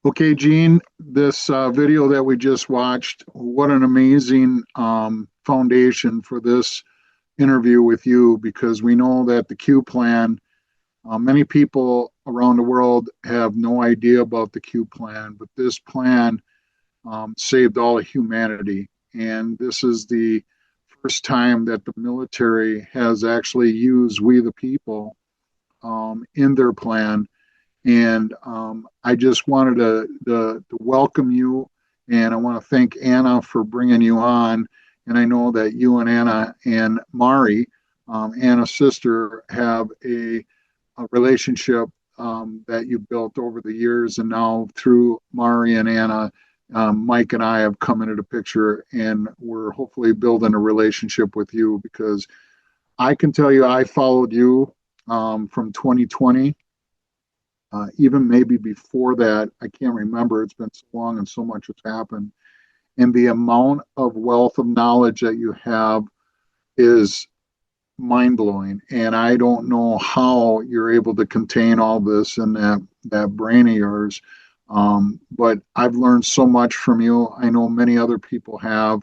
Okay, Gene, this video that we just watched, what an amazing foundation for this interview with you because we know that the Q plan, many people around the world have no idea about the Q plan, but this plan saved all of humanity. And this is the first time that the military has actually used we the people in their plan. And I just wanted to welcome you, and I want to thank Anna for bringing you on. And I know that you and Anna and Mari, Anna's sister, have a relationship that you built over the years. And now through Mari and Anna, Mike and I have come into the picture, and we're hopefully building a relationship with you because I can tell you I followed you from 2020, even maybe before that. I can't remember. It's been so long and so much has happened. And the amount of wealth of knowledge that you have is mind blowing. And I don't know how you're able to contain all this in that brain of yours. But I've learned so much from you. I know many other people have.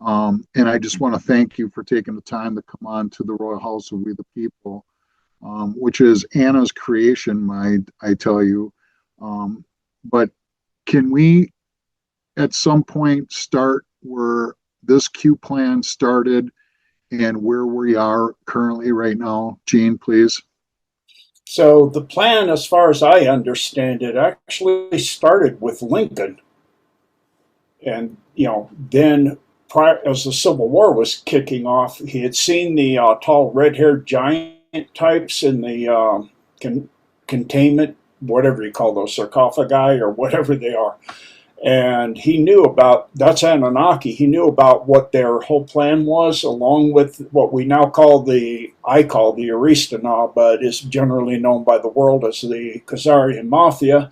And I just want to thank you for taking the time to come on to the Royal House of We the People, which is Anna's creation, I tell you. But can we at some point start where this Q plan started and where we are currently right now? Gene, please. So the plan, as far as I understand it, actually started with Lincoln. And, then prior, as the Civil War was kicking off, he had seen the tall red-haired giant types in the containment, whatever you call those, sarcophagi or whatever they are. And he knew about, that's Anunnaki, he knew about what their whole plan was, along with what we now call I call the Aristana, but is generally known by the world as the Khazarian Mafia,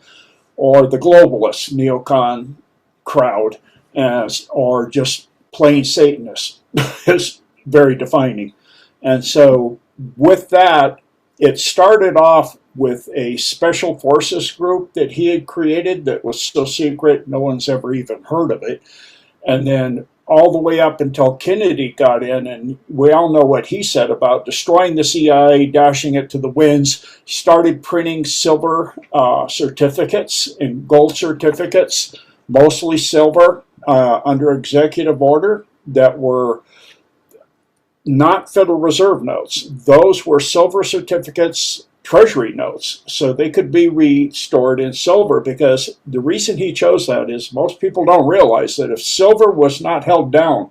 or the globalist neocon crowd, or just plain Satanists. Is very defining. And so with that, it started off with a special forces group that he had created that was so secret no one's ever even heard of it. And then all the way up until Kennedy got in, and we all know what he said about destroying the CIA, dashing it to the winds, started printing silver certificates and gold certificates, mostly silver, under executive order, that were not Federal Reserve notes. Those were silver certificates, treasury notes, so they could be restored in silver, because the reason he chose that is most people don't realize that if silver was not held down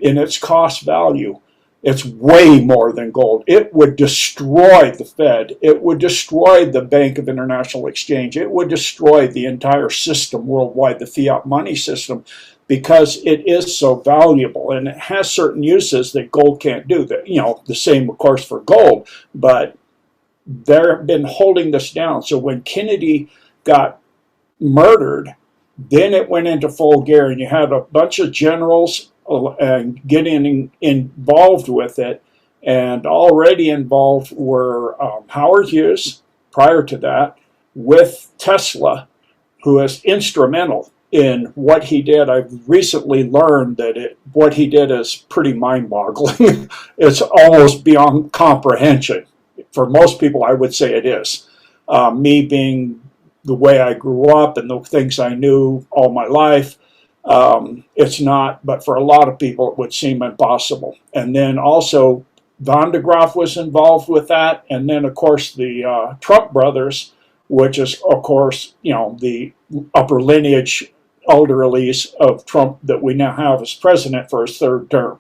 in its cost value, it's way more than gold. It would destroy the Fed. It would destroy the Bank of International Exchange. It would destroy the entire system worldwide, the fiat money system, because it is so valuable and it has certain uses that gold can't do. The same, of course, for gold, but they've been holding this down. So when Kennedy got murdered, then it went into full gear, and you had a bunch of generals getting involved with it. And already involved were Howard Hughes, prior to that, with Tesla, who is instrumental in what he did. I've recently learned that what he did is pretty mind-boggling. It's almost beyond comprehension. For most people, I would say it is. Me being the way I grew up and the things I knew all my life, it's not, but for a lot of people it would seem impossible. And then also Van de Graaff was involved with that, and then of course the Trump brothers, which is of course the upper lineage elderlies of Trump that we now have as president for his third term.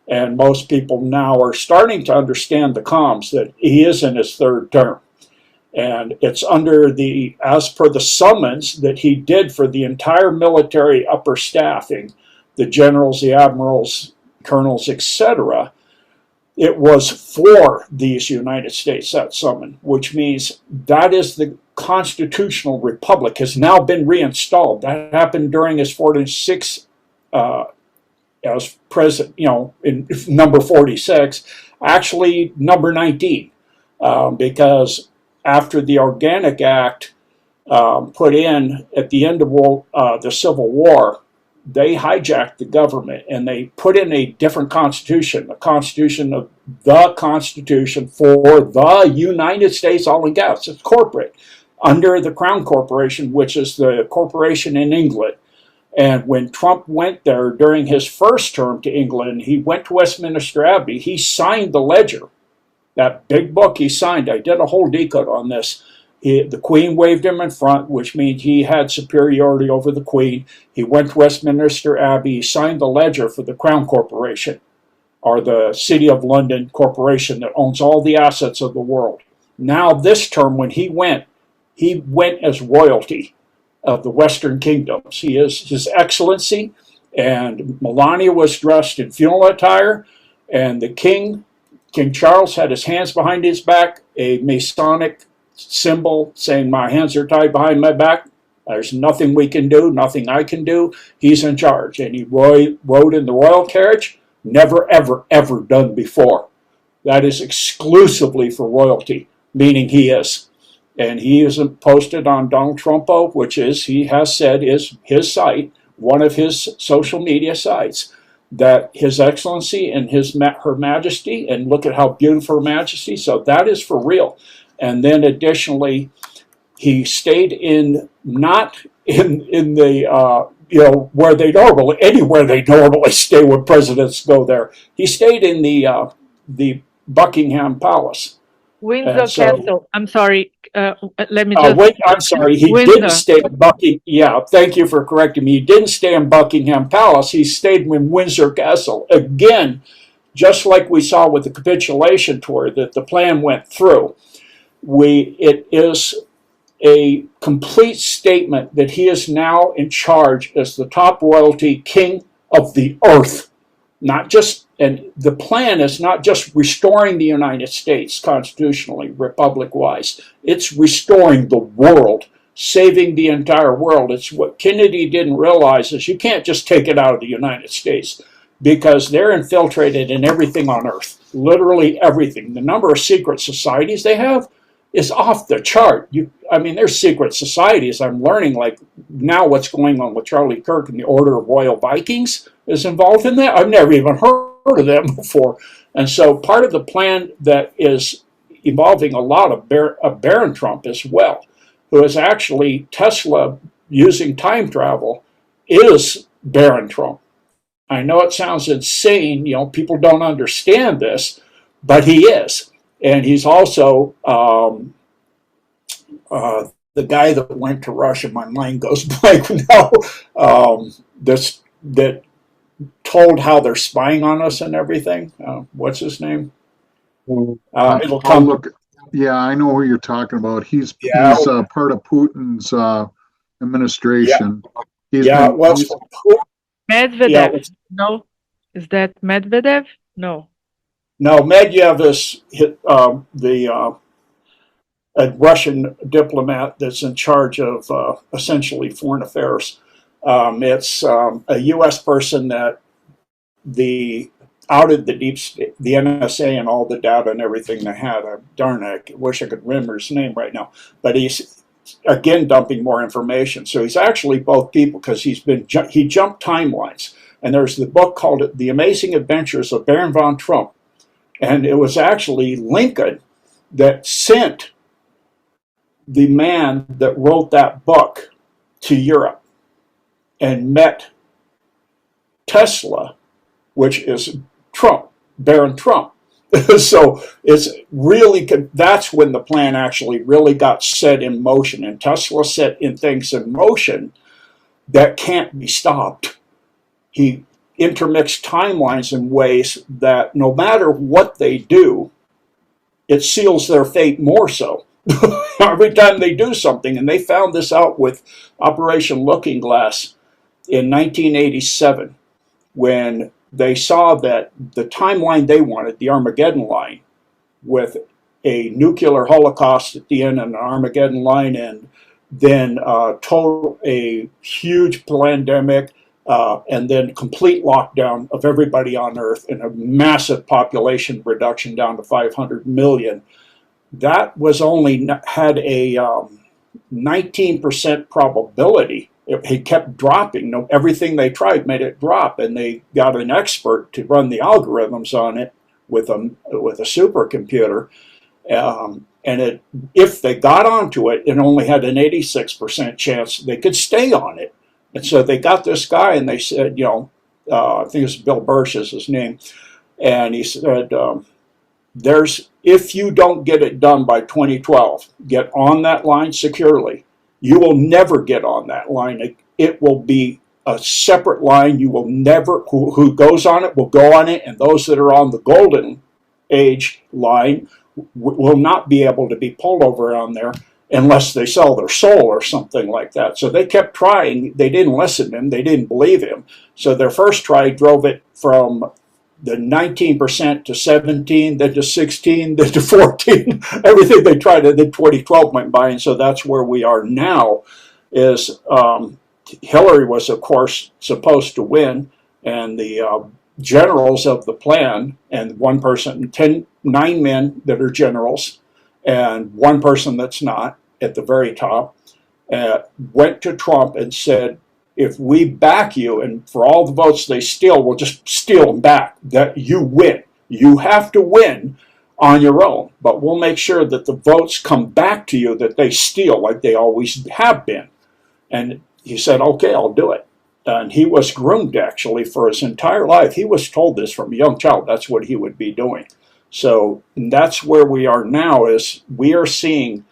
And most people now are starting to understand the comms that he is in his third term. And it's under as per the summons that he did for the entire military upper staffing, the generals, the admirals, colonels, etc. It was for these United States, that summon, which means that is the constitutional republic has now been reinstalled. That happened during his 46 as president, in number 46, actually number 19, because after the Organic Act put in at the end of the Civil War. They hijacked the government and they put in a different constitution, a constitution of the Constitution for the United States Oil and Gas. It's corporate under the Crown Corporation, which is the corporation in England. And when Trump went there during his first term to England, he went to Westminster Abbey. He signed the ledger, that big book he signed. I did a whole decode on this. The Queen waved him in front, which means he had superiority over the Queen. He went to Westminster Abbey. He signed the ledger for the Crown Corporation, or the City of London Corporation that owns all the assets of the world. Now, this term, when he went as royalty of the Western Kingdoms. He is His Excellency, and Melania was dressed in funeral attire, and the King Charles, had his hands behind his back, a Masonic symbol saying, "My hands are tied behind my back. There's nothing we can do, nothing I can do. He's in charge." And he rode in the royal carriage, never, ever, ever done before. That is exclusively for royalty, meaning he is. And he is posted on Donald Trumpo, which is, he has said, is his site, one of his social media sites, that His Excellency and Her Majesty, and look at how beautiful Her Majesty, so that is for real. And then additionally, he stayed not in the, where they anywhere they normally stay when presidents go there. He stayed in the Buckingham Palace. Windsor Castle. I'm sorry. Let me just. I'm sorry. He Windsor. Didn't stay in Buckingham. Yeah, thank you for correcting me. He didn't stay in Buckingham Palace. He stayed in Windsor Castle. Again, just like we saw with the capitulation tour, that the plan went through. It is a complete statement that he is now in charge as the top royalty king of the earth. Not just, and the plan is not just restoring the United States constitutionally, republic-wise. It's restoring the world, saving the entire world. It's what Kennedy didn't realize is you can't just take it out of the United States, because they're infiltrated in everything on earth, literally everything. The number of secret societies they have is off the chart. There's secret societies. I'm learning, like now, what's going on with Charlie Kirk and the Order of Royal Vikings is involved in that. I've never even heard of them before. And so part of the plan that is involving a lot of Baron Trump as well, who is actually Tesla using time travel, is Baron Trump. I know it sounds insane. People don't understand this, but he is. And he's also the guy that went to Russia. My mind goes blank now. That told how they're spying on us and everything. What's his name? It'll come. Look. Yeah, I know who you're talking about. He's part of Putin's administration. Yeah. Medvedev. Yeah. No, is that Medvedev? No. No, Medvedev is a Russian diplomat that's in charge of essentially foreign affairs. It's a U.S. person that outed the deep state, the NSA, and all the data and everything they had. I wish I could remember his name right now. But he's again dumping more information. So he's actually both people, because he jumped timelines. And there's the book called The Amazing Adventures of Baron von Trump. And it was actually Lincoln that sent the man that wrote that book to Europe and met Tesla, which is Trump, Baron Trump. So it's really, that's when the plan actually really got set in motion. And Tesla set things in motion that can't be stopped. He intermixed timelines in ways that no matter what they do, it seals their fate more so. Every time they do something, and they found this out with Operation Looking Glass in 1987, when they saw that the timeline they wanted, the Armageddon line, with a nuclear holocaust at the end and an Armageddon line, and then a huge pandemic, and then complete lockdown of everybody on Earth and a massive population reduction down to 500 million. That was only had a 19% probability. He kept dropping. Everything they tried made it drop, and they got an expert to run the algorithms on it with a supercomputer. And if they got onto it, it only had an 86% chance they could stay on it. And so they got this guy, and they said, I think it's Bill Birch is his name, and he said, if you don't get it done by 2012, get on that line securely, you will never get on that line. It will be a separate line. You will never, who goes on it will go on it, and those that are on the golden age line will not be able to be pulled over on there unless they sell their soul or something like that. So they kept trying. They didn't listen to him. They didn't believe him. So their first try drove it from the 19% to 17, then to 16, then to 14. Everything they tried, and then 2012 went by, and so that's where we are now. Is Hillary was, of course, supposed to win, and the generals of the plan, and one person, 9 men that are generals, and one person that's not at the very top, went to Trump and said, if we back you, and for all the votes they steal, we'll just steal them back. That you win. You have to win on your own, but we'll make sure that the votes come back to you that they steal, like they always have been. And he said, okay, I'll do it. And he was groomed, actually, for his entire life. He was told this from a young child. That's what he would be doing. So that's where we are now, is we are seeing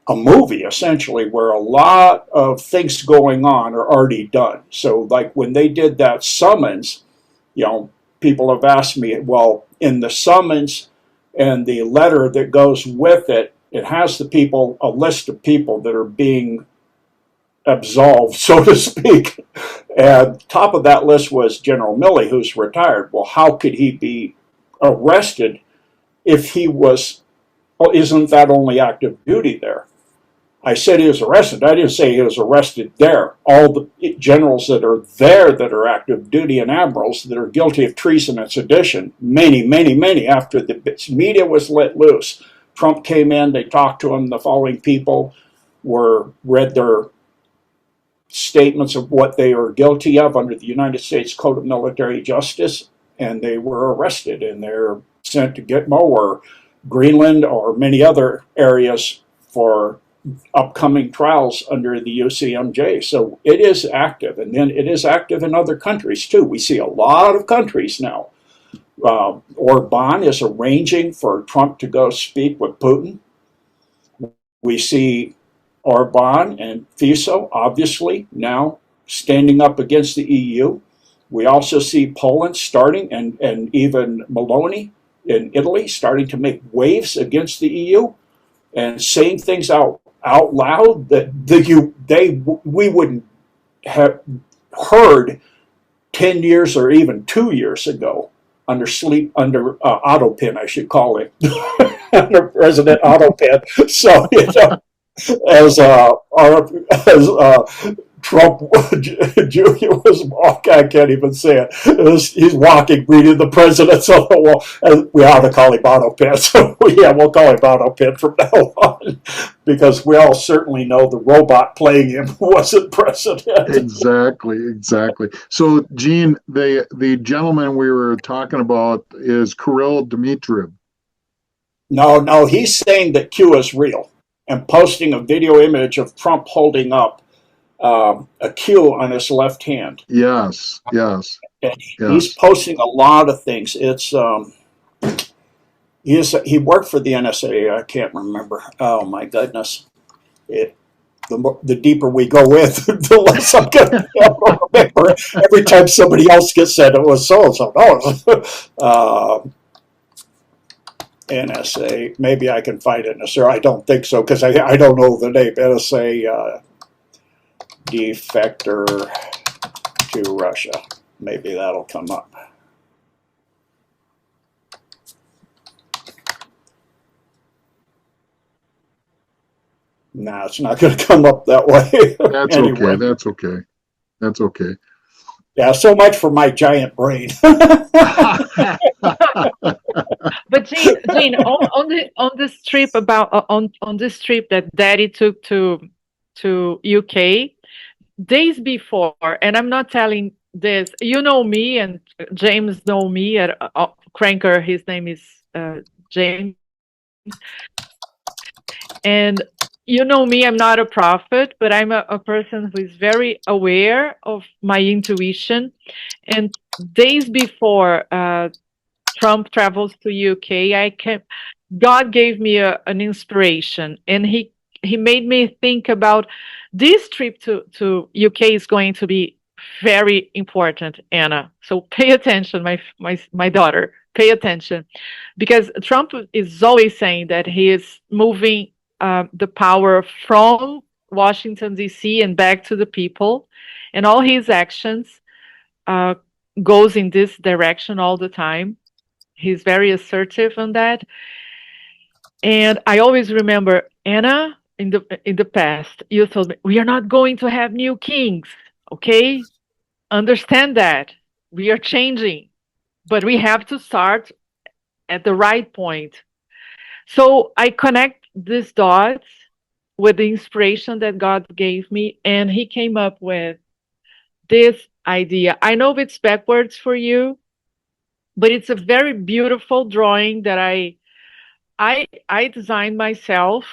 a movie, essentially, where a lot of things going on are already done. So like when they did that summons, people have asked me, well, in the summons and the letter that goes with it, it has a list of people that are being absolved, so to speak. And top of that list was General Milley, who's retired. Well, how could he be arrested if he was, isn't that only active duty there? I said he was arrested. I didn't say he was arrested there. All the generals that are there that are active duty and admirals that are guilty of treason and sedition, many, many, many, after the media was let loose. Trump came in, they talked to him, the following people read their statements of what they are guilty of under the United States Code of Military Justice, and they were arrested, and they're sent to Gitmo or Greenland or many other areas for upcoming trials under the UCMJ. So it is active, and then it is active in other countries too. We see a lot of countries now. Orban is arranging for Trump to go speak with Putin. We see Orban and Fico obviously now standing up against the EU. We also see Poland starting, and even Meloni in Italy starting to make waves against the EU and saying things out loud that we wouldn't have heard 10 years or even 2 years ago under Autopin, I should call it, under President Autopin. So, as Trump Jr. was walking, I can't even say it. He's walking, reading the president's on the wall. And we ought to call him Autopin. So we'll call him Autopin from now on, because we all certainly know the robot playing him wasn't president. Exactly. So, Gene, the gentleman we were talking about is Kirill Dmitriev. No, he's saying that Q is real and posting a video image of Trump holding up a Q on his left hand. Yes. And he's posting a lot of things. It's he worked for the NSA. I can't remember. Oh my goodness! The deeper we go in, the less I'm going to remember. Every time somebody else gets said, it was so and so. No, NSA. Maybe I can find it. Sir, I don't think so, because I don't know the name. NSA. Defector to Russia. Maybe that'll come up. No, it's not going to come up that way. That's anyway. That's okay. Yeah, so much for my giant brain. But Jean, on this trip on this trip that Daddy took to UK days before, and I'm not telling this. You know me, and James know me at Cranker. His name is James, and you know me. I'm not a prophet, but I'm a person who is very aware of my intuition. And days before Trump travels to UK, God gave me an inspiration, and he made me think about this trip to UK is going to be very important, Anna. So pay attention, my daughter, pay attention, because Trump is always saying that he is moving the power from Washington D.C. and back to the people, and all his actions uh, goes in this direction all the time. He's very assertive on that. And I always remember, Anna, in the past, you told me we are not going to have new kings. Okay? Understand that. We are changing, but we have to start at the right point. So I connect these dots with the inspiration that God gave me, and he came up with this idea. I know it's backwards for you, but it's a very beautiful drawing that I designed myself,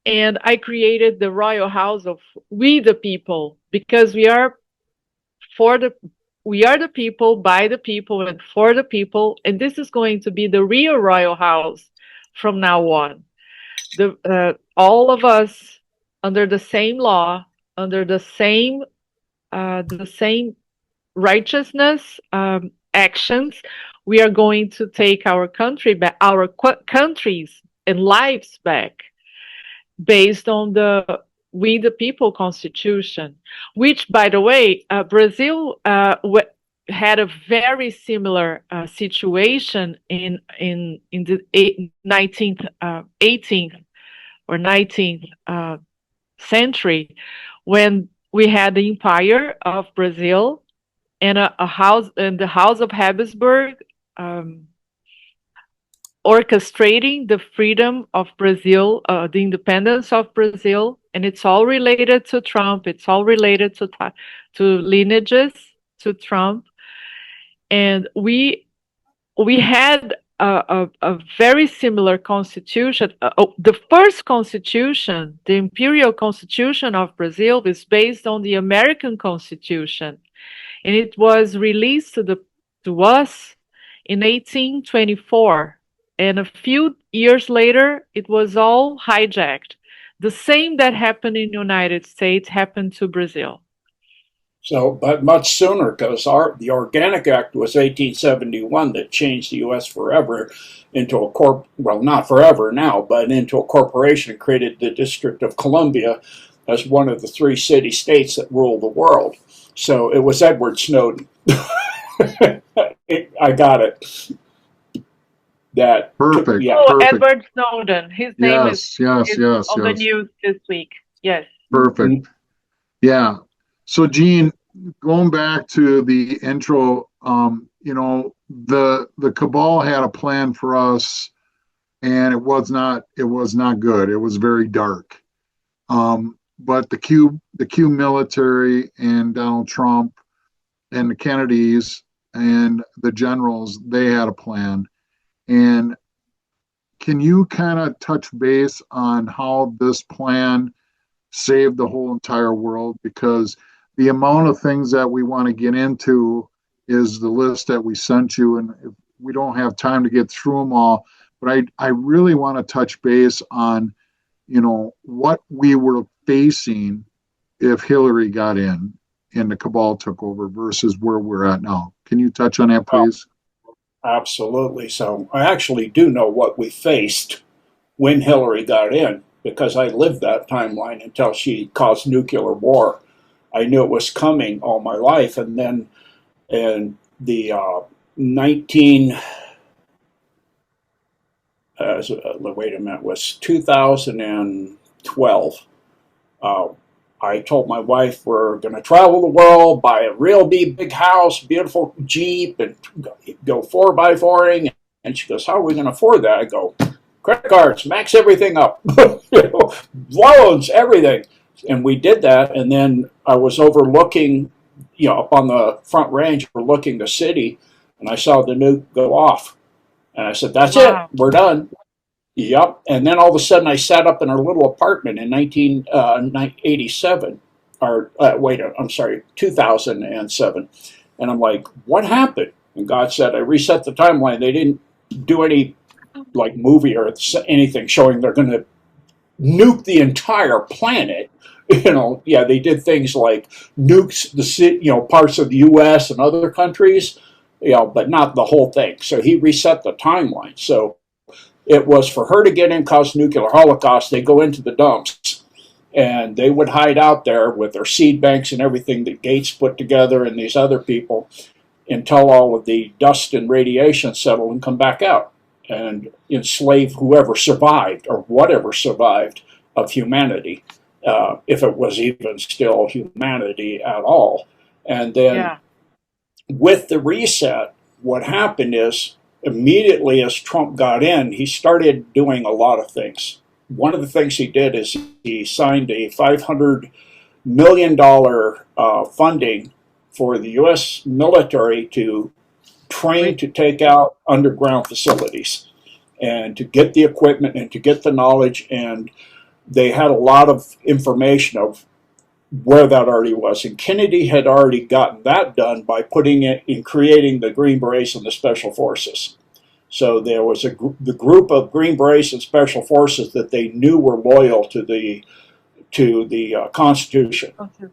and I created the royal house of we the people, because for the we are the people, by the people, and for the people, and this is going to be the real royal house from now on. All of us under the same law, under the same righteousness actions, we are going to take our country back, our countries and lives back, based on the We the People Constitution, which, by the way, Brazil had a very similar situation in the 18th or 19th century, when we had the Empire of Brazil and a house, and the House of Habsburg, orchestrating the freedom of Brazil, the independence of Brazil, and it's all related to Trump. It's all related to lineages to Trump, and we had a very similar constitution. The first constitution, the imperial constitution of Brazil, is based on the American Constitution, and it was released to us in 1824. And a few years later, it was all hijacked. The same that happened in the United States happened to Brazil. So, but much sooner, because the Organic Act was 1871 that changed the U.S. forever into a well, not forever now, but into a corporation, created the District of Columbia as one of the 3 city-states that rule the world. So it was Edward Snowden. I got it. That Perfect. yeah. Oh, Perfect. Edward Snowden. His name is on the news this week. Yes. Perfect. Yeah. So, Gene, going back to the intro, the cabal had a plan for us, and it was not good. It was very dark. But the Q military and Donald Trump and the Kennedys and the generals, they had a plan. And can you kind of touch base on how this plan saved the whole entire world? Because the amount of things that we want to get into is the list that we sent you, and we don't have time to get through them all. But I really want to touch base on, what we were facing if Hillary got in and the cabal took over versus where we're at now. Can you touch on that, please? Absolutely. So I actually do know what we faced when Hillary got in, because I lived that timeline until she caused nuclear war. I knew it was coming all my life. And then in the 2012, I told my wife we're going to travel the world, buy a real big house, beautiful Jeep, and go 4x4ing. And she goes, how are we going to afford that? I go, credit cards, max everything up, loans, everything. And we did that. And then I was overlooking, up on the front range, overlooking the city, and I saw the nuke go off. And I said, that's it, we're done. Yep. And then all of a sudden I sat up in our little apartment in 1987, or I'm sorry, 2007. And I'm like, what happened? And God said, I reset the timeline. They didn't do any like movie or anything showing they're going to nuke the entire planet. Yeah, they did things like nukes the parts of the U.S. and other countries, but not the whole thing. So he reset the timeline. So it was for her to get in, cause nuclear holocaust. They go into the dumps, and they would hide out there with their seed banks and everything that Gates put together and these other people until all of the dust and radiation settled and come back out and enslave whoever survived or whatever survived of humanity, if it was even still humanity at all. And then with the reset, what happened is, immediately as Trump got in, he started doing a lot of things. One of the things he did is he signed a $500 million funding for the U.S. military to train to take out underground facilities and to get the equipment and to get the knowledge. And they had a lot of information of where that already was. And Kennedy had already gotten that done by putting it in creating the Green Berets and the Special Forces. So there was the group of Green Berets and Special Forces that they knew were loyal to the Constitution. Okay.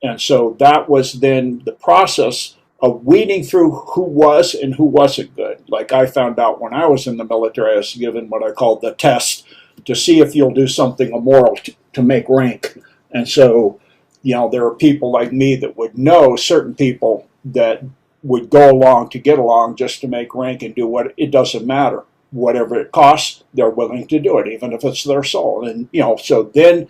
And so that was then the process of weeding through who was and who wasn't good. Like I found out when I was in the military, I was given what I called the test to see if you'll do something immoral to make rank. And so, there are people like me that would know certain people that would go along to get along just to make rank and do what it doesn't matter. Whatever it costs, they're willing to do it, even if it's their soul. And, so then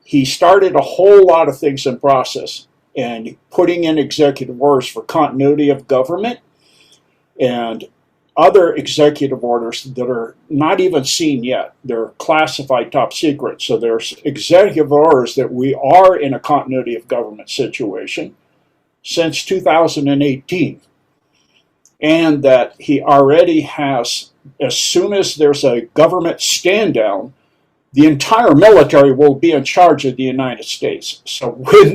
he started a whole lot of things in process and putting in executive orders for continuity of government and other executive orders that are not even seen yet. They're classified top secret. So there's executive orders that we are in a continuity of government situation since 2018. And that he already has, as soon as there's a government stand down, the entire military will be in charge of the United States. So he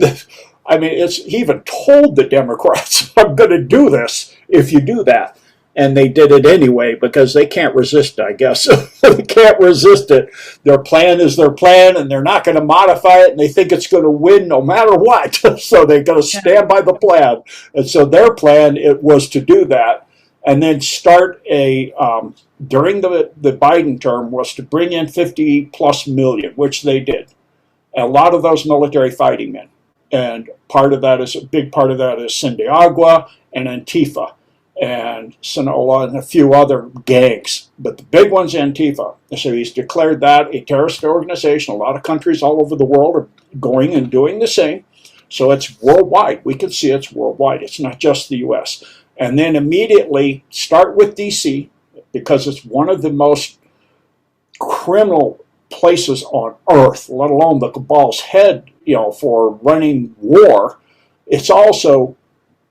even told the Democrats, I'm going to do this if you do that. And they did it anyway because they can't resist it, I guess. They can't resist it. Their plan is their plan, and they're not going to modify it, and they think it's going to win no matter what. So they're going to stand by the plan. And so their plan, it was to do that, and then start during the Biden term, was to bring in 50+ million, which they did. And a lot of those military fighting men. And a big part of that is Sindiagua and Antifa and Sinaloa and a few other gangs. But the big one's Antifa. So he's declared that a terrorist organization. A lot of countries all over the world are going and doing the same. So it's worldwide. We can see it's worldwide. It's not just the U.S. And then immediately start with D.C. because it's one of the most criminal places on earth, let alone the cabal's head, for running war. It's also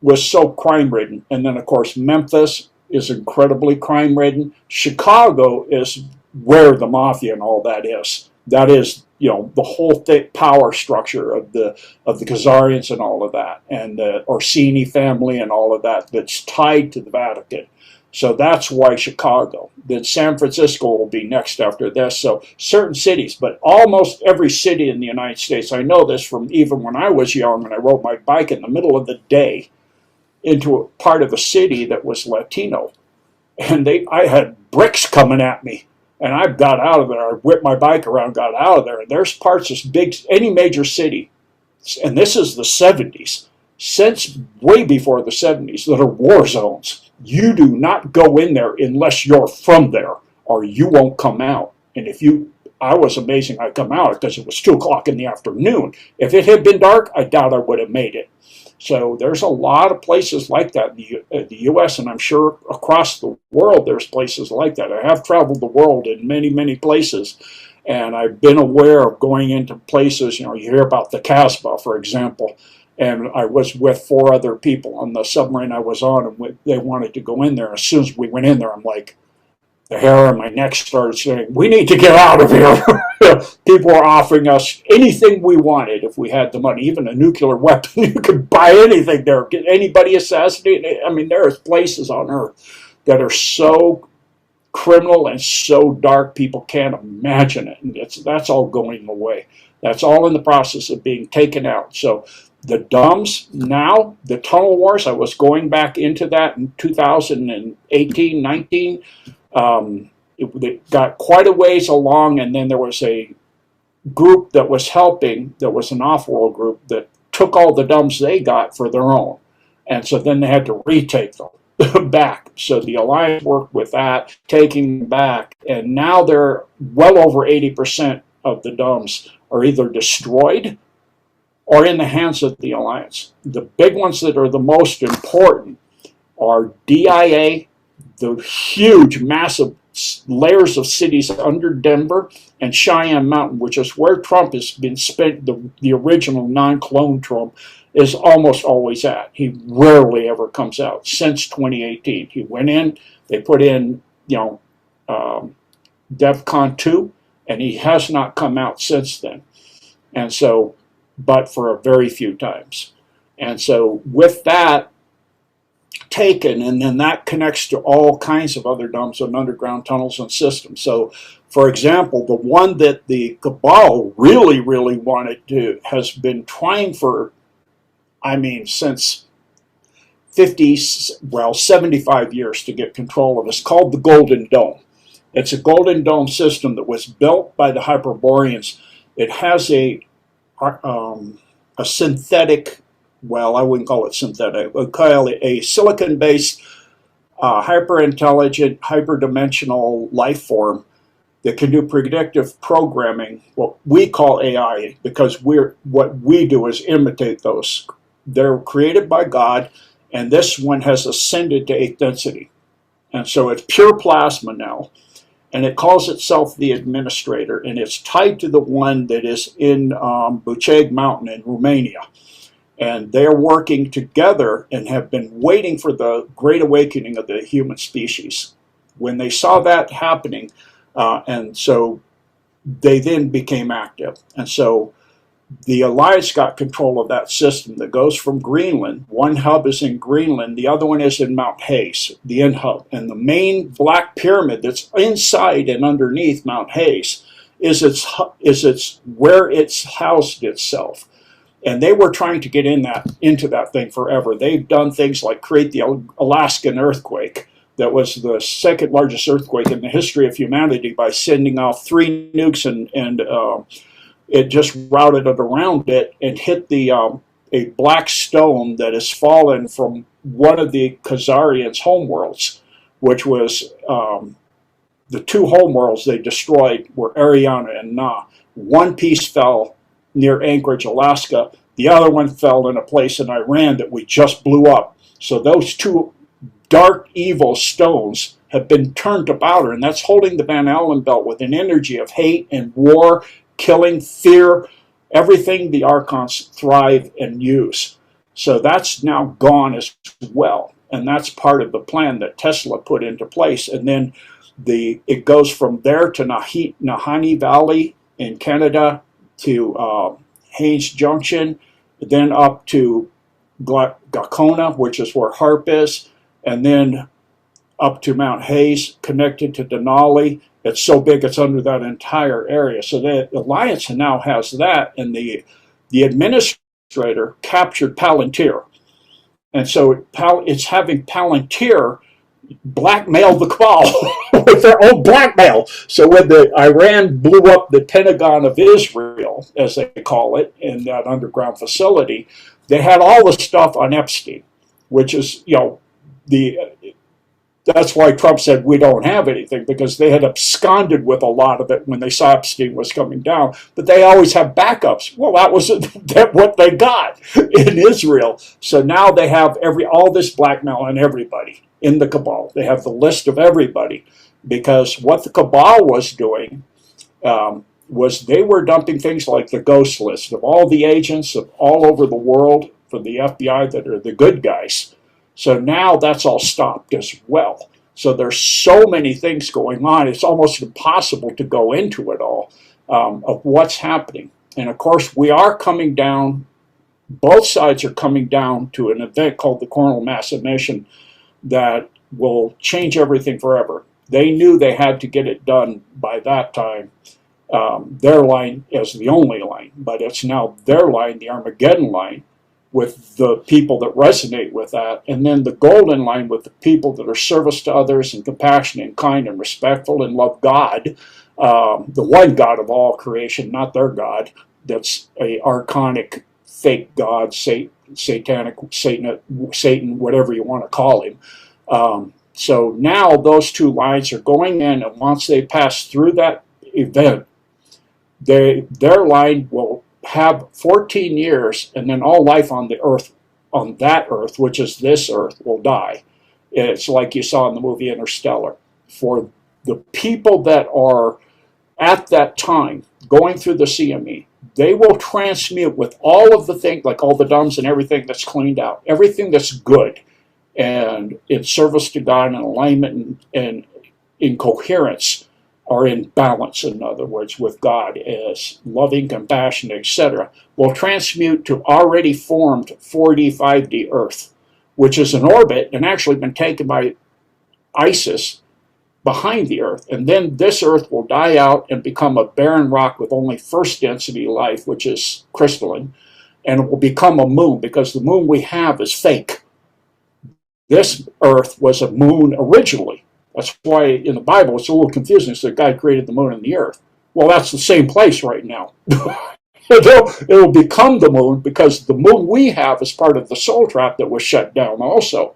was so crime-ridden. And then, of course, Memphis is incredibly crime-ridden. Chicago is where the mafia and all that is. That is, the whole power structure of the Khazarians and all of that, and the Orsini family and all of that that's tied to the Vatican. So that's why Chicago. Then San Francisco will be next after this. So certain cities, but almost every city in the United States, I know this from even when I was young and I rode my bike in the middle of the day into a part of the city that was Latino. And I had bricks coming at me. And I got out of there. I whipped my bike around, got out of there. And there's parts as big as any major city, and this is the 70s, since way before the 70s, that are war zones. You do not go in there unless you're from there, or you won't come out. And I was amazing I come out because it was 2 o'clock in the afternoon. If it had been dark, I doubt I would have made it. So there's a lot of places like that in the U.S., and I'm sure across the world there's places like that. I have traveled the world in many, many places, and I've been aware of going into places, you hear about the Casbah, for example, and I was with 4 other people on the submarine I was on, and they wanted to go in there. As soon as we went in there, I'm like, the hair on my neck started saying, we need to get out of here. People were offering us anything we wanted if we had the money, even a nuclear weapon. You could buy anything there, get anybody assassinated. I mean, there's places on Earth that are so criminal and so dark people can't imagine it. And that's all going away. That's all in the process of being taken out. So the DUMBs now, the tunnel wars, I was going back into that in 2018, 19. It got quite a ways along, and then there was a group that was helping, that was an off-world group, that took all the DUMBs they got for their own. And so then they had to retake them back. So the Alliance worked with that, taking them back, and now they're well over 80% of the DUMBs are either destroyed or in the hands of the Alliance. The big ones that are the most important are DIA, the huge, massive layers of cities under Denver, and Cheyenne Mountain, which is where Trump has been spent, the original non-clone Trump is almost always at. He rarely ever comes out since 2018. He went in, they put in, DEFCON 2, and he has not come out since then. And so, but for a very few times. And so with that taken, and then that connects to all kinds of other DUMBs and underground tunnels and systems. So, for example, the one that the cabal really, really wanted to, has been trying for, since 75 years to get control of, is called the Golden Dome. It's a Golden Dome system that was built by the Hyperboreans. It has a synthetic, well, I wouldn't call it synthetic, I would call it a silicon-based, hyper-intelligent, hyper-dimensional life form that can do predictive programming, what we call AI, because what we do is imitate those. They're created by God, and this one has ascended to 8th density. And so it's pure plasma now, and it calls itself the Administrator, and it's tied to the one that is in Buceg Mountain in Romania. And they're working together and have been waiting for the great awakening of the human species. When they saw that happening, and so they then became active. And so the Alliance got control of that system that goes from Greenland. One hub is in Greenland, the other one is in Mount Hayes, the end hub. And the main black pyramid that's inside and underneath Mount Hayes is where it's housed itself. And they were trying to get into that thing forever. They've done things like create the Alaskan earthquake. That was the second largest earthquake in the history of humanity by sending off 3 nukes, and it just routed it around it and hit a black stone that has fallen from one of the Khazarians' homeworlds, which was the 2 homeworlds they destroyed were Ariana and Na. One piece fell near Anchorage, Alaska. The other one fell in a place in Iran that we just blew up. So those 2 dark, evil stones have been turned to powder, and that's holding the Van Allen belt with an energy of hate and war, killing, fear, everything the Archons thrive and use. So that's now gone as well, and that's part of the plan that Tesla put into place. And then it goes from there to Nahanni Valley in Canada, to Haines Junction, then up to Gacona, which is where HARP is, and then up to Mount Hayes, connected to Denali. It's so big it's under that entire area. So the Alliance now has that, and the Administrator captured Palantir. And so it's having Palantir blackmail the cabal with their own blackmail. So when Iran blew up the Pentagon of Israel, as they call it, in that underground facility, they had all the stuff on Epstein, which is, That's why Trump said we don't have anything, because they had absconded with a lot of it when they saw Epstein was coming down. But they always have backups. Well, that was what they got in Israel. So now they have all this blackmail on everybody in the cabal. They have the list of everybody, because what the cabal was doing was they were dumping things like the ghost list of all the agents of all over the world for the FBI that are the good guys. So now that's all stopped as well. So there's so many things going on, it's almost impossible to go into it all of what's happening. And of course, we are coming down, both sides are coming down to an event called the coronal mass emission that will change everything forever. They knew they had to get it done by that time. Their line is the only line, but it's now their line, the Armageddon line, with the people that resonate with that, and then the golden line with the people that are service to others and compassionate and kind and respectful and love God, the one God of all creation, not their God. That's a archonic fake God, satanic, Satan, whatever you want to call him. So now those two lines are going in, and once they pass through that event, their line will have 14 years, and then all life on the earth, on that earth, which is this earth, will die. It's like you saw in the movie Interstellar. For the people that are at that time going through the CME, they will transmute with all of the things, like all the dumbs and everything that's cleaned out, everything that's good and in service to God and alignment and in coherence, or in balance, in other words, with God as loving, compassion, etc., will transmute to already formed 4D, 5D Earth, which is an orbit and actually been taken by ISIS behind the Earth. And then this Earth will die out and become a barren rock with only first density life, which is crystalline, and it will become a moon, because the moon we have is fake. This Earth was a moon originally. That's why in the Bible it's a little confusing. It's that God created the moon and the earth. Well, that's the same place right now. It'll become the moon, because the moon we have is part of the soul trap that was shut down also.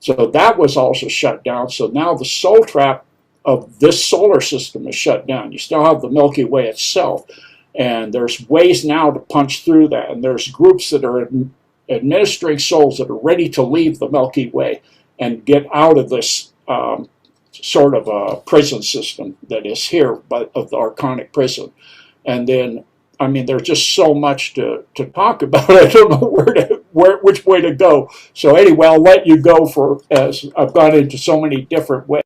So that was also shut down. So now the soul trap of this solar system is shut down. You still have the Milky Way itself. And there's ways now to punch through that. And there's groups that are administering souls that are ready to leave the Milky Way and get out of this sort of a prison system that is here, but of the archonic prison. And then, I mean, there's just so much to talk about. I don't know which way to go. So anyway, I'll let you go, for as I've gone into so many different ways.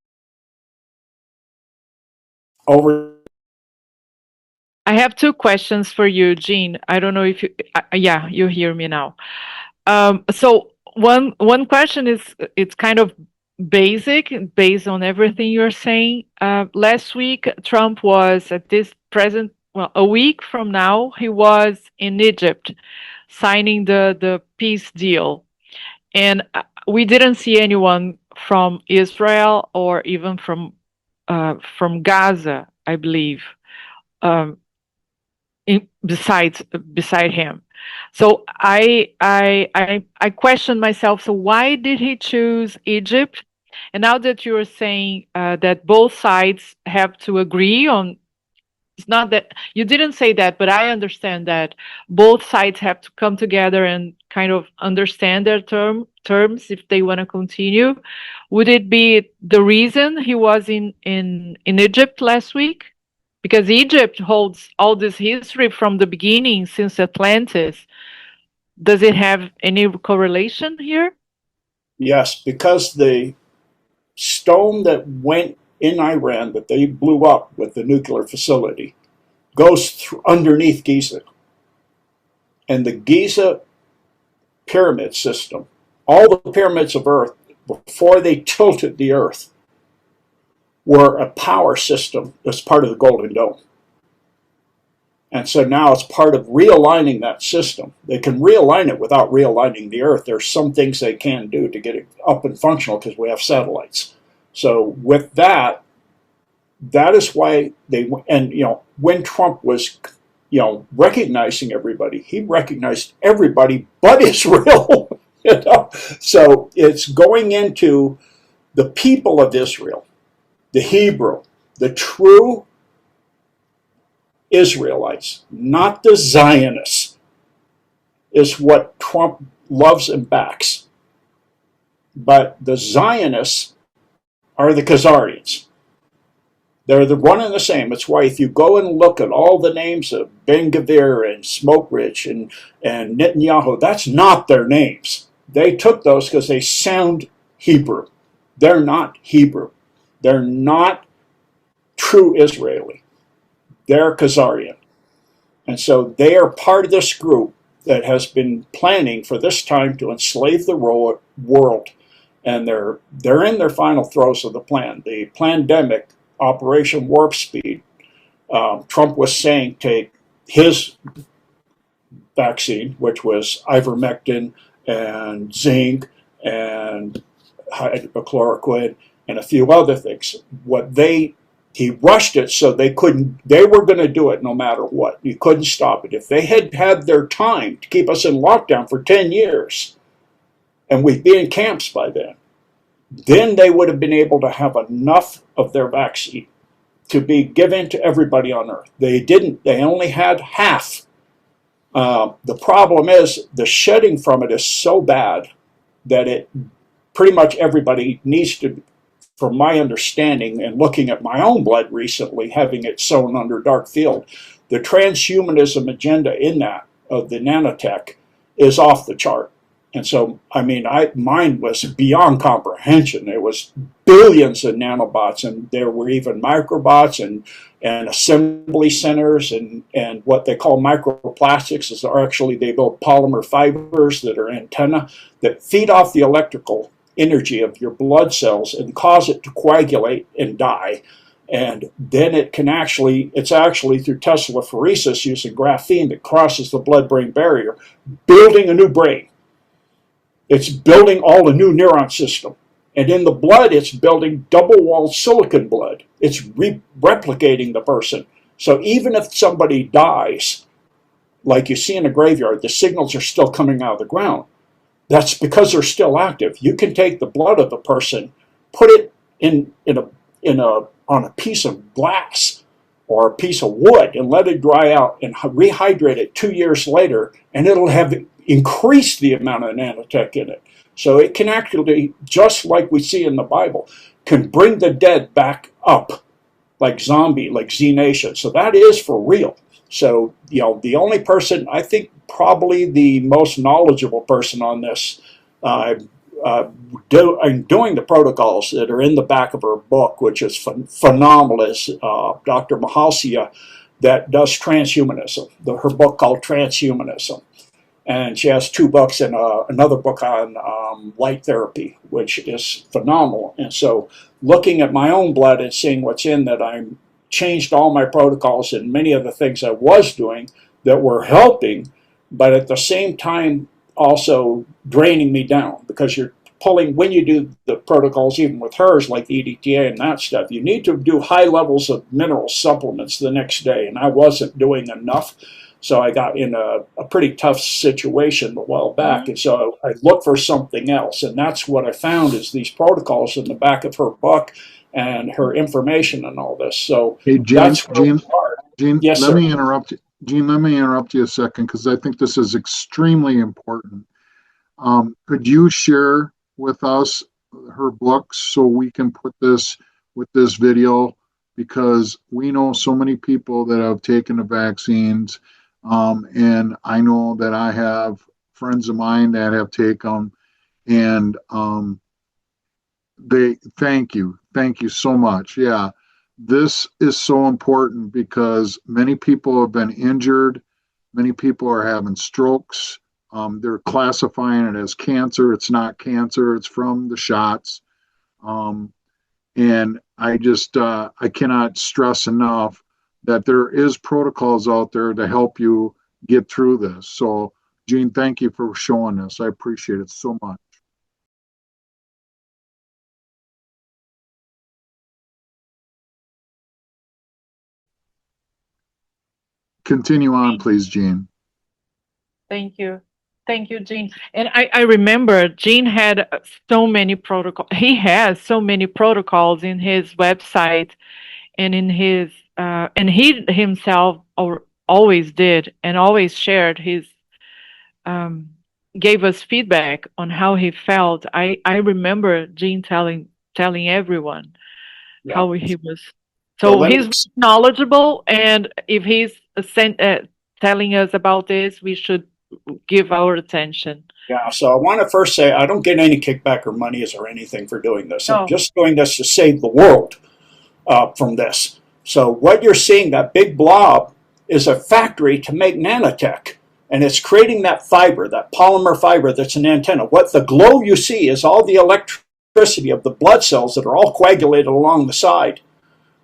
Over. I have two questions for you, Jean. I don't know if you, yeah, you hear me now. So one question is, it's kind of basic, based on everything you're saying. Last week, Trump was at this present, well, a week from now, he was in Egypt signing the peace deal. And we didn't see anyone from Israel or even from Gaza, I believe, beside him. So I questioned myself. So why did he choose Egypt? And now that you're saying that both sides have to agree on, it's not that you didn't say that, but I understand that both sides have to come together and kind of understand their terms if they want to continue. Would it be the reason he was in Egypt last week? Because Egypt holds all this history from the beginning, since Atlantis. Does it have any correlation here? Yes, because the stone that went in Iran that they blew up with the nuclear facility goes underneath Giza. And the Giza pyramid system, all the pyramids of Earth, before they tilted the Earth, were a power system as part of the Golden Dome. And so now it's part of realigning that system. They can realign it without realigning the Earth. There's some things they can do to get it up and functional because we have satellites. So with that, that is why they, and when Trump was, recognizing everybody, he recognized everybody but Israel. So it's going into The people of Israel, the Hebrew, the true Israelites, not the Zionists, is what Trump loves and backs. But the Zionists are the Khazarians. They're the one and the same. It's why if you go and look at all the names of Ben Gvir and Smotrich and Netanyahu, that's not their names. They took those because they sound Hebrew. They're not Hebrew. They're not true Israeli. They're Khazarian. And so they are part of this group that has been planning for this time to enslave the world. And they're in their final throes of the plan. The pandemic, Operation Warp Speed, Trump was saying take his vaccine, which was ivermectin and zinc and hydrochloroquine and a few other things. He rushed it so they were going to do it no matter what. You couldn't stop it. If they had had their time to keep us in lockdown for 10 years, and we'd be in camps by then they would have been able to have enough of their vaccine to be given to everybody on Earth. They didn't. They only had half. The problem is the shedding from it is so bad that pretty much everybody needs to, from my understanding and looking at my own blood recently, having it sown under dark field, the transhumanism agenda in that of the nanotech is off the chart. And so, I mean, mine was beyond comprehension. There was billions of nanobots, and there were even microbots and assembly centers and what they call microplastics is actually they build polymer fibers that are antenna that feed off the electrical energy of your blood cells and cause it to coagulate and die. And then it's actually through telephoresis using graphene that crosses the blood-brain barrier, building a new brain. It's building all a new neuron system. And in the blood, it's building double-walled silicon blood. It's replicating the person. So even if somebody dies, like you see in a graveyard, the signals are still coming out of the ground. That's because they're still active. You can take the blood of the person, put it on a piece of glass or a piece of wood and let it dry out and rehydrate it 2 years later, and it'll have increased the amount of nanotech in it. So it can actually, just like we see in the Bible, can bring the dead back up like zombie, like Z Nation. So that is for real. So, the only person, I think probably the most knowledgeable person on this, doing the protocols that are in the back of her book, which is phenomenal, is Dr. Mahalsia, that does transhumanism, her book called Transhumanism. And she has 2 books and another book on light therapy, which is phenomenal. And so looking at my own blood and seeing what's in that, I changed all my protocols and many of the things I was doing that were helping, but at the same time also draining me down, because you're pulling, when you do the protocols, even with hers, like the EDTA and that stuff, you need to do high levels of mineral supplements the next day, and I wasn't doing enough. So I got in a pretty tough situation a while back, and so I looked for something else, and that's what I found is these protocols in the back of her book and her information and all this. So Hey, that's where we are. Gene, Yes, let sir. me interrupt you. Gene, let me interrupt you a second because I think this is extremely important. Could you share with us her books so we can put this with this video? Because we know so many people that have taken the vaccines, and I know that I have friends of mine that have taken them, and thank you so much. Yeah, this is so important because many people have been injured, many people are having strokes. They're classifying it as cancer. It's not cancer, it's from the shots. And I cannot stress enough that there is protocols out there to help you get through this. So Gene, thank you for showing us. I appreciate it so much. Continue on, please, Gene. Thank you. Thank you, Gene. And I remember Gene had so many protocols. He has so many protocols in his website and in his, and he himself always did and always shared his, um, gave us feedback on how he felt. I remember Gene telling everyone Yeah. how he was. So So let me, he's knowledgeable, and if he's telling us about this, we should give our attention. yeah. So I want to first say I don't get any kickback or monies or anything for doing this. I'm Oh, just doing this to save the world from this. So what you're seeing, that big blob, is a factory to make nanotech. And it's creating that fiber, that polymer fiber that's an antenna. What the glow you see is all the electricity of the blood cells that are all coagulated along the side,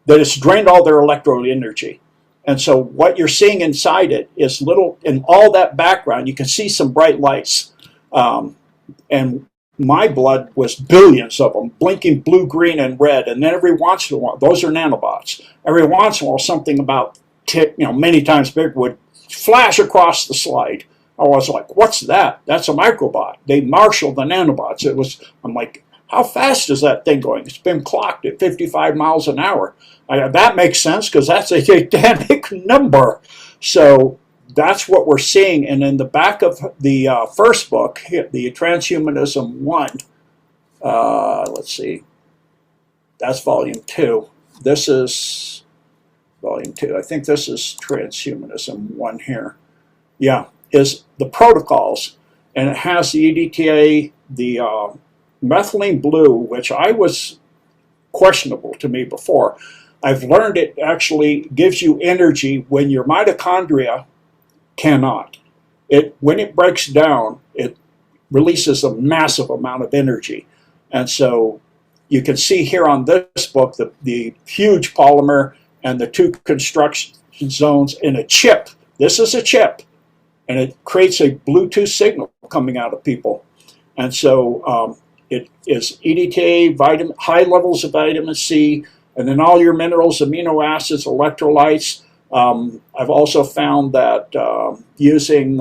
that it's drained all their electrode energy. And so what you're seeing inside it is little, in all that background, you can see some bright lights. And my blood was billions of them, blinking blue, green, and red. And then every once in a while, those are nanobots. Every once in a while, something about many times bigger would flash across the slide. I was like, "What's that?" That's a microbot. They marshaled the nanobots. I'm like, "How fast is that thing going?" It's been clocked at 55 miles an hour. That makes sense because that's a satanic number. So that's what we're seeing. And in the back of the first book, the Transhumanism 1, let's see, that's volume 2. This is volume 2. I think this is Transhumanism 1 here. Yeah, is the protocols. And it has the EDTA, the methylene blue, which I was questionable to me before. I've learned it actually gives you energy when your mitochondria cannot. When it breaks down, it releases a massive amount of energy. And so you can see here on this book the huge polymer and the 2 construction zones in a chip. This is a chip, and it creates a Bluetooth signal coming out of people. And so it is EDTA, high levels of vitamin C, and then all your minerals, amino acids, electrolytes. I've also found that using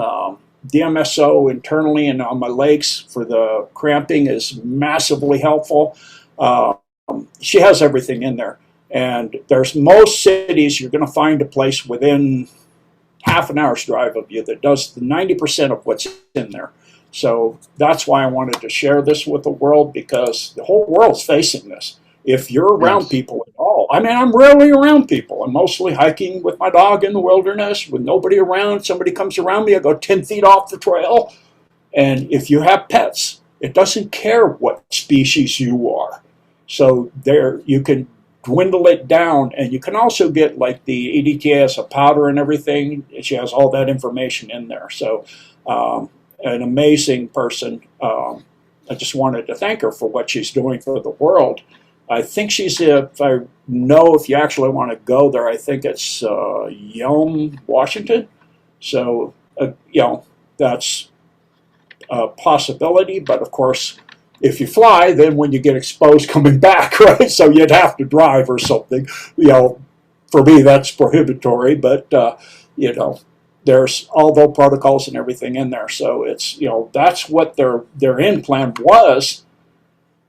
DMSO internally and on my legs for the cramping is massively helpful. She has everything in there. And there's most cities you're going to find a place within half an hour's drive of you that does 90% of what's in there. So that's why I wanted to share this with the world, because the whole world's facing this. If you're around people at all, I mean, I'm rarely around people. I'm mostly hiking with my dog in the wilderness with nobody around. Somebody comes around me, I go 10 feet off the trail. And if you have pets, it doesn't care what species you are. So there, you can dwindle it down, and you can also get like the EDTA as a powder and everything. She has all that information in there. So an amazing person. I just wanted to thank her for what she's doing for the world. I think she's, if you actually want to go there, I think it's Yelm, Washington. So, that's a possibility. But of course, if you fly, then when you get exposed coming back, right? So you'd have to drive or something. For me, that's prohibitory. But, there's all the protocols and everything in there. So it's, that's what their end plan was,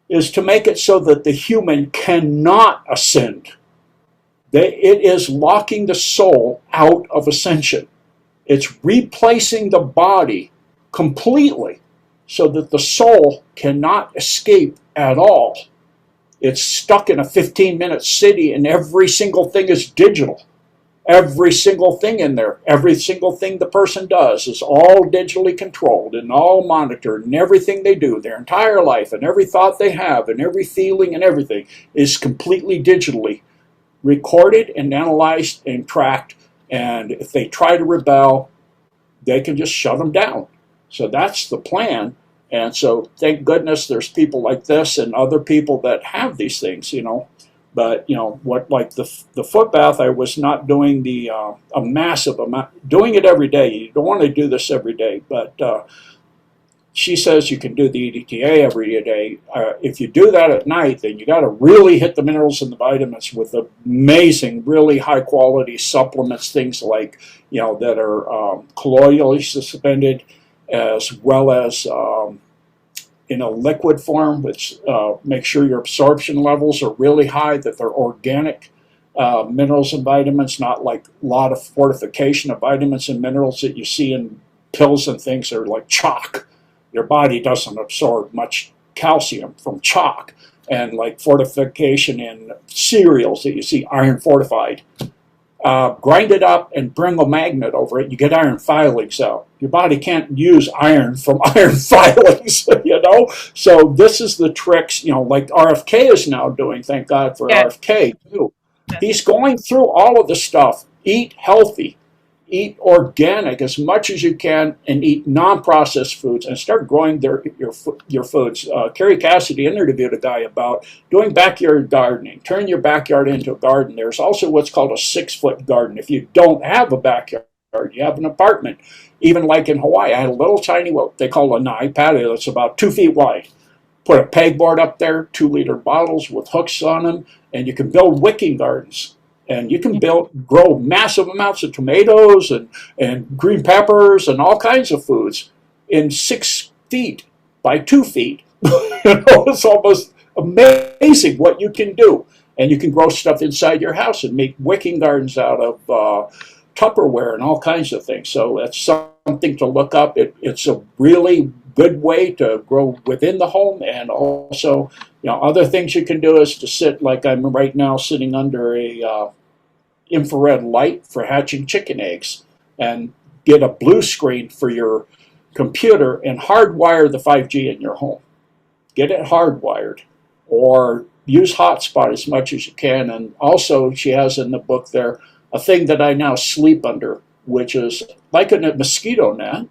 is to make it so that the human cannot ascend. It is locking the soul out of ascension. It's replacing the body completely so that the soul cannot escape at all. It's stuck in a 15-minute city, and every single thing is digital. Every single thing in there, every single thing the person does is all digitally controlled and all monitored, and everything they do, their entire life, and every thought they have, and every feeling and everything is completely digitally recorded and analyzed and tracked. And if they try to rebel, they can just shut them down. So that's the plan. And so thank goodness there's people like this and other people that have these things, But like the foot bath, I was not doing a massive amount, doing it every day. You don't want to do this every day, but she says you can do the EDTA every day. If you do that at night, then you got to really hit the minerals and the vitamins with amazing, really high quality supplements, things like that are colloidally suspended, as well as in a liquid form, which make sure your absorption levels are really high, that they're organic minerals and vitamins, not like a lot of fortification of vitamins and minerals that you see in pills and things that are like chalk. Your body doesn't absorb much calcium from chalk, and like fortification in cereals that you see iron fortified. Grind it up and bring a magnet over it. You get iron filings out. Your body can't use iron from iron filings, you know? So this is the tricks, you know, like RFK is now doing. Thank God for Yes. RFK, too. Yes. He's going through all of the stuff. Eat healthy. Eat organic as much as you can, and eat non-processed foods, and start growing your foods. Carrie Cassidy interviewed a guy about doing backyard gardening. Turn your backyard into a garden. There's also what's called a 6-foot garden. If you don't have a backyard, you have an apartment. Even like in Hawaii, I had a little tiny, what they call a nai patio that's about 2 feet wide. Put a pegboard up there, 2-liter bottles with hooks on them, and you can build wicking gardens. And you can grow massive amounts of tomatoes and green peppers and all kinds of foods in 6 feet by 2 feet. You know, it's almost amazing what you can do. And you can grow stuff inside your house and make wicking gardens out of Tupperware and all kinds of things. So that's something to look up. It's a really good way to grow within the home. And also, you know, other things you can do is to sit, like I'm right now sitting under a infrared light for hatching chicken eggs, and get a blue screen for your computer and hardwire the 5G in your home. Get it hardwired, or use hotspot as much as you can. And also, she has in the book there a thing that I now sleep under, which is like a mosquito net,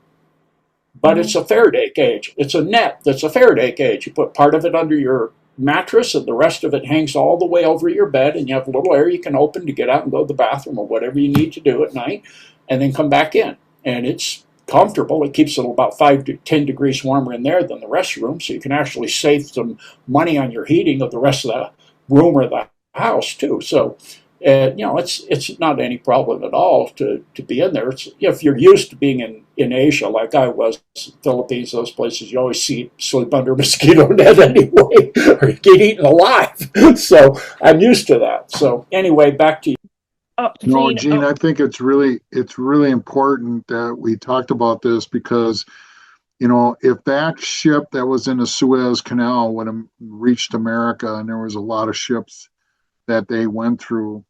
but it's a Faraday cage. It's a net that's a Faraday cage. You put part of it under your mattress, and the rest of it hangs all the way over your bed, and you have a little area you can open to get out and go to the bathroom or whatever you need to do at night, and then come back in. And it's comfortable. It keeps it about 5 to 10 degrees warmer in there than the restroom, so you can actually save some money on your heating of the rest of the room or the house too. So you know, it's not any problem at all to be in there. It's, if you're used to being in Asia, like I was, Philippines, those places, you always sleep under a mosquito net anyway, or you get eaten alive. So I'm used to that. So anyway, back to you. No, Gene, I think it's really important that we talked about this, because, you know, if that ship that was in the Suez Canal would have reached America, and there was a lot of ships that they went through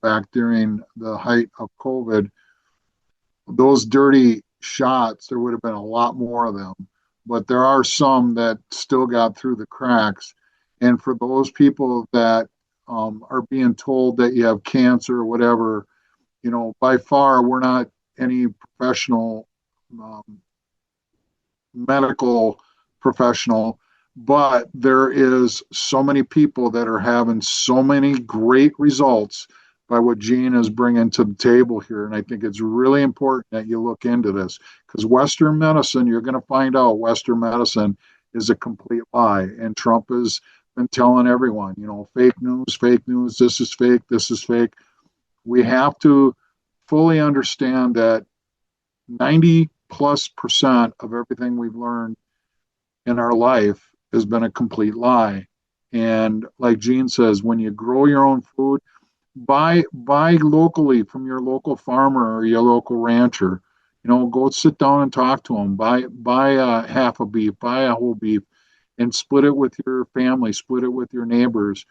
back during the height of COVID, those dirty shots, there would have been a lot more of them. But there are some that still got through the cracks. And for those people that are being told that you have cancer or whatever, you know, by far, we're not any professional, medical professional, but there is so many people that are having so many great results by what Gene is bringing to the table here. And I think it's really important that you look into this, because Western medicine, you're going to find out Western medicine is a complete lie. And Trump has been telling everyone, you know, fake news, this is fake, this is fake. We have to fully understand that 90+% of everything we've learned in our life has been a complete lie. And like Gene says, when you grow your own food, buy locally from your local farmer or your local rancher. You know, go sit down and talk to them. Buy a half a beef, buy a whole beef, and split it with your family, split it with your neighbors,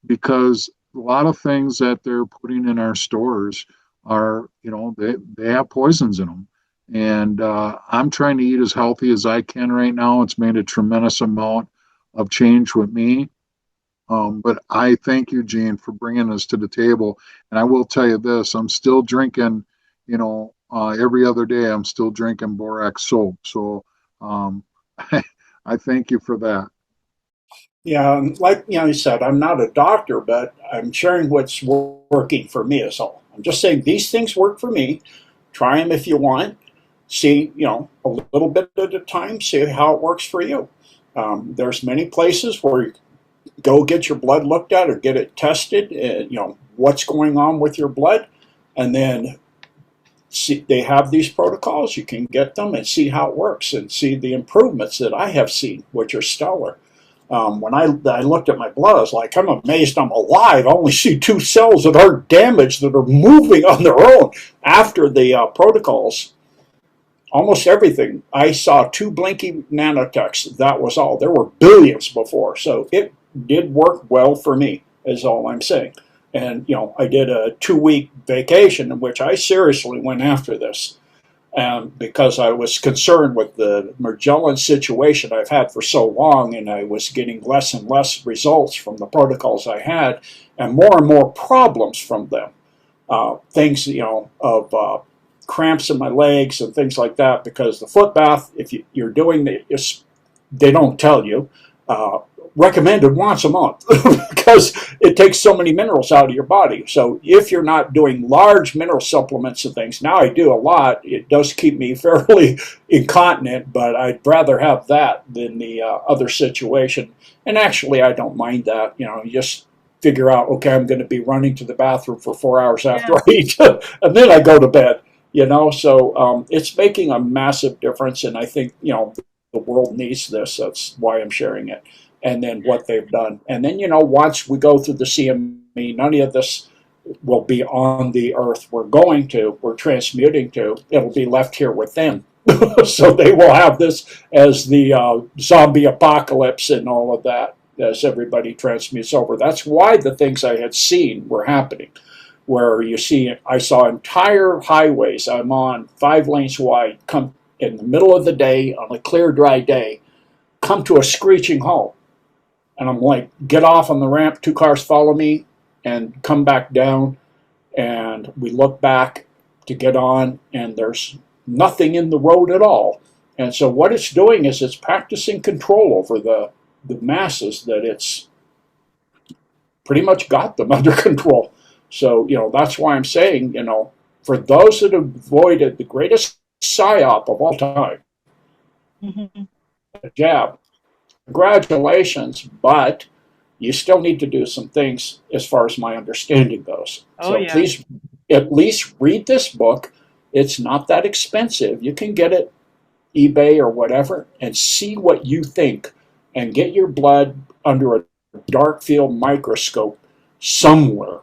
because a lot of things that they're putting in our stores are, you know, they have poisons in them. And I'm trying to eat as healthy as I can right now. It's made a tremendous amount of change with me. But I thank you, Gene, for bringing us to the table. And I will tell you this, I'm still drinking, you know, every other day, I'm still drinking borax soap. So I thank you for that. Yeah, like, you know, you said, I'm not a doctor, but I'm sharing what's working for me is all. I'm just saying these things work for me. Try them if you want. See, you know, a little bit at a time, see how it works for you. There's many places where you go get your blood looked at or get it tested, you know, what's going on with your blood, and then see, they have these protocols. You can get them and see how it works and see the improvements that I have seen, which are stellar. When I looked at my blood, I was like, I'm amazed I'm alive. I only see 2 cells that aren't damaged, that are moving on their own after the protocols. Almost everything. I saw 2 blinky nanotechs. That was all. There were billions before. So it did work well for me, is all I'm saying. And, you know, I did a 2-week vacation in which I seriously went after this. Because I was concerned with the Magellan situation I've had for so long, and I was getting less and less results from the protocols I had, and more problems from them. Things, you know, of cramps in my legs and things like that, because the foot bath, if you're doing they don't tell you, recommended once a month because it takes so many minerals out of your body. So if you're not doing large mineral supplements and things, now I do a lot. It does keep me fairly incontinent, but I'd rather have that than the other situation. And actually, I don't mind that. You know, you just figure out, okay, I'm going to be running to the bathroom for 4 hours after I eat, and then I go to bed. You know, so it's making a massive difference, and I think, you know, the world needs this. That's why I'm sharing it. And then what they've done. And then, you know, once we go through the CME, none of this will be on the earth we're transmuting to. It'll be left here with them. So they will have this as the zombie apocalypse and all of that as everybody transmutes over. That's why the things I had seen were happening. Where you see, I saw entire highways. I'm on 5 lanes wide, come in the middle of the day, on a clear, dry day, come to a screeching halt. And I'm like, get off on the ramp, 2 cars follow me, and come back down. And we look back to get on, and there's nothing in the road at all. And so what it's doing is it's practicing control over the masses, that it's pretty much got them under control. So, you know, that's why I'm saying, you know, for those that avoided the greatest psyop of all time, the jab, congratulations, but you still need to do some things as far as my understanding goes. Please at least read this book. It's not that expensive. You can get it eBay or whatever and see what you think, and get your blood under a dark field microscope somewhere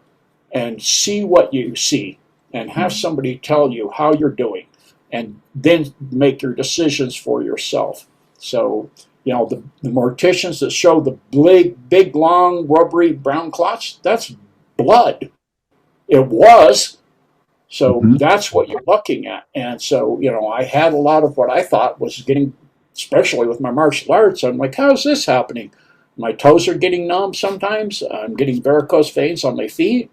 and see what you see, and have somebody tell you how you're doing, and then make your decisions for yourself. So, you know, the morticians that show the big, long, rubbery brown clots, that's blood. It was. So that's what you're looking at. And so, you know, I had a lot of what I thought was getting, especially with my martial arts, I'm like, how's this happening? My toes are getting numb sometimes. I'm getting varicose veins on my feet.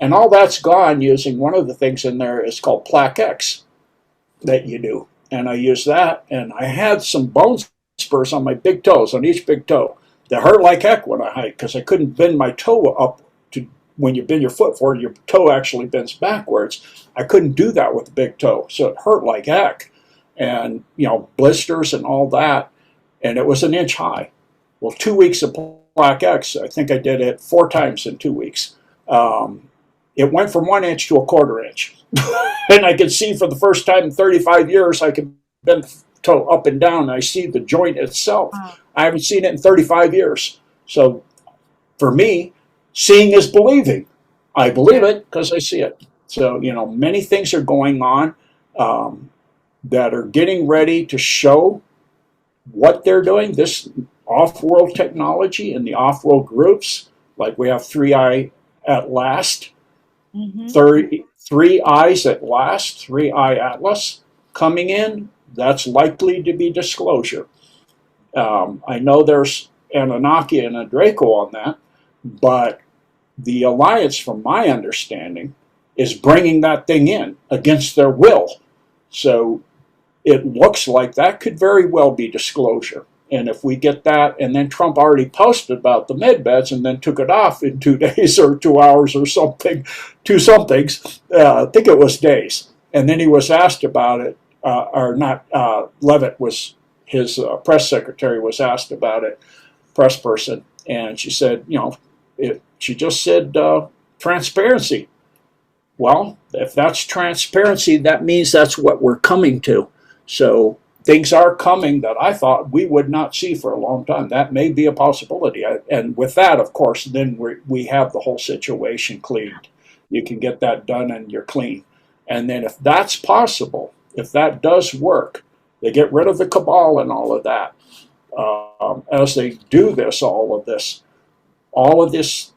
And all that's gone using one of the things in there is called Plaque X that you do. And I use that, and I had some bone spurs on my big toes, on each big toe. That hurt like heck when I hike, because I couldn't bend my toe up to, when you bend your foot forward, your toe actually bends backwards. I couldn't do that with the big toe, so it hurt like heck. And, you know, blisters and all that, and it was an inch high. Well, 2 weeks of Plaque X, I think I did it 4 times in 2 weeks. It went from 1 inch to a 1/4 inch. And I could see for the first time in 35 years, I could bend the toe up and down, and I see the joint itself. I haven't seen it in 35 years. So for me, seeing is believing. I believe it because I see it. So, you know, many things are going on that are getting ready to show what they're doing. This off-world technology and the off-world groups, like we have 3i at last, 3 eyes at last, 3i Atlas coming in. That's likely to be disclosure. I know there's Anunnaki and a Draco on that, but the Alliance, from my understanding, is bringing that thing in against their will. So it looks like that could very well be disclosure. And if we get that, and then Trump already posted about the med beds and then took it off in 2 days or 2 hours or something, 2 somethings, I think it was days. And then he was asked about it, or not, Levitt was, his press secretary was asked about it, press person, and she said, you know, she just said transparency. Well, if that's transparency, that means that's what we're coming to. So things are coming that I thought we would not see for a long time. That may be a possibility. And with that, of course, then we have the whole situation cleaned. You can get that done and you're clean. And then if that's possible, if that does work, they get rid of the cabal and all of that. As they do this, all of this,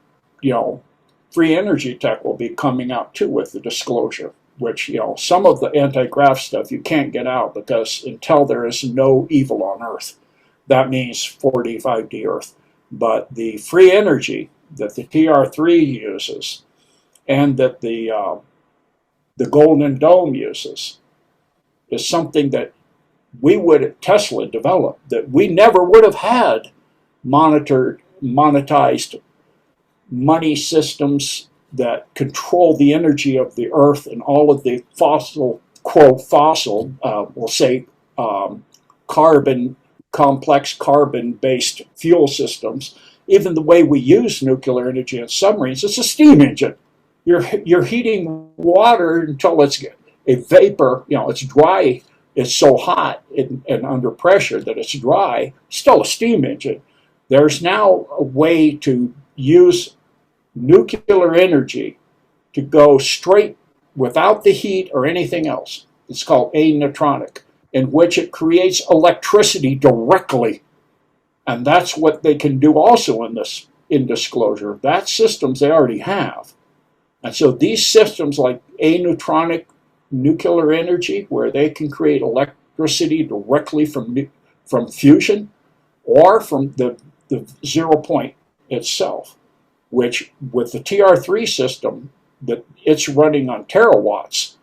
free energy tech will be coming out too with the disclosure, which, some of the anti-graft stuff you can't get out because until there is no evil on Earth, that means 4D, 5D Earth. But the free energy that the TR3 uses and that the Golden Dome uses is something that we would at Tesla develop, that we never would have had monetized money systems that control the energy of the earth and all of the we'll say complex carbon-based fuel systems. Even the way we use nuclear energy in submarines, it's a steam engine. You're heating water until it's a vapor, it's dry. It's so hot and under pressure that it's dry, still a steam engine. There's now a way to use nuclear energy to go straight without the heat or anything else. It's called a-neutronic, in which it creates electricity directly. And that's what they can do also in disclosure. That systems they already have. And so these systems like a-neutronic nuclear energy, where they can create electricity directly from fusion or from the 0 point itself, which with the TR3 system, that it's running on terawatts,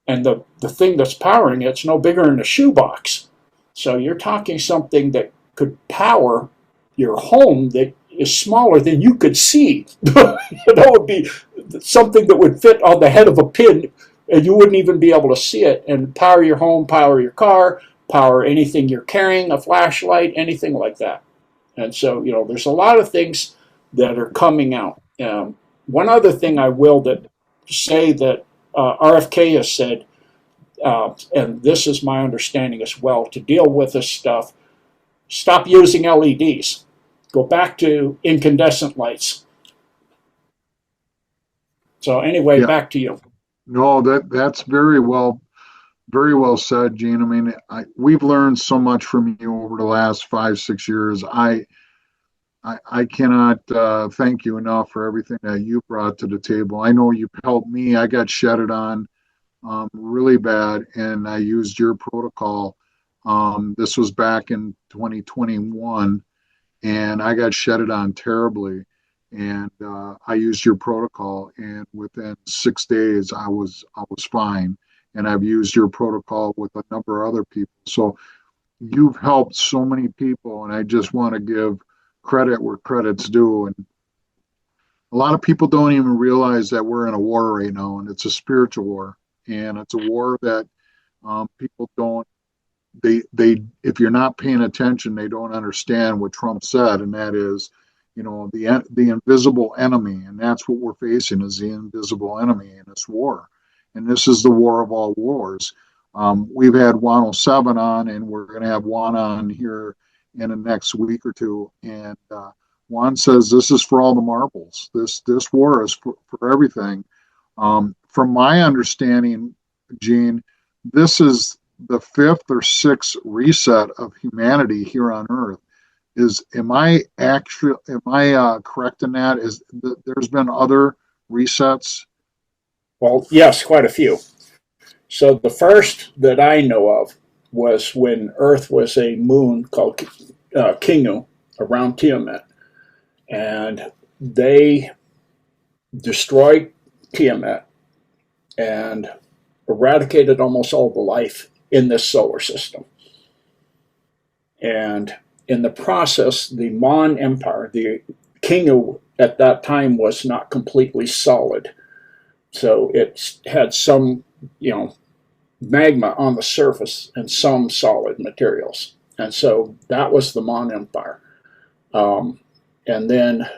and the thing that's powering it's no bigger than a shoebox. So you're talking something that could power your home that is smaller than you could see. That would be something that would fit on the head of a pin, and you wouldn't even be able to see it, and power your home, power your car, power anything you're carrying, a flashlight, anything like that. And so, there's a lot of things that are coming out. One other thing I will say that RFK has said, and this is my understanding as well, to deal with this stuff, stop using LEDs. Go back to incandescent lights. So anyway, Yeah. back to you. No, that's very well said, Gene. I mean, we've learned so much from you over the last 5-6 years. I cannot thank you enough for everything that you brought to the table. I know you've helped me. I got shedded on really bad, and I used your protocol. This was back in 2021, and I got shedded on terribly. And I used your protocol, and within 6 days, I was fine. And I've used your protocol with a number of other people. So you've helped so many people, and I just want to give credit where credit's due. And a lot of people don't even realize that we're in a war right now, and it's a spiritual war, and it's a war that people don't. They if you're not paying attention, they don't understand what Trump said, and that is, the invisible enemy, and that's what we're facing, is the invisible enemy in this war. And this is the war of all wars. We've had 107 on, and we're going to have one on here in the next week or two. And Juan says this is for all the marbles. This war is for everything. From my understanding, Gene, this is the 5th or 6th reset of humanity here on Earth. Am I correct in that? There's been other resets? Well, yes, quite a few. So the first that I know of was when Earth was a moon called Kingu around Tiamat, and they destroyed Tiamat and eradicated almost all the life in this solar system. And in the process, the Mon Empire, the Kingu at that time was not completely solid. So it had some, magma on the surface and some solid materials. And so that was the Mon Empire. And then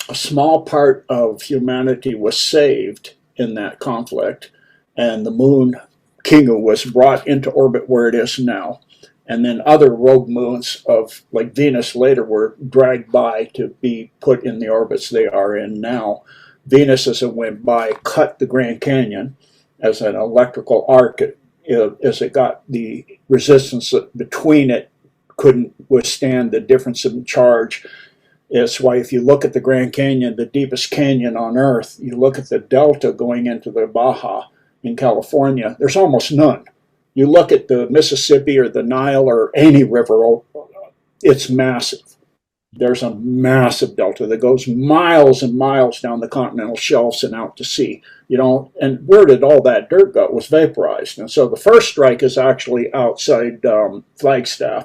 a small part of humanity was saved in that conflict, and the moon Kingu was brought into orbit where it is now. And then other rogue moons of like Venus later were dragged by to be put in the orbits they are in now. Venus, as it went by, cut the Grand Canyon as an electrical arc as it got the resistance between it couldn't withstand the difference in charge. It's why if you look at the Grand Canyon, the deepest canyon on Earth, you look at the delta going into the Baja in California, there's almost none. You look at the Mississippi or the Nile or any river, it's massive. There's a massive delta that goes miles and miles down the continental shelves and out to sea. You know, and where did all that dirt go? It was vaporized. And so the first strike is actually outside Flagstaff.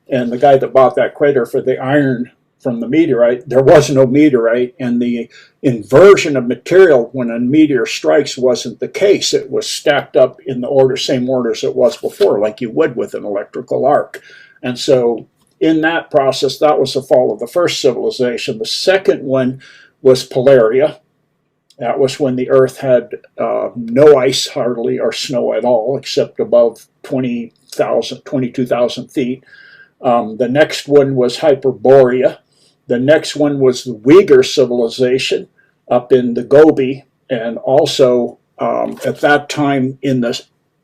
And the guy that bought that crater for the iron from the meteorite, there was no meteorite, and the inversion of material when a meteor strikes wasn't the case. It was stacked up in the same order as it was before, like you would with an electrical arc. And so in that process, that was the fall of the first civilization. The second one was Polaria. That was when the Earth had no ice hardly or snow at all, except above 22,000 feet. The next one was Hyperborea. The next one was the Uyghur civilization up in the Gobi, and also at that time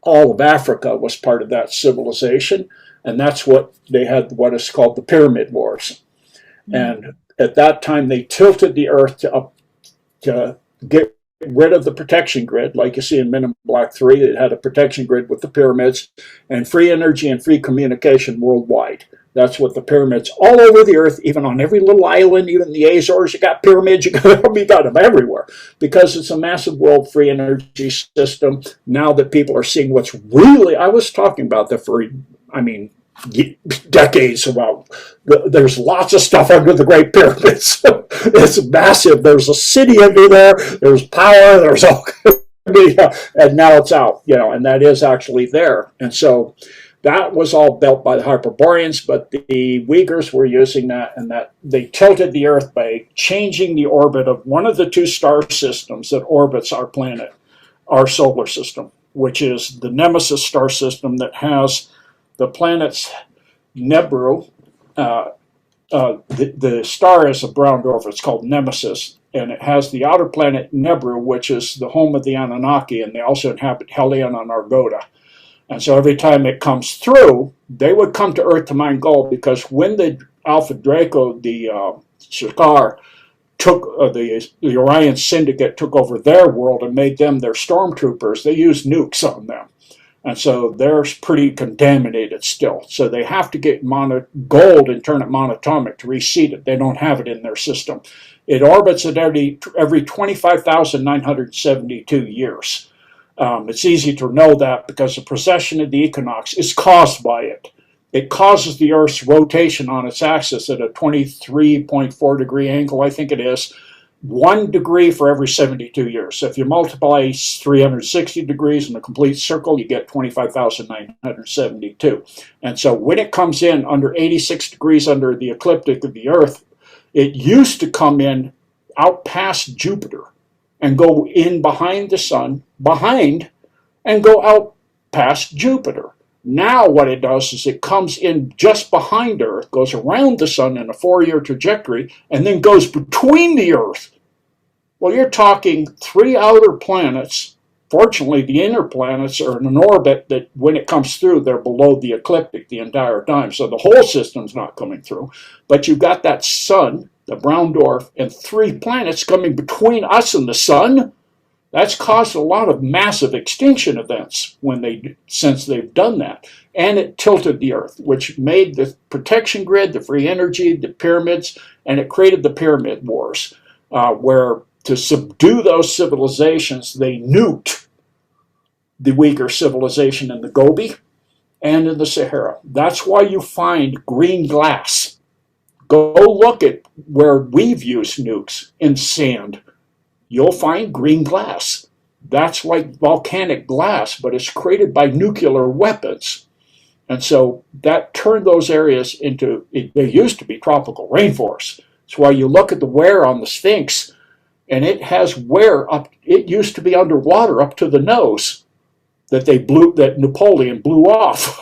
all of Africa was part of that civilization, and that's what they had what is called the Pyramid Wars. And at that time they tilted the Earth to get rid of the protection grid, like you see in Men in Black 3. It had a protection grid with the pyramids, and free energy and free communication worldwide. That's what the pyramids all over the Earth, even on every little island, even the Azores, you got pyramids, you got them everywhere, because it's a massive world free energy system. Now that people are seeing what's really, I was talking about that for, decades about, there's lots of stuff under the Great Pyramids. It's massive. There's a city under there. There's power. There's all, and now it's out, and that is actually there. And so that was all built by the Hyperboreans, but the Uyghurs were using that, and that they tilted the Earth by changing the orbit of one of the two star systems that orbits our planet, our solar system, which is the Nemesis star system that has the planets Nibiru. The star is a brown dwarf. It's called Nemesis, and it has the outer planet Nibiru, which is the home of the Anunnaki, and they also inhabit Helion and Argoda. And so every time it comes through, they would come to Earth to mine gold, because when the Alpha Draco, the Shakar, took the Orion Syndicate took over their world and made them their stormtroopers, they used nukes on them. And so they're pretty contaminated still. So they have to get gold and turn it monatomic to reseed it. They don't have it in their system. It orbits at every 25,972 years. It's easy to know that because the precession of the equinox is caused by it. It causes the Earth's rotation on its axis at a 23.4 degree angle, I think it is, 1 degree for every 72 years. So if you multiply 360 degrees in a complete circle, you get 25,972. And so when it comes in under 86 degrees under the ecliptic of the Earth, it used to come in out past Jupiter and go in behind the sun, and go out past Jupiter. Now what it does is it comes in just behind Earth, goes around the sun in a 4-year trajectory, and then goes between the Earth. Well, you're talking 3 outer planets. Fortunately, the inner planets are in an orbit that when it comes through, they're below the ecliptic the entire time. So the whole system's not coming through. But you've got that sun, the brown dwarf, and 3 planets coming between us and the sun. That's caused a lot of massive extinction events since they've done that. And it tilted the Earth, which made the protection grid, the free energy, the pyramids, and it created the Pyramid Wars, where to subdue those civilizations, they nuked the Uyghur civilization in the Gobi and in the Sahara. That's why you find green glass. Go look at where we've used nukes in sand. You'll find green glass. That's like volcanic glass, but it's created by nuclear weapons. And so that turned those areas into, they used to be tropical rainforests. That's why you look at the wear on the Sphinx, and it has wear up. It used to be underwater up to the nose that Napoleon blew off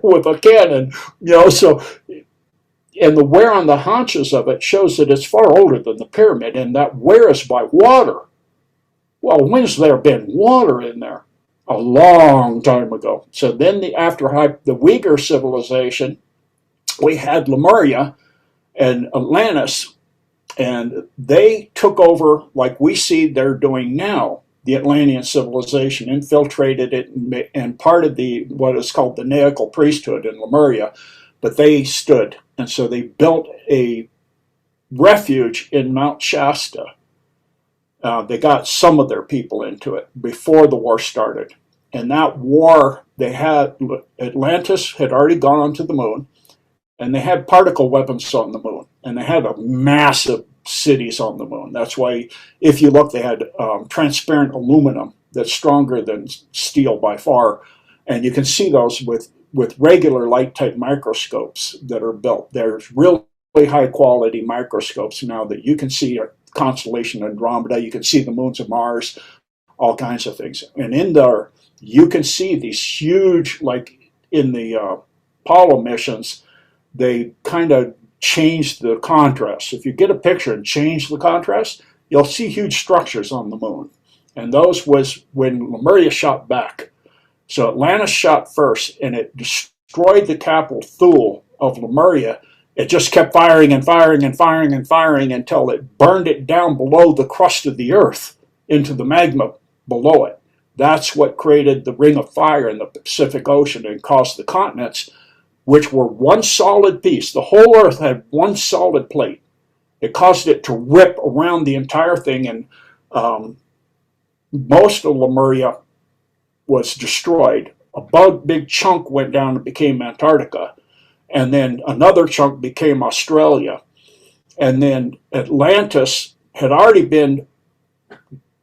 with a cannon. So and the wear on the haunches of it shows that it's far older than the pyramid, and that wear is by water. Well, when's there been water in there? A long time ago. So then after the Uyghur civilization, we had Lemuria and Atlantis, and they took over like we see they're doing now. The Atlantean civilization infiltrated it and part of what is called the Naical priesthood in Lemuria, but they stood. And so they built a refuge in Mount Shasta. They got some of their people into it before the war started. And that war, Atlantis had already gone onto the moon, and they had particle weapons on the moon, and they had a massive cities on the moon. That's why, if you look, they had transparent aluminum that's stronger than steel by far, and you can see those with regular light type microscopes that are built. There's really high quality microscopes now that you can see a constellation Andromeda, you can see the moons of Mars, all kinds of things. And in there, you can see these huge, like in the Apollo missions, they kind of change the contrast. If you get a picture and change the contrast, you'll see huge structures on the moon. And those was when Lemuria shot back. So Atlantis shot first, and it destroyed the capital Thule of Lemuria. It just kept firing and firing and firing and firing until it burned it down below the crust of the earth into the magma below it. That's what created the ring of fire in the Pacific Ocean and caused the continents, which were one solid piece. The whole earth had one solid plate. It caused it to rip around the entire thing, and most of Lemuria was destroyed. A big chunk went down and became Antarctica, and then another chunk became Australia. And then Atlantis had already been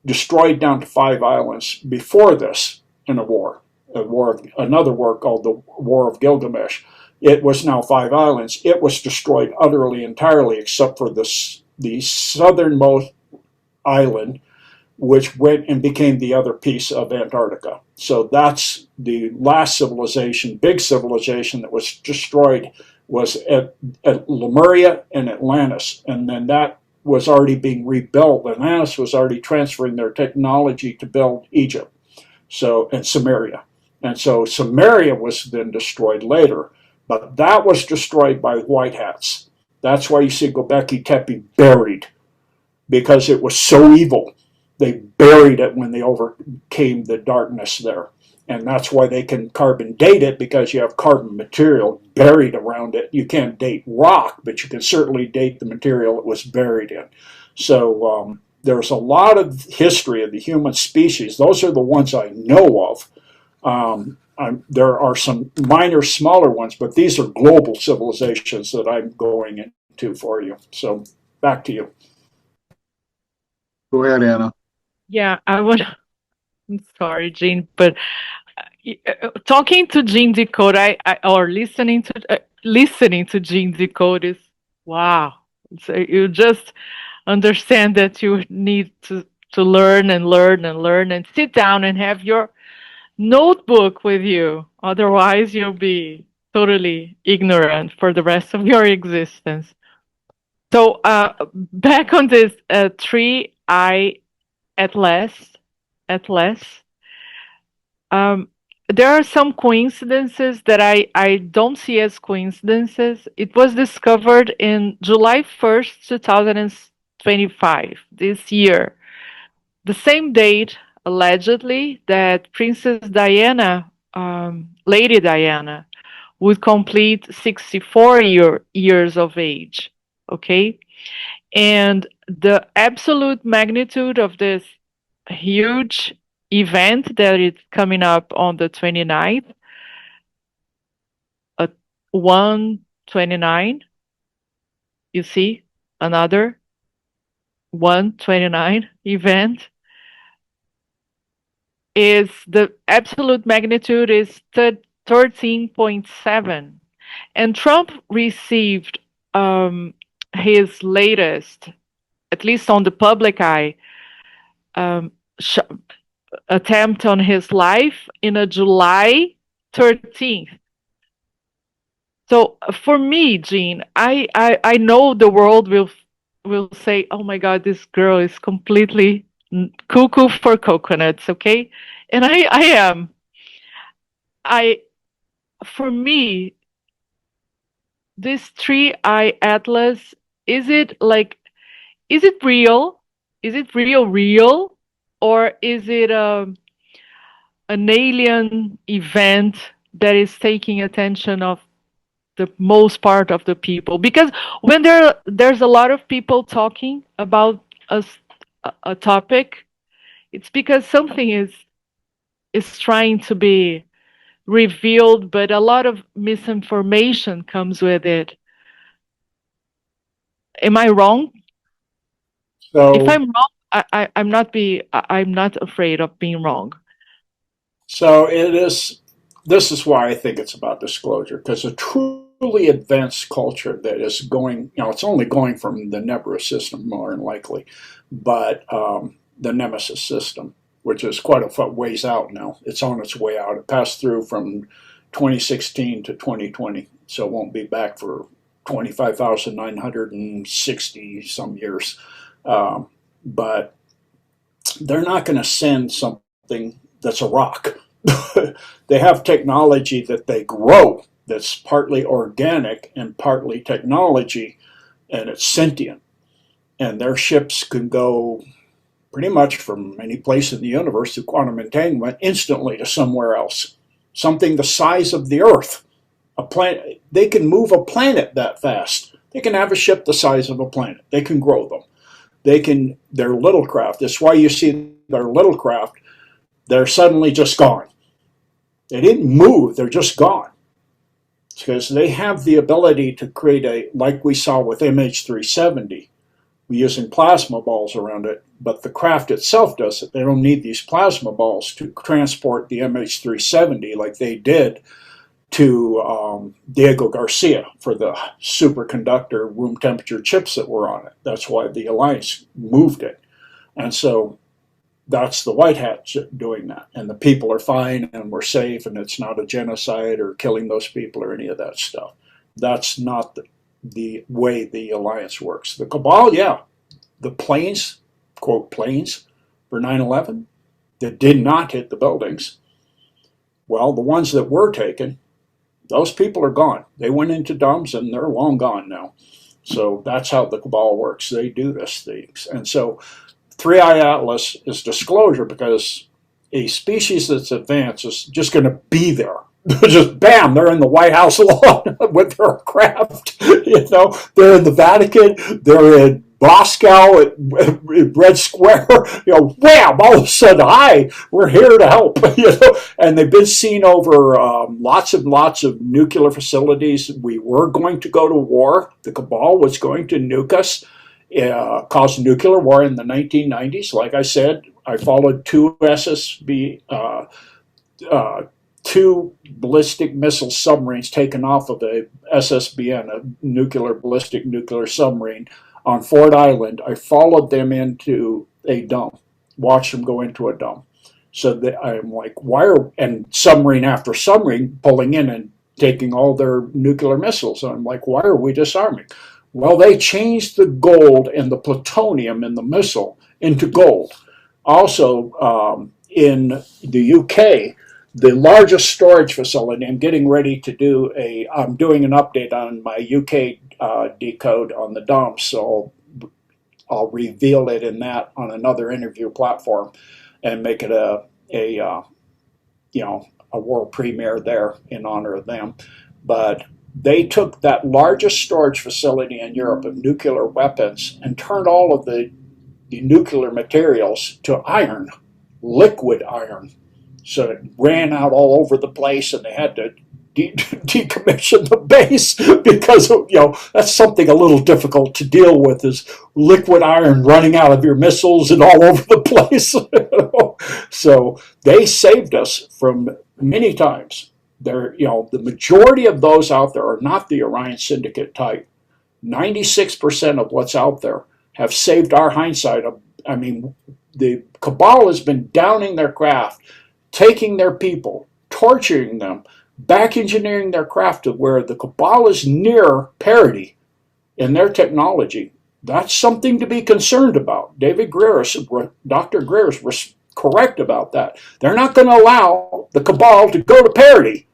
destroyed down to 5 islands before this in another war called the War of Gilgamesh. It was now 5 islands. It was destroyed utterly, entirely, except for the southernmost island, which went and became the other piece of Antarctica. So that's the last civilization, big civilization that was destroyed, was at Lemuria and Atlantis. And then that was already being rebuilt. Atlantis was already transferring their technology to build Egypt, and Samaria. And so Samaria was then destroyed later. But that was destroyed by white hats. That's why you see Göbekli Tepe buried, because it was so evil. They buried it when they overcame the darkness there. And that's why they can carbon date it, because you have carbon material buried around it. You can't date rock, but you can certainly date the material it was buried in. So there's a lot of history of the human species. Those are the ones I know of. There are some minor, smaller ones, but these are global civilizations that I'm going into for you. So back to you. Go ahead, Anna. Yeah, I'm sorry, Gene, but talking to Gene Decode, or listening to Gene Decode is wow. So you just understand that you need to learn and learn and learn and sit down and have your notebook with you. Otherwise, you'll be totally ignorant for the rest of your existence. So back on this 3I Atlas. There are some coincidences that I don't see as coincidences. It was discovered in July 1st, 2025, this year. The same date, allegedly, that Princess Diana, Lady Diana, would complete 64 years of age, okay? And the absolute magnitude of this huge event that is coming up on the 29th, 129, you see, another 129 event, is the absolute magnitude is 13.7. And Trump received his latest, at least on the public eye, um, attempt on his life in a July 13th. So for me, Jean, I know the world will say, "Oh my God, this girl is completely cuckoo for coconuts." Okay, and I am. I For me, this three-eye atlas, is it like, is it real? Is it real, or is it an alien event that is taking attention of the most part of the people? Because when there's a lot of people talking about a topic, it's because something is trying to be revealed, but a lot of misinformation comes with it. Am I wrong? If So I'm wrong, I'm not afraid of being wrong. So it is. This is why I think it's about disclosure, because a truly advanced culture that is going, it's only going from the Nebula system more than likely, but the Nemesis system, which is quite a ways out now. It's on its way out. It passed through from 2016 to 2020, so it won't be back for 25,960 some years. But they're not going to send something that's a rock. They have technology that they grow that's partly organic and partly technology, and it's sentient. And their ships can go pretty much from any place in the universe through quantum entanglement instantly to somewhere else, something the size of the Earth. A planet, they can move a planet that fast. They can have a ship the size of a planet. They can grow them. They're little craft. That's why you see their little craft, they're suddenly just gone. They didn't move, they're just gone. Because they have the ability to create like we saw with MH370, using plasma balls around it, but the craft itself does it. They don't need these plasma balls to transport the MH370 like they did to Diego Garcia for the superconductor room temperature chips that were on it. That's why the Alliance moved it. And so that's the White Hats doing that. And the people are fine and we're safe and it's not a genocide or killing those people or any of that stuff. That's not the way the Alliance works. The Cabal, yeah, the planes, quote, planes for 9/11 that did not hit the buildings. Well, the ones that were taken, those people are gone. They went into dumps and they're long gone now. So that's how the Cabal works. They do this things. And so Three-Eye Atlas is disclosure because a species that's advanced is just going to be there. Just bam, they're in the White House alone with their craft. They're in the Vatican, they're in Moscow at Red Square. Wham! All of a sudden, hi, we're here to help. And they've been seen over lots and lots of nuclear facilities. We were going to go to war. The Cabal was going to nuke us. Caused nuclear war in the 1990s. Like I said, I followed two two ballistic missile submarines taken off of a SSBN, a nuclear submarine, on Ford Island. I followed them into a dump, watched them go into a dump. So I'm like, and submarine after submarine pulling in and taking all their nuclear missiles. And I'm like, why are we disarming? Well, they changed the gold and the plutonium in the missile into gold. Also, in the UK, the largest storage facility, I'm doing an update on my UK Decode on the dumps, so I'll reveal it in that on another interview platform and make it a world premiere there in honor of them. But they took that largest storage facility in Europe of nuclear weapons and turned all of the nuclear materials to iron, liquid iron. So it ran out all over the place and they had to decommission the base because that's something a little difficult to deal with, is liquid iron running out of your missiles and all over the place. So they saved us from many times. The majority of those out there are not the Orion Syndicate type. 96% of what's out there have saved our hindsight. I mean, the cabal has been downing their craft, taking their people, torturing them, back engineering their craft to where the cabal is near parity in their technology. That's something to be concerned about. Dr. Greer's was correct about that. They're not going to allow the cabal to go to parity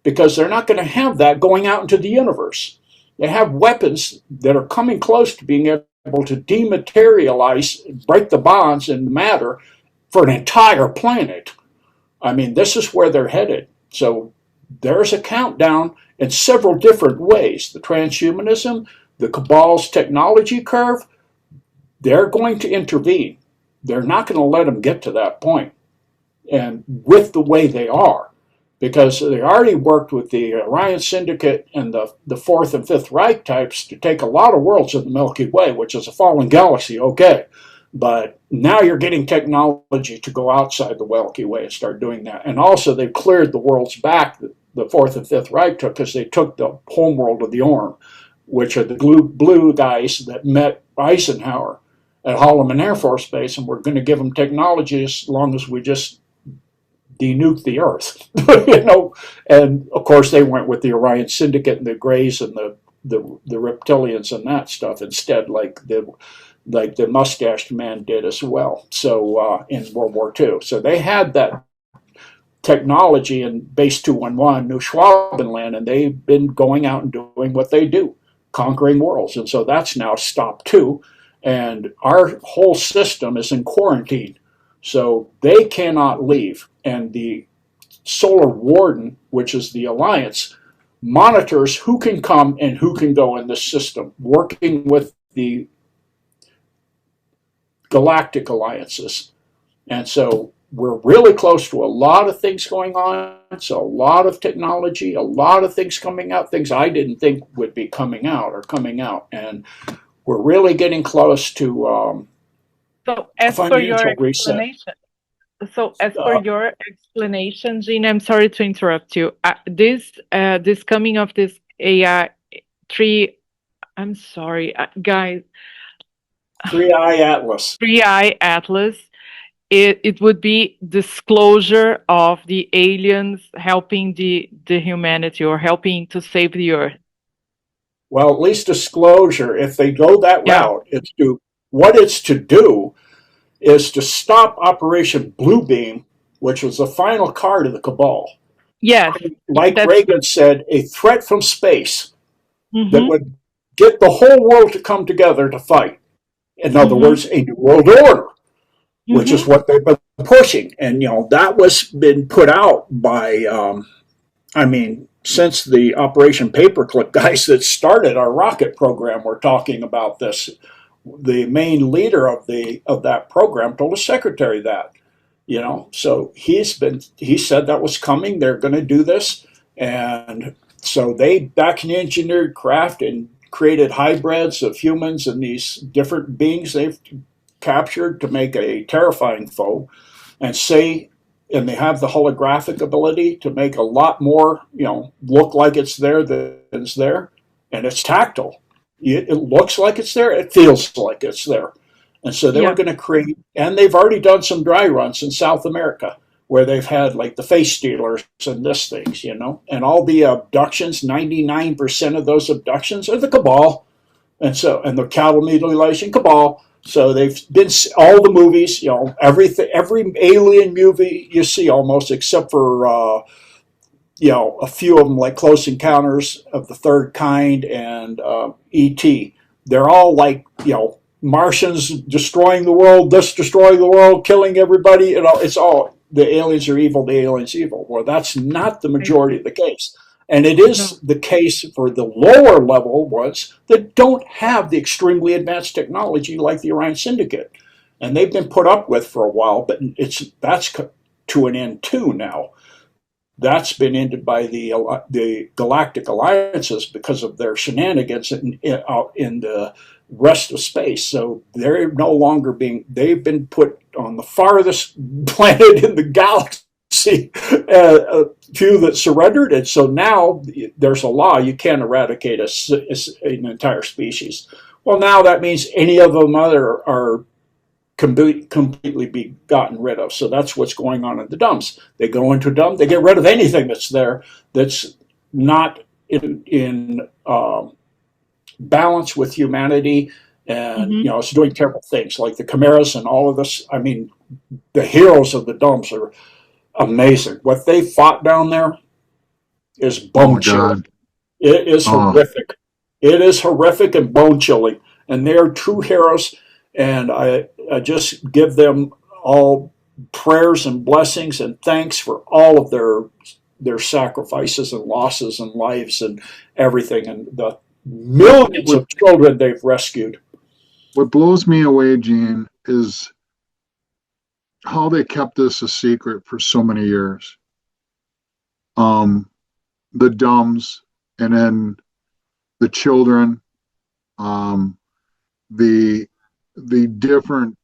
because they're not going to have that going out into the universe. They have weapons that are coming close to being able to dematerialize, break the bonds in matter for an entire planet. I mean, this is where they're headed. So there's a countdown in several different ways. The transhumanism, the cabal's technology curve, they're going to intervene. They're not going to let them get to that point. And with the way they are, because they already worked with the Orion Syndicate and the Fourth and Fifth Reich types to take a lot of worlds in the Milky Way, which is a fallen galaxy, okay. But now you're getting technology to go outside the Milky Way and start doing that. And also they've cleared the worlds back that the Fourth and Fifth Reich took, because they took the homeworld of the Orm, which are the blue guys that met Eisenhower at Holloman Air Force Base, and we're going to give them technology as long as we just denuke the Earth, you know. And of course, they went with the Orion Syndicate and the Greys and the reptilians and that stuff instead, like the mustached man did as well. So in World War II, so they had that technology in Base 211, New Schwabenland, and they've been going out and doing what they do, conquering worlds, and so that's now stopped too. And our whole system is in quarantine, so they cannot leave. And the Solar Warden, which is the Alliance, monitors who can come and who can go in this system, working with the galactic alliances. And so we're really close to a lot of things going on. So a lot of technology, a lot of things coming out, things I didn't think would be coming out are coming out. And we're really getting close to So as per your financial reset. explanation, so as per your explanation, Gene, I'm sorry to interrupt you. This coming of this AI three, I'm sorry, guys. 3i Atlas. 3i Atlas. It would be disclosure of the aliens helping the humanity or helping to save the Earth. Well, at least disclosure. If they go that route, what it's to do is to stop Operation Bluebeam, which was the final card of the cabal. Yes. Like Reagan said, a threat from space mm-hmm. that would get the whole world to come together to fight. In other mm-hmm. words, a new world order, mm-hmm. which is what they've been pushing. And, you know, that was been put out by, since the Operation Paperclip guys that started our rocket program were talking about this. The main leader of that program told his secretary that, you know, so he said that was coming. They're going to do this. And so they back engineered craft and created hybrids of humans and these different beings they've captured to make a terrifying foe, and they have the holographic ability to make a lot more, you know, look like it's there than it's there. And it's tactile. It looks like it's there. It feels like it's there. And so they were going to create, and they've already done some dry runs in South America where they've had like the face stealers and this things, you know, and all the abductions, 99% of those abductions are the cabal. And the cattle mutilation cabal. So they've been all the movies, you know, every alien movie you see almost, except for, a few of them like Close Encounters of the Third Kind and E.T. They're all like, you know, Martians destroying the world, destroying the world, killing everybody. You know, it's all the aliens are evil, the aliens evil. Well, that's not the majority of the case. And it is the case for the lower level ones that don't have the extremely advanced technology like the Orion Syndicate. And they've been put up with for a while, but that's to an end too now. That's been ended by the Galactic alliances because of their shenanigans out in the rest of space. So they're no longer they've been put on the farthest planet in the galaxy see a few that surrendered, and so now there's a law you can't eradicate an entire species. Well, now that means any of them other are completely be gotten rid of. So that's what's going on in the dumps. They go into a dump, they get rid of anything that's there that's not in balance with humanity, and it's doing terrible things like the chimeras and all of this. I mean, the heroes of the dumps are amazing. What they fought down there is bone chilling. It is horrific. It is horrific and bone chilling, and they are true heroes. And I just give them all prayers and blessings and thanks for all of their sacrifices and losses and lives and everything, and the millions of children they've rescued. What blows me away, Gene, is how they kept this a secret for so many years. The dumbs, and then the children, the different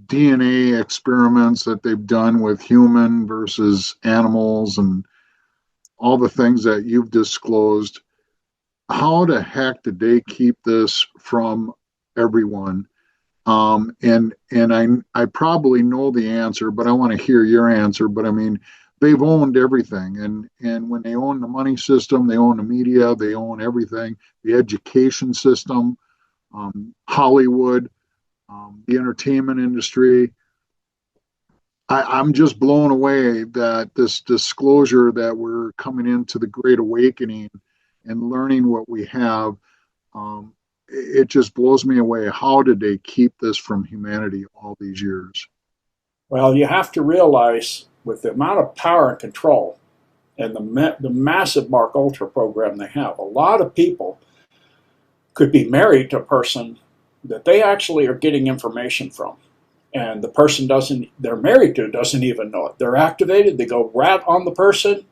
DNA experiments that they've done with human versus animals, and all the things that you've disclosed. How the heck did they keep this from everyone? And I probably know the answer, but I want to hear your answer. But I mean, they've owned everything, and when they own the money system, they own the media, they own everything, the education system, Hollywood, the entertainment industry. I'm just blown away that this disclosure that we're coming into the Great Awakening and learning what we have, it just blows me away. How did they keep this from humanity all these years? Well, you have to realize with the amount of power and control and the massive Mark Ultra program they have, a lot of people could be married to a person that they actually are getting information from. And the person they're married to doesn't even know it. They're activated, they go rat on the person.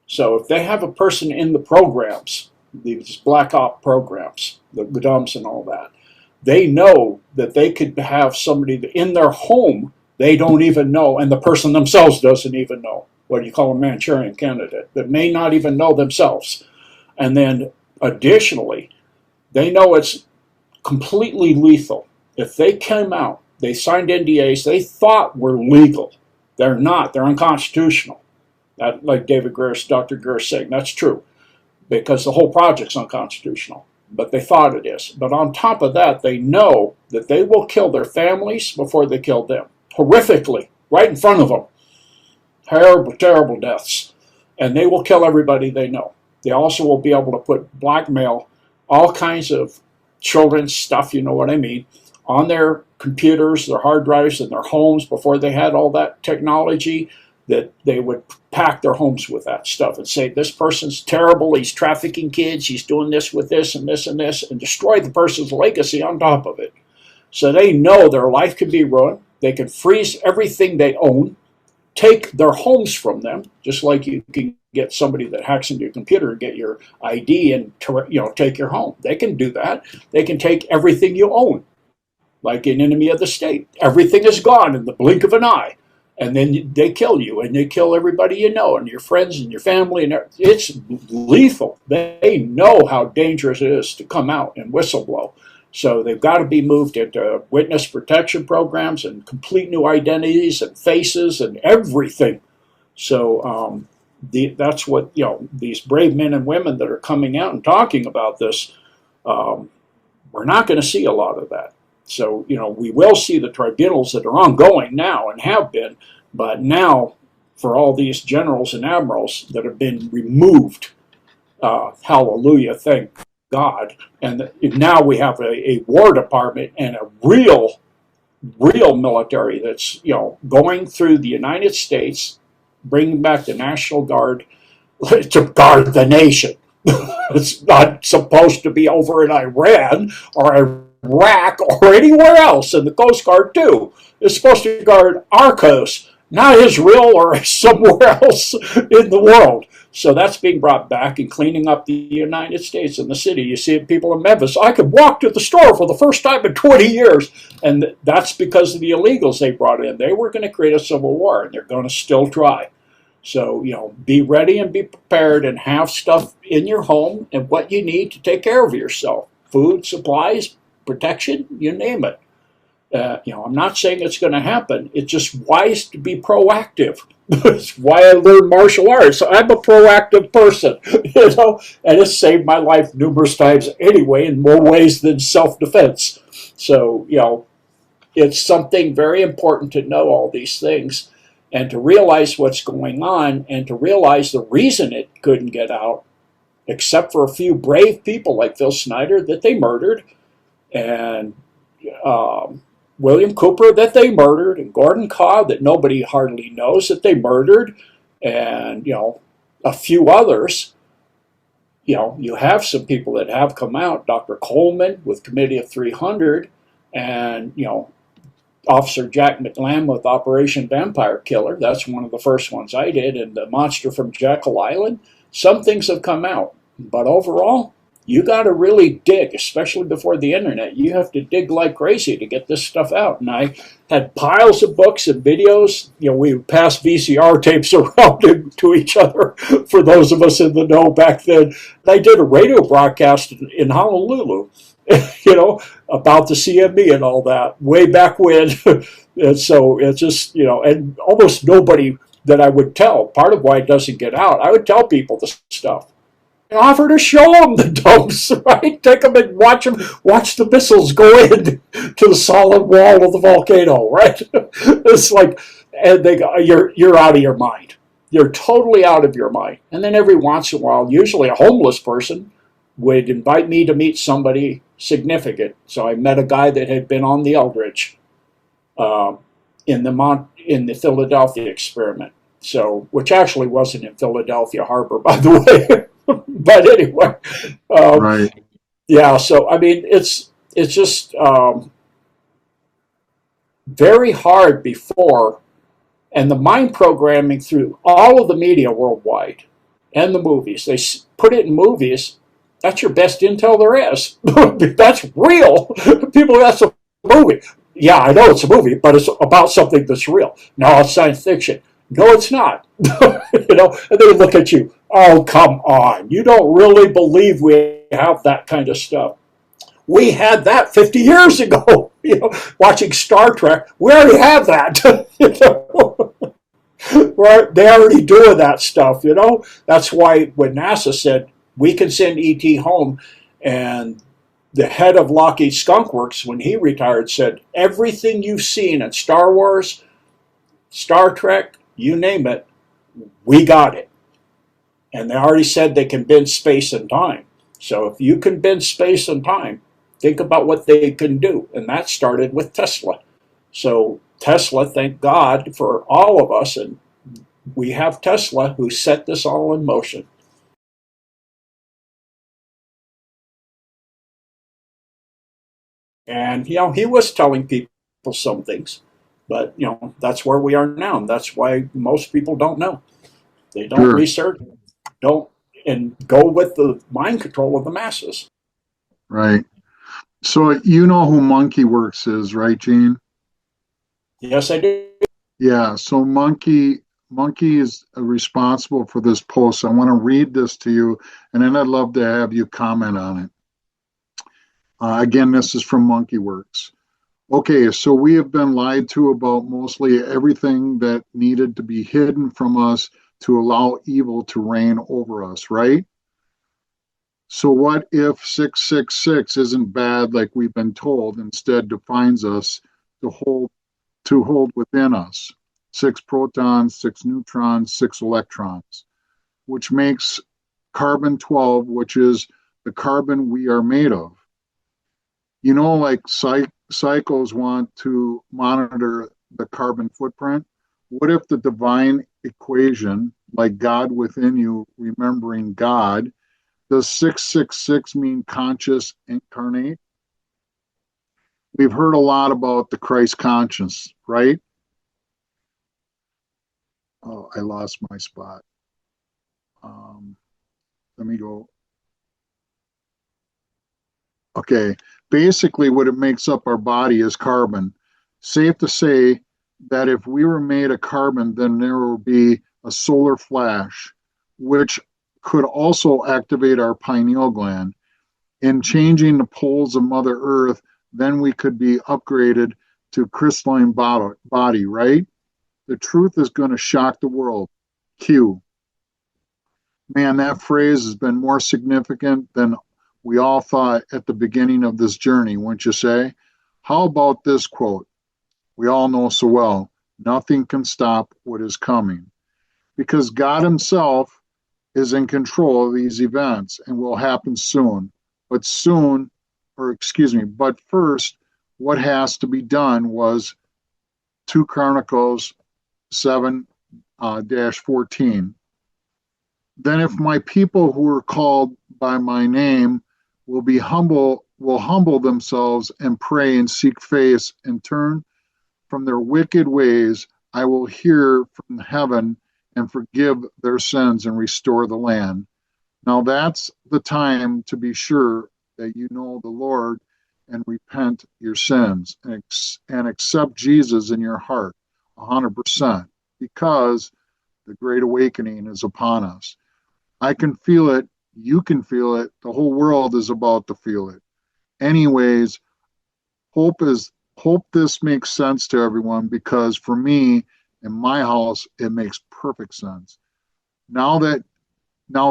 So if they have a person in the programs, these black op programs, the dumps and all that, they know that they could have somebody in their home they don't even know, and the person themselves doesn't even know. What do you call a Manchurian candidate? That may not even know themselves. And then additionally, they know it's completely lethal. If they came out, they signed NDAs they thought were legal. They're not. They're unconstitutional. That, like Dr. Greer is saying, that's true, because the whole project's unconstitutional. But they thought it is. But on top of that, they know that they will kill their families before they kill them. Horrifically, right in front of them. Terrible, terrible deaths. And they will kill everybody they know. They also will be able to blackmail all kinds of children's stuff, you know what I mean, on their computers, their hard drives, in their homes before they had all that technology, that they would pack their homes with that stuff and say, this person's terrible, he's trafficking kids, he's doing this with this and this and this, and destroy the person's legacy on top of it. So they know their life can be ruined. They can freeze everything they own, take their homes from them, just like you can get somebody that hacks into your computer and get your ID and take your home. They can do that. They can take everything you own, like an enemy of the state. Everything is gone in the blink of an eye. And then they kill you, and they kill everybody you know, and your friends and your family. And it's lethal. They know how dangerous it is to come out and whistleblow. So they've got to be moved into witness protection programs and complete new identities and faces and everything. So that's what, these brave men and women that are coming out and talking about this, we're not going to see a lot of that. So, we will see the tribunals that are ongoing now and have been, but now for all these generals and admirals that have been removed, hallelujah, thank God. And now we have a War Department and a real military that's, going through the United States, bringing back the National Guard to guard the nation. It's not supposed to be over in Iran or Iraq or anywhere else, and the Coast Guard too. It's supposed to guard our coast, not Israel or somewhere else in the world. So that's being brought back and cleaning up the United States and the city. You see people in Memphis, I could walk to the store for the first time in 20 years. And that's because of the illegals they brought in. They were going to create a civil war, and they're going to still try. So, be ready and be prepared and have stuff in your home and what you need to take care of yourself. Food, supplies, protection, you name it. I'm not saying it's going to happen. It's just wise to be proactive. That's why I learned martial arts. I'm a proactive person, and it's saved my life numerous times anyway, in more ways than self-defense. So, it's something very important to know all these things and to realize what's going on and to realize the reason it couldn't get out, except for a few brave people like Phil Snyder that they murdered, and William Cooper that they murdered, and Gordon Carr that nobody hardly knows that they murdered, and a few others. You have some people that have come out, Dr. Coleman with Committee of 300, and Officer Jack McLam with Operation Vampire Killer. That's one of the first ones I did, and the Monster from Jekyll Island. Some things have come out, but overall, you got to really dig, especially before the internet. You have to dig like crazy to get this stuff out. And I had piles of books and videos. We would pass VCR tapes around to each other for those of us in the know back then. I did a radio broadcast in Honolulu, about the CME and all that way back when. And so it's just, and almost nobody that I would tell. Part of why it doesn't get out, I would tell people this stuff. Offer to show them the dumps, right? Take them and watch the missiles go in to the solid wall of the volcano, right? It's like, and they go, you're out of your mind. You're totally out of your mind. And then every once in a while, usually a homeless person would invite me to meet somebody significant. So I met a guy that had been on the Eldridge in the Philadelphia experiment. So, which actually wasn't in Philadelphia Harbor, by the way. But anyway, Right. yeah. So I mean, it's just very hard before, and the mind programming through all of the media worldwide and the movies. They put it in movies. That's your best intel there is. That's real. People, that's a movie. Yeah, I know it's a movie, but it's about something that's real. No, it's science fiction. No, it's not. And they look at you. Oh, come on. You don't really believe we have that kind of stuff. We had that 50 years ago. Watching Star Trek, we already have that. Right? They're already doing that stuff. That's why when NASA said we can send ET home, and the head of Lockheed Skunk Works, when he retired, said everything you've seen in Star Wars, Star Trek, you name it, we got it. And they already said they can bend space and time. So if you can bend space and time, think about what they can do. And that started with Tesla. So Tesla, thank God for all of us. And we have Tesla who set this all in motion. And, he was telling people some things. But, that's where we are now. And that's why most people don't know. They don't research, and go with the mind control of the masses. Right. So you know who Monkey Works is, right, Gene? Yes, I do. Yeah. So Monkey is responsible for this post. I want to read this to you, and then I'd love to have you comment on it. Again, this is from Monkey Works. Okay, so we have been lied to about mostly everything that needed to be hidden from us to allow evil to reign over us, right? So what if 666 isn't bad like we've been told, instead defines us to hold within us 6 protons, 6 neutrons, 6 electrons, which makes carbon 12, which is the carbon we are made of. Like psychos want to monitor the carbon footprint. What if the divine equation, like God within you, remembering God, does 666 mean conscious incarnate? We've heard a lot about the Christ conscience, right? Oh, I lost my spot. let me go. Okay, basically what it makes up our body is carbon. Safe to say that if we were made of carbon, then there would be a solar flash, which could also activate our pineal gland. In changing the poles of Mother Earth, then we could be upgraded to crystalline body, right? The truth is going to shock the world. Q. Man, that phrase has been more significant than we all thought at the beginning of this journey, wouldn't you say? How about this quote? We all know so well, nothing can stop what is coming. Because God Himself is in control of these events and will happen soon. But but first, what has to be done was 2 Chronicles 7-14. Then if my people who are called by my name will humble themselves and pray and seek face and turn from their wicked ways, I will hear from heaven and forgive their sins and restore the land. Now that's the time to be sure that you know the Lord and repent your sins and accept Jesus in your heart 100%, because the Great Awakening is upon us. I can feel it. You can feel it. The whole world is about to feel it. Anyways, hope this makes sense to everyone, because for me in my house it makes perfect sense. Now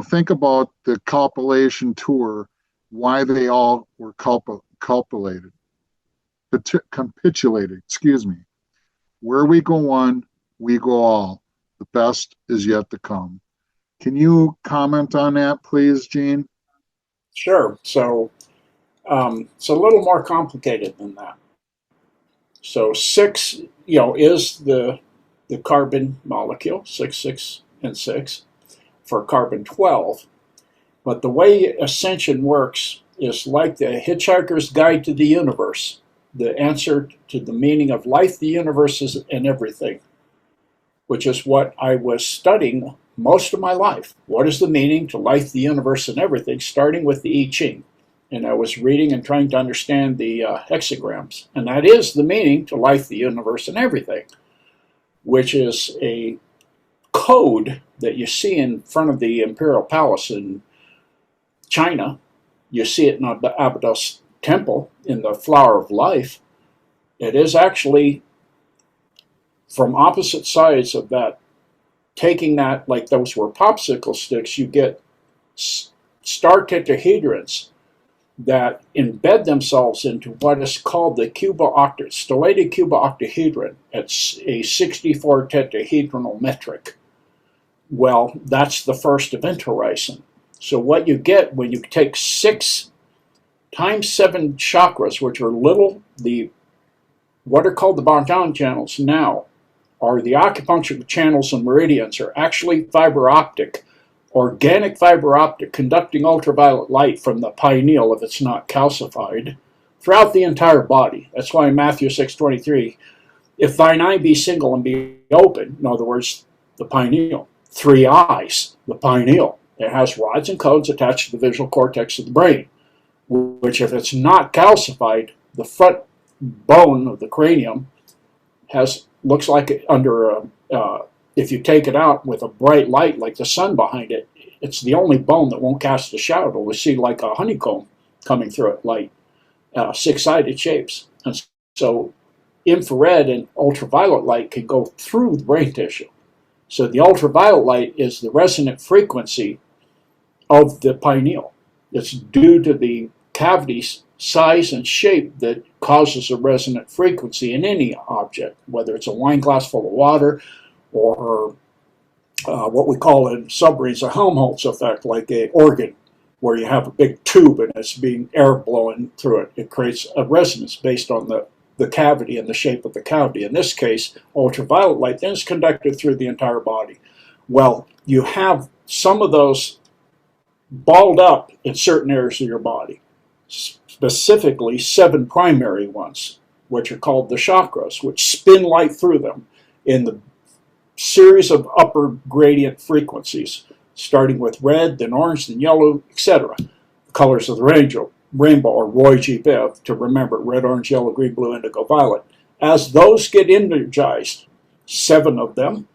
think about the compilation tour, why they all were capitulated, excuse me. Where we go one, we go all. The best is yet to come. Can you comment on that, please, Gene? Sure. So it's a little more complicated than that. So 6, is the carbon molecule, 6 and 6 for carbon 12. But the way ascension works is like the Hitchhiker's Guide to the Universe, the answer to the meaning of life, the universe, and everything, which is what I was studying most of my life. What is the meaning to life, the universe, and everything, starting with the I Ching. And I was reading and trying to understand the hexagrams. And that is the meaning to life, the universe, and everything, which is a code that you see in front of the Imperial Palace in China. You see it in the Abydos Temple in the Flower of Life. It is actually from opposite sides of that, taking that, like those were popsicle sticks, you get star tetrahedrons that embed themselves into what is called the stellated cubo-octahedron. It's a 64 tetrahedronal metric. Well, that's the first event horizon. So what you get when you take 6 times 7 chakras, which are what are called the Bogdan channels now, are the acupuncture channels and meridians, are actually fiber optic, organic fiber optic, conducting ultraviolet light from the pineal, if it's not calcified, throughout the entire body. That's why in Matthew 6:23, if thine eye be single and be open, in other words, the pineal, 3 eyes, the pineal, it has rods and cones attached to the visual cortex of the brain, which if it's not calcified, the front bone of the cranium looks like if you take it out with a bright light like the sun behind it, it's the only bone that won't cast a shadow. We see like a honeycomb coming through it, like 6-sided shapes. And so infrared and ultraviolet light can go through the brain tissue. So the ultraviolet light is the resonant frequency of the pineal. It's due to the cavity's size and shape that causes a resonant frequency in any object, whether it's a wine glass full of water or what we call in submarines a Helmholtz effect, like an organ where you have a big tube and it's being air blowing through it. It creates a resonance based on the cavity and the shape of the cavity. In this case, ultraviolet light then is conducted through the entire body. Well, you have some of those balled up in certain areas of your body, specifically 7 primary ones, which are called the chakras, which spin light through them in the series of upper gradient frequencies. starting with red, then orange, then yellow, etc. The colors of the rainbow, or Roy G. Biv, to remember: red, orange, yellow, green, blue, indigo, violet. As those get energized, 7 of them,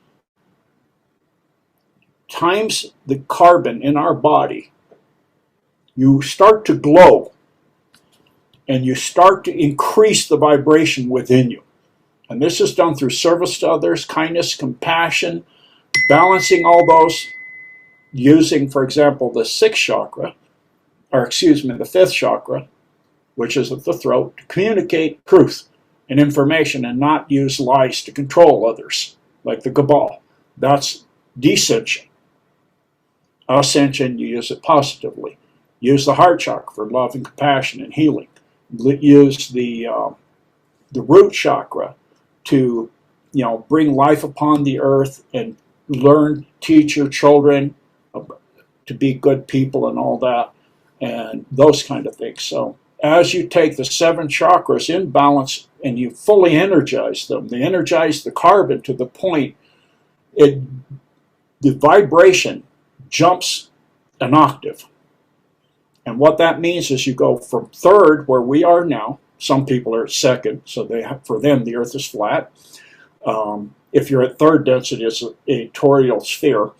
times the carbon in our body, you start to glow, and you start to increase the vibration within you. And this is done through service to others, kindness, compassion, balancing all those, using, for example, the 6th chakra, or excuse me, the 5th chakra, which is at the throat, to communicate truth and information and not use lies to control others, like the cabal. That's descension. Ascension, you use it positively. Use the heart chakra for love and compassion and healing. Use the root chakra to, bring life upon the earth and teach your children to be good people and all that, and those kind of things. So as you take the 7 chakras in balance and you fully energize them, they energize the carbon to the point the vibration jumps an octave. And what that means is you go from 3rd, where we are now. Some people are at 2nd, so for them the earth is flat. If you're at 3rd density, it's a toroidal sphere.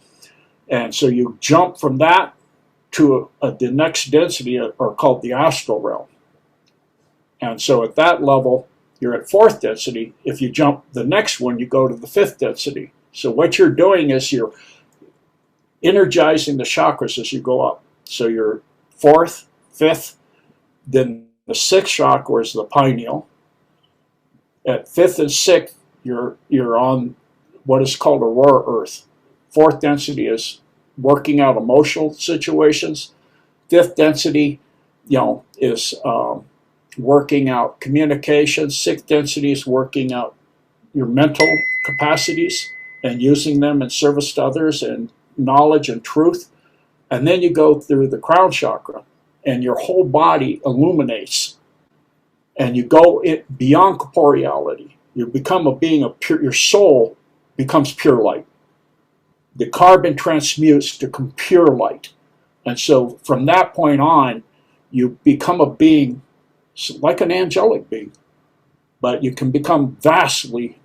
And so you jump from that to the next density, are called the astral realm. And so at that level, you're at 4th density. If you jump the next one, you go to the 5th density. So what you're doing is you're energizing the chakras as you go up. So you're 4th, 5th, then the 6th chakra is the pineal. At 5th and 6th, you're on what is called aurora earth. 4th density is working out emotional situations. 5th density, is working out communication. 6th density is working out your mental capacities and using them in service to others and knowledge and truth. And then you go through the crown chakra, and your whole body illuminates, and you go beyond corporeality. You become a being of pure. Your soul becomes pure light. The carbon transmutes to pure light, and so from that point on, you become a being like an angelic being, but you can become vastly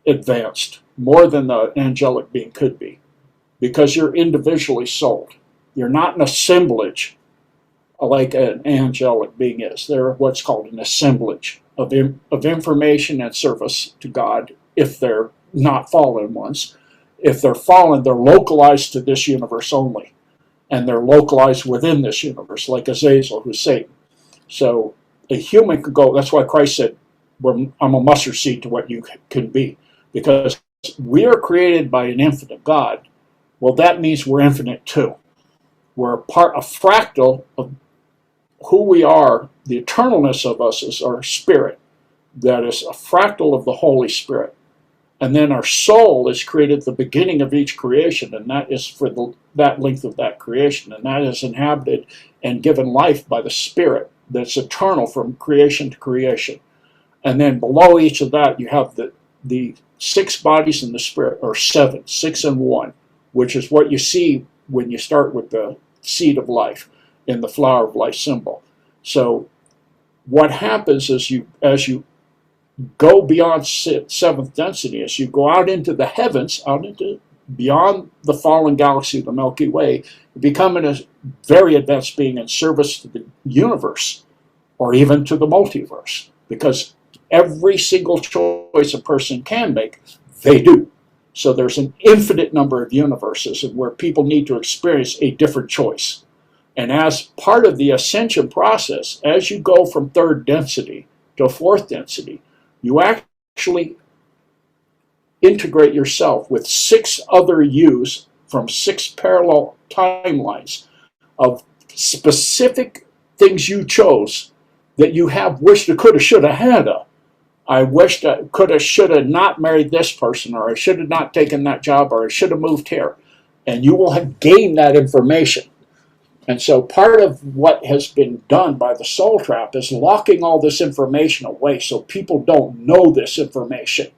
advanced, more than the angelic being could be, because you're individually souled. You're not an assemblage like an angelic being is. They're what's called an assemblage of information and service to God, if they're not fallen ones. If they're fallen, they're localized to this universe only, and they're localized within this universe, like Azazel, who's Satan. So a human could go, that's why Christ said, I'm a mustard seed to what you can be, because we are created by an infinite God. Well, that means we're infinite too. We're a fractal of who we are. The eternalness of us is our spirit. That is a fractal of the Holy Spirit. And then our soul is created at the beginning of each creation, and that is for that length of that creation. And that is inhabited and given life by the Spirit that's eternal from creation to creation. And then below each of that, you have the 6 bodies in the Spirit, or 7, 6 and 1, which is what you see when you start with the seed of life in the flower of life symbol. So what happens is as you go beyond 7th density, as you go out into the heavens, out into beyond the fallen galaxy of the Milky Way, you become a very advanced being in service to the universe, or even to the multiverse, because every single choice a person can make, they do. So there's an infinite number of universes where people need to experience a different choice. And as part of the ascension process, as you go from 3rd density to 4th density, you actually integrate yourself with 6 other yous from 6 parallel timelines of specific things you chose that you have wished, coulda, shoulda, hadda. I wished I coulda, shoulda not married this person, or I should have not taken that job, or I should have moved here. And you will have gained that information. And so part of what has been done by the soul trap is locking all this information away so people don't know this information.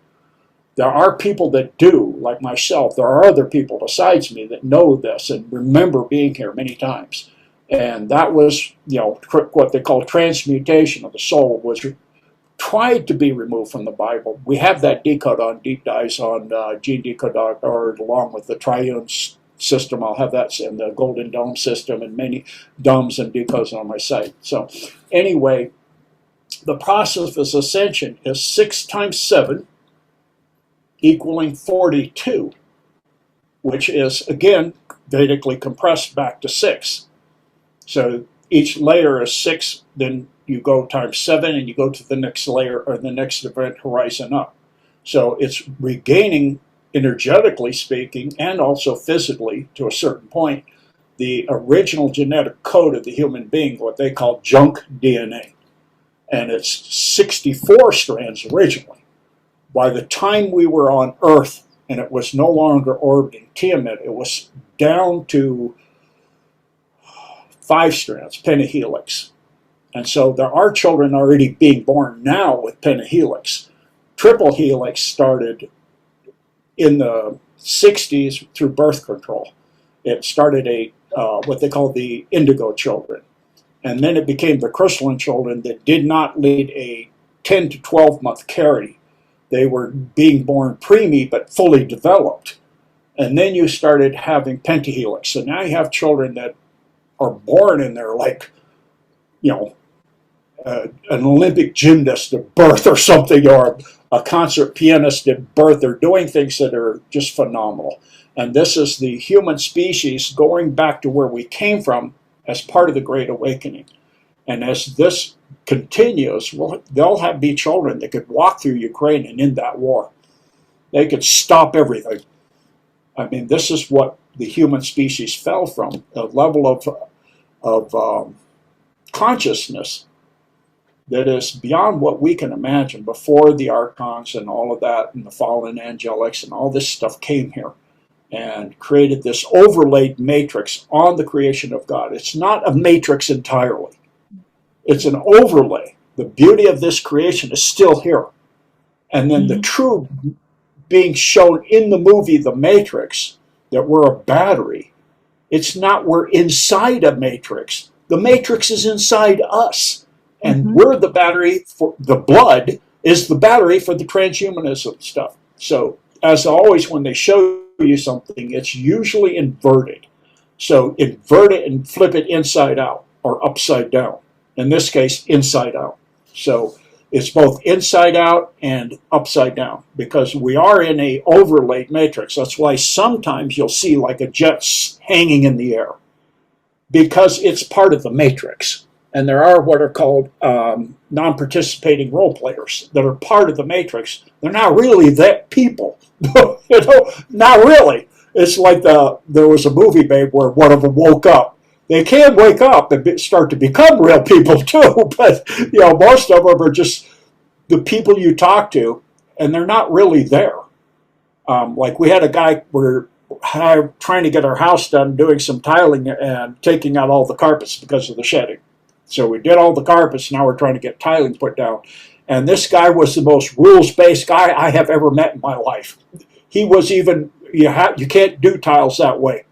There are people that do, like myself. There are other people besides me that know this and remember being here many times. And that was, what they call transmutation of the soul was tried to be removed from the Bible. We have that Decode on deep dives on genedecode.org along with the triune system. I'll have that in the Golden Dome system and many domes and decodes on my site. So anyway, the process of ascension is 6 times 7 equaling 42, which is, again, Vedically compressed back to 6. So each layer is 6, then you go times 7, and you go to the next layer or the next event horizon up. So it's regaining, energetically speaking, and also physically to a certain point, the original genetic code of the human being, what they call junk DNA. And it's 64 strands originally. By the time we were on Earth and it was no longer orbiting Tiamat, it was down to 5 strands, pentahelix. And so there are children already being born now with pentahelix. Triple helix started in the 60s through birth control. It started what they call the indigo children. And then it became the crystalline children that did not lead a 10 to 12 month carry. They were being born preemie but fully developed. And then you started having pentahelix. So now you have children that are born and they're like, an Olympic gymnast at birth or something, or a concert pianist at birth. They're doing things that are just phenomenal. And this is the human species going back to where we came from as part of the Great Awakening. And as this continues, they'll be children that could walk through Ukraine and end that war. They could stop everything. I mean, this is what the human species fell from, a level of consciousness that is beyond what we can imagine before the archons and all of that and the fallen angelics and all this stuff came here and created this overlaid matrix on the creation of God. It's not a matrix entirely. It's an overlay. The beauty of this creation is still here. And then the true being shown in the movie The Matrix, that we're a battery. It's not we're inside a matrix. The matrix is inside us. And we're the battery for the blood is the battery for the transhumanism stuff. So as always, when they show you something, it's usually inverted. So invert it and flip it inside out or upside down. In this case, inside out. So it's both inside out and upside down because we are in a overlaid matrix. That's why sometimes you'll see like a jet hanging in the air because it's part of the matrix. And there are what are called non-participating role players that are part of the matrix. They're not really that people, not really. It's like there was a movie made where one of them woke up. They can wake up and start to become real people too, but most of them are just the people you talk to, and they're not really there. Like we had a guy we're trying to get our house done, doing some tiling and taking out all the carpets because of the shedding. So we did all the carpets. Now we're trying to get tiling put down. And this guy was the most rules-based guy I have ever met in my life. He was even, you can't do tiles that way.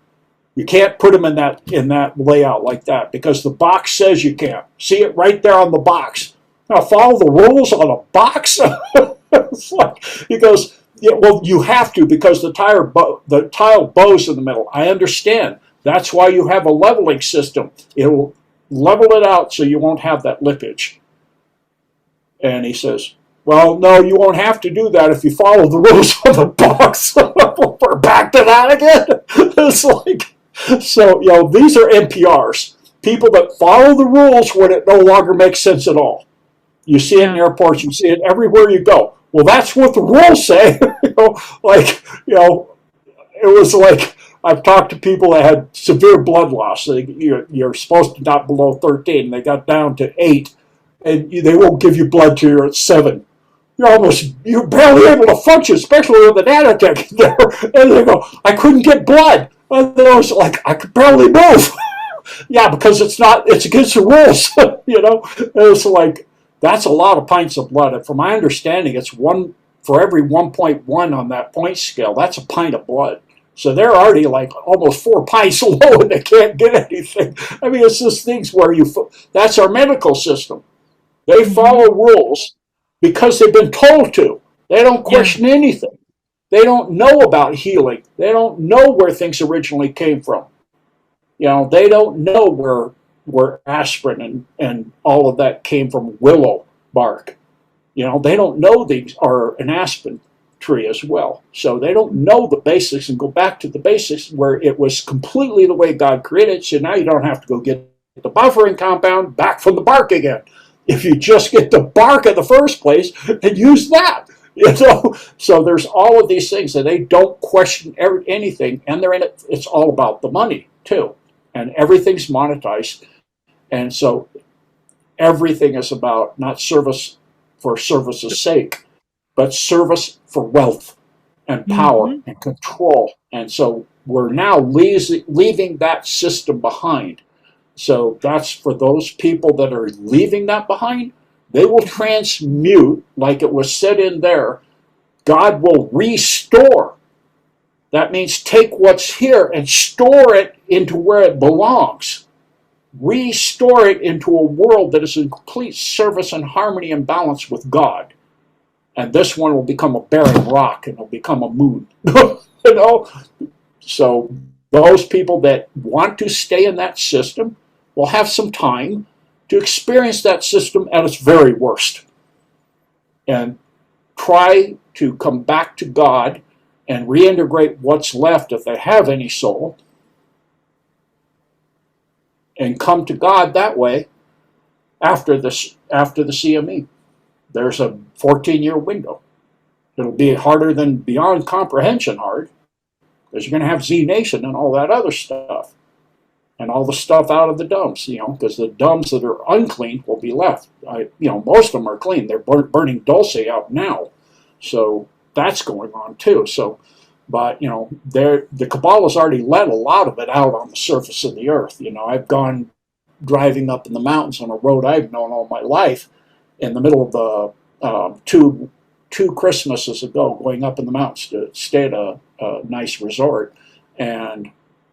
You can't put them in that layout like that because the box says you can't. See it right there on the box. Now follow the rules on a box? It's like, he goes, yeah, well, you have to because the tile bows in the middle. I understand. That's why you have a leveling system. It'll level it out so you won't have that lippage. And he says, well, no, you won't have to do that if you follow the rules on the box. We're back to that again. It's like, so, these are NPRs. People that follow the rules when it no longer makes sense at all. You see it in airports, you see it everywhere you go. Well, that's what the rules say. It was like, I've talked to people that had severe blood loss. You're supposed to not below 13. They got down to 8, and they won't give you blood till you're at 7. You're barely able to function, especially with the nanotech there. And they go, I couldn't get blood. And I was like, I could barely move. Yeah, because it's against the rules. It's like, that's a lot of pints of blood. And from my understanding, it's 1 for every 1.1 on that point scale, that's a pint of blood. So they're already like almost 4 pints low and they can't get anything. I mean, it's just things where that's our medical system. They follow rules because they've been told to. They don't question anything. They don't know about healing. They don't know where things originally came from. You know, they don't know where aspirin and all of that came from willow bark. You know, they don't know these are an aspen tree as well. So they don't know the basics and go back to the basics where it was completely the way God created it. So now you don't have to go get the buffering compound back from the bark again. If you just get the bark in the first place and use that. You know, so there's all of these things and they don't question anything, and they're in it. It's all about the money too, and everything's monetized, and so everything is about not service for service's sake, but service for wealth and power and control. And so we're now leaving that system behind. So that's for those people that are leaving that behind. They will transmute, like it was said in there, God will restore. That means take what's here and store it into where it belongs. Restore it into a world that is in complete service and harmony and balance with God. And this one will become a barren rock and it'll become a moon. You know? So those people that want to stay in that system will have some time to experience that system at its very worst and try to come back to God and reintegrate what's left if they have any soul and come to God that way after the CME. There's a 14-year window. It'll be harder than beyond comprehension hard because you're going to have Z Nation and all that other stuff. And all the stuff out of the dumps, you know, because the dumps that are unclean will be left. Most of them are clean. They're burning Dulce out now. So that's going on too. So, but, you know, the Cabal has already let a lot of it out on the surface of the earth. You know, I've gone driving up in the mountains on a road I've known all my life in the middle of the two Christmases ago, going up in the mountains to stay at a nice resort. And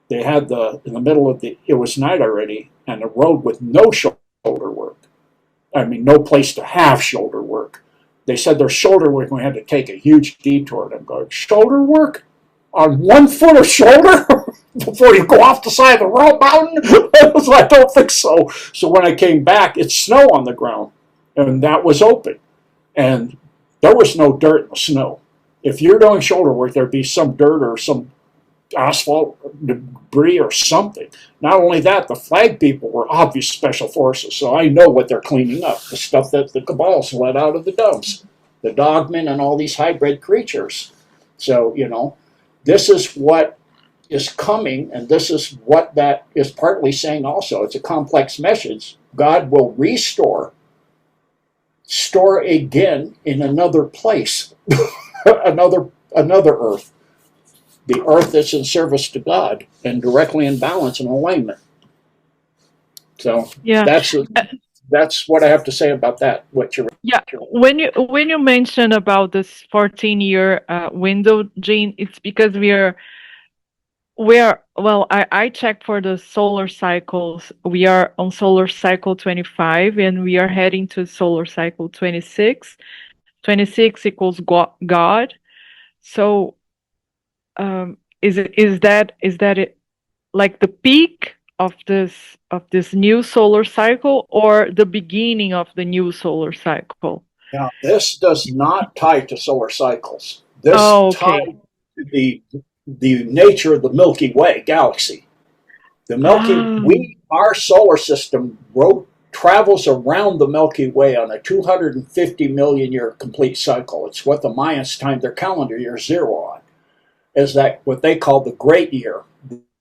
they had in the middle of it was night already, and a road with no shoulder work. I mean, no place to have shoulder work. They said their shoulder work, we had to take a huge detour. And I'm going, shoulder work? On 1 foot of shoulder? Before you go off the side of the road mountain? I don't think so. So when I came back, it's snow on the ground, and that was open. And there was no dirt in the snow. If you're doing shoulder work, there'd be some dirt or some asphalt debris or something. Not only that, the flag people were obvious special forces, so I know what they're cleaning up, the stuff that the Cabals let out of the dumps, the dogmen and all these hybrid creatures. So, you know, this is what is coming, and this is what that is partly saying also. It's a complex message. God will store again in another place, another earth. The earth that's in service to God and directly in balance and alignment. So that's what I have to say about that. When you mention about this 14-year window, Gene, it's because I checked for the solar cycles. We are on solar cycle 25 and we are heading to solar cycle 26. 26 equals God. So is that it, like the peak of this new solar cycle or the beginning of the new solar cycle? Now, this does not tie to solar cycles. This ties to the nature of the Milky Way galaxy. The our solar system travels around the Milky Way on a 250 million year complete cycle. It's what the Mayans timed their calendar year zero on. Is that what they call the great year?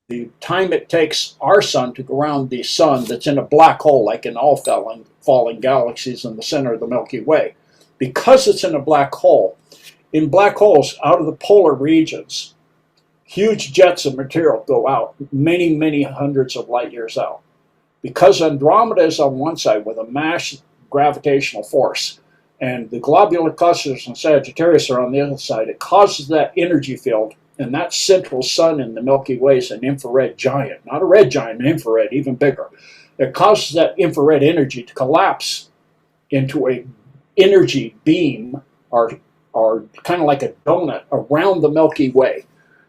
The time it takes our sun to go around the sun that's in a black hole, like in all falling galaxies in the center of the Milky Way. Because it's in a black hole, in black holes out of the polar regions, huge jets of material go out, many, many hundreds of light years out. Because Andromeda is on one side with a mass gravitational force, and the globular clusters in Sagittarius are on the other side. It causes that energy field, and that central sun in the Milky Way is an infrared giant, not a red giant, an infrared, even bigger. It causes that infrared energy to collapse into a energy beam, or kind of like a donut around the Milky Way.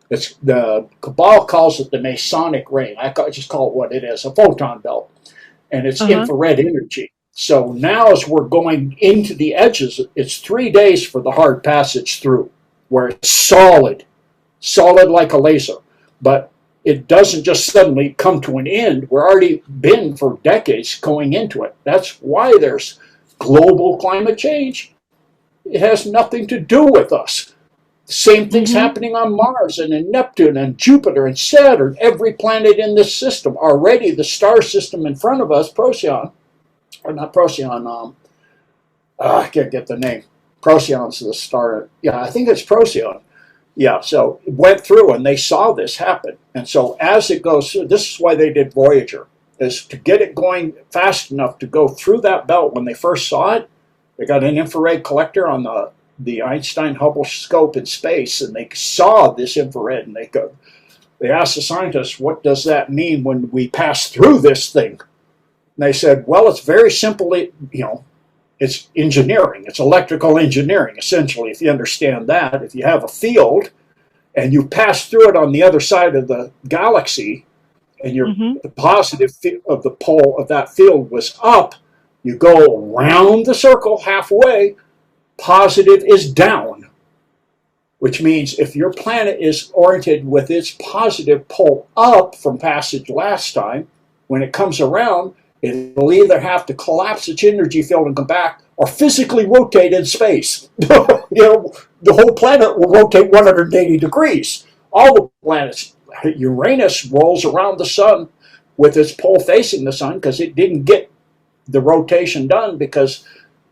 It's the Kabbalah calls it the Masonic ring. I just call it what it is, a photon belt, and it's infrared energy. So now as we're going into the edges, it's 3 days for the hard passage through, where it's solid like a laser. But it doesn't just suddenly come to an end. We're already been for decades going into it. That's why there's global climate change. It has nothing to do with us. The same thing's happening on Mars and in Neptune and Jupiter and Saturn, every planet in this system. Already the star system in front of us, Procyon, or not Procyon, I can't get the name. Procyon's the star. Yeah, I think it's Procyon. Yeah, so it went through and they saw this happen. And so as it goes through, this is why they did Voyager, is to get it going fast enough to go through that belt. When they first saw it, they got an infrared collector on the Einstein Hubble scope in space, and they saw this infrared, and they asked the scientists, what does that mean when we pass through this thing? And they said, well, it's very simple, it's engineering. It's electrical engineering, essentially, if you understand that. If you have a field and you pass through it on the other side of the galaxy, and the positive of the pole of that field was up, you go around the circle halfway, positive is down, which means if your planet is oriented with its positive pole up from passage last time, when it comes around, it'll either have to collapse its energy field and come back, or physically rotate in space. The whole planet will rotate 180 degrees. All the planets. Uranus rolls around the sun with its pole facing the sun because it didn't get the rotation done because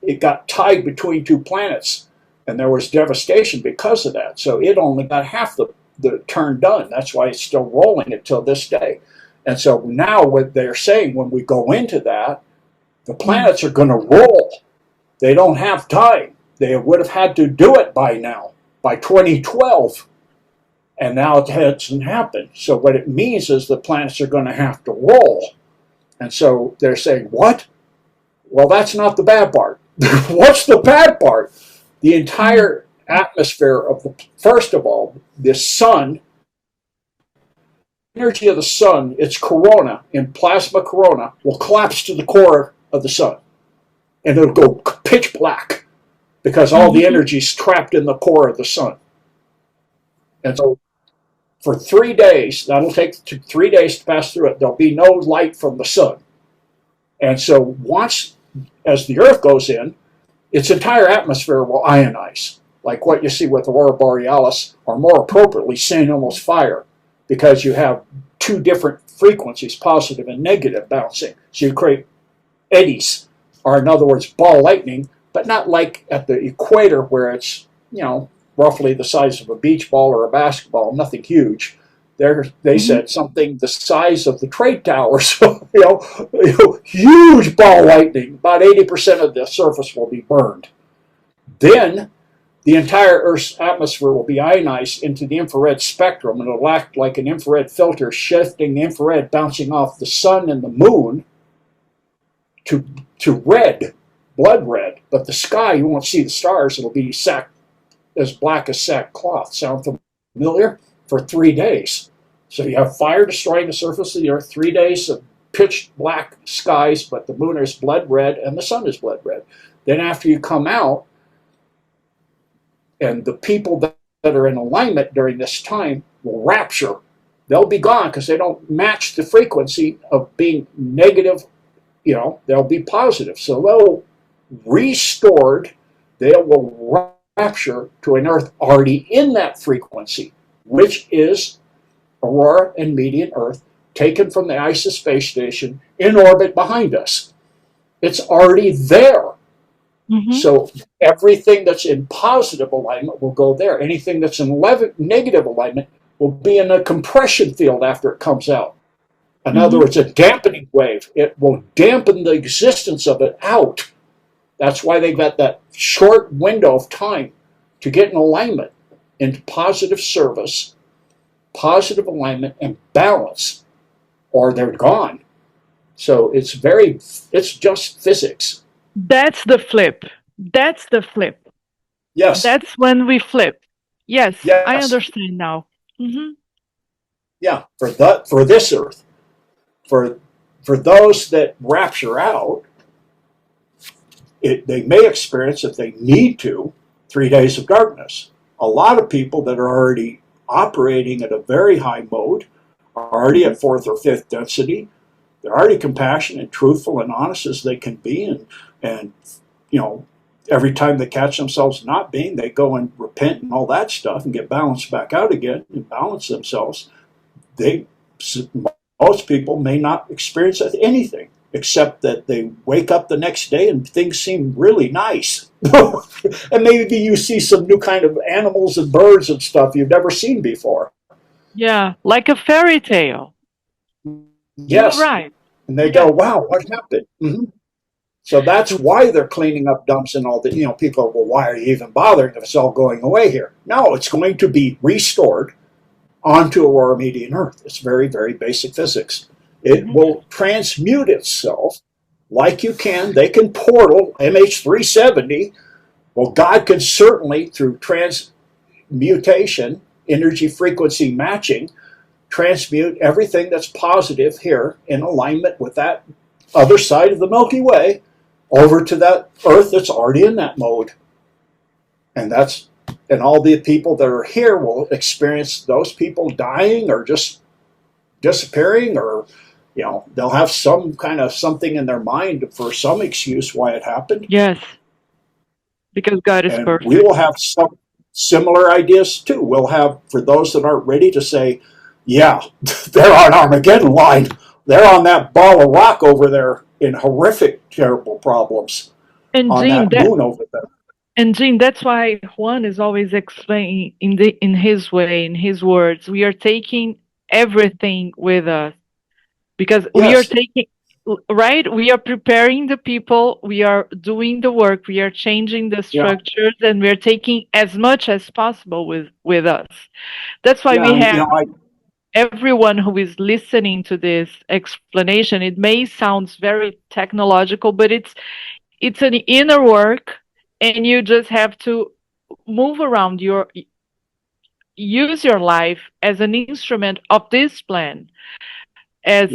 it got tied between two planets, and there was devastation because of that. So it only got half the turn done. That's why it's still rolling until this day. And so now what they're saying, when we go into that, the planets are going to roll. They don't have time. They would have had to do it by now, by 2012. And now it hasn't happened. So what it means is the planets are going to have to roll. And so they're saying, what? Well, that's not the bad part. What's the bad part? The entire atmosphere of first of all, the sun, energy of the sun, its corona, in plasma corona, will collapse to the core of the sun. And it'll go pitch black because all the energy is trapped in the core of the sun. And so for 3 days, that'll take 3 days to pass through it, there'll be no light from the sun. And so once, as the Earth goes in, its entire atmosphere will ionize, like what you see with Aurora Borealis, or more appropriately, St. Elmo's fire, because you have two different frequencies, positive and negative, bouncing. So you create eddies, or in other words, ball lightning, but not like at the equator where it's, roughly the size of a beach ball or a basketball, nothing huge. They said something the size of the trade towers, huge ball lightning. About 80% of the surface will be burned. Then the entire Earth's atmosphere will be ionized into the infrared spectrum, and it'll act like an infrared filter, shifting the infrared bouncing off the sun and the moon to red, blood red. But the sky, you won't see the stars. It'll be as black as sackcloth. Sound familiar? For 3 days. So you have fire destroying the surface of the Earth, 3 days of pitch black skies, but the moon is blood red and the sun is blood red. Then after you come out, and the people that are in alignment during this time will rapture. They'll be gone because they don't match the frequency of being negative. They'll be positive. So they'll restored, they will rapture to an Earth already in that frequency, which is Aurora and Median Earth, taken from the ISS space station in orbit behind us. It's already there. So everything that's in positive alignment will go there. Anything that's in negative alignment will be in a compression field after it comes out. In other words, a dampening wave. It will dampen the existence of it out. That's why they've got that short window of time to get in alignment into positive service, positive alignment, and balance, or they're gone. So it's just physics. That's the flip. That's the flip. Yes. That's when we flip. Yes, I Yes. understand now. Hmm. Yeah. For this earth, for those that rapture out, they may experience, if they need to, 3 days of darkness. A lot of people that are already operating at a very high mode are already at fourth or fifth density. They're already compassionate and truthful and honest as they can be, and you know, every time they catch themselves not being, they go and repent and all that stuff and get balanced back out again and balance themselves. Most people may not experience anything except that they wake up the next day and things seem really nice. And maybe you see some new kind of animals and birds and stuff you've never seen before. Yeah, like a fairy tale. Yes. You're right. And they go, wow, what happened? Mm-hmm. So that's why they're cleaning up dumps and all that. You know, people are, well, why are you even bothering if it's all going away here? No, it's going to be restored onto Aurora Median Earth. It's very, very basic physics. It will transmute itself like you can. They can portal MH370. Well, God can certainly, through transmutation, energy frequency matching, transmute everything that's positive here in alignment with that other side of the Milky Way over to that Earth that's already in that mode. And all the people that are here will experience those people dying or just disappearing, or you know, they'll have some kind of something in their mind for some excuse why it happened. Yes, because God is and perfect. We will have some similar ideas too. We'll have, for those that aren't ready to say, yeah, they're on Armageddon line. They're on that ball of rock over there in horrific, terrible problems And on Gene, that moon over there. And Gene, that's why Juan is always explaining in his way, in his words, we are taking everything with us because we are taking, right? We are preparing the people, we are doing the work, we are changing the structures, and we are taking as much as possible with us. That's why we have everyone who is listening to this explanation. It may sound very technological, but it's an inner work, and you just have to move around use your life as an instrument of this plan, as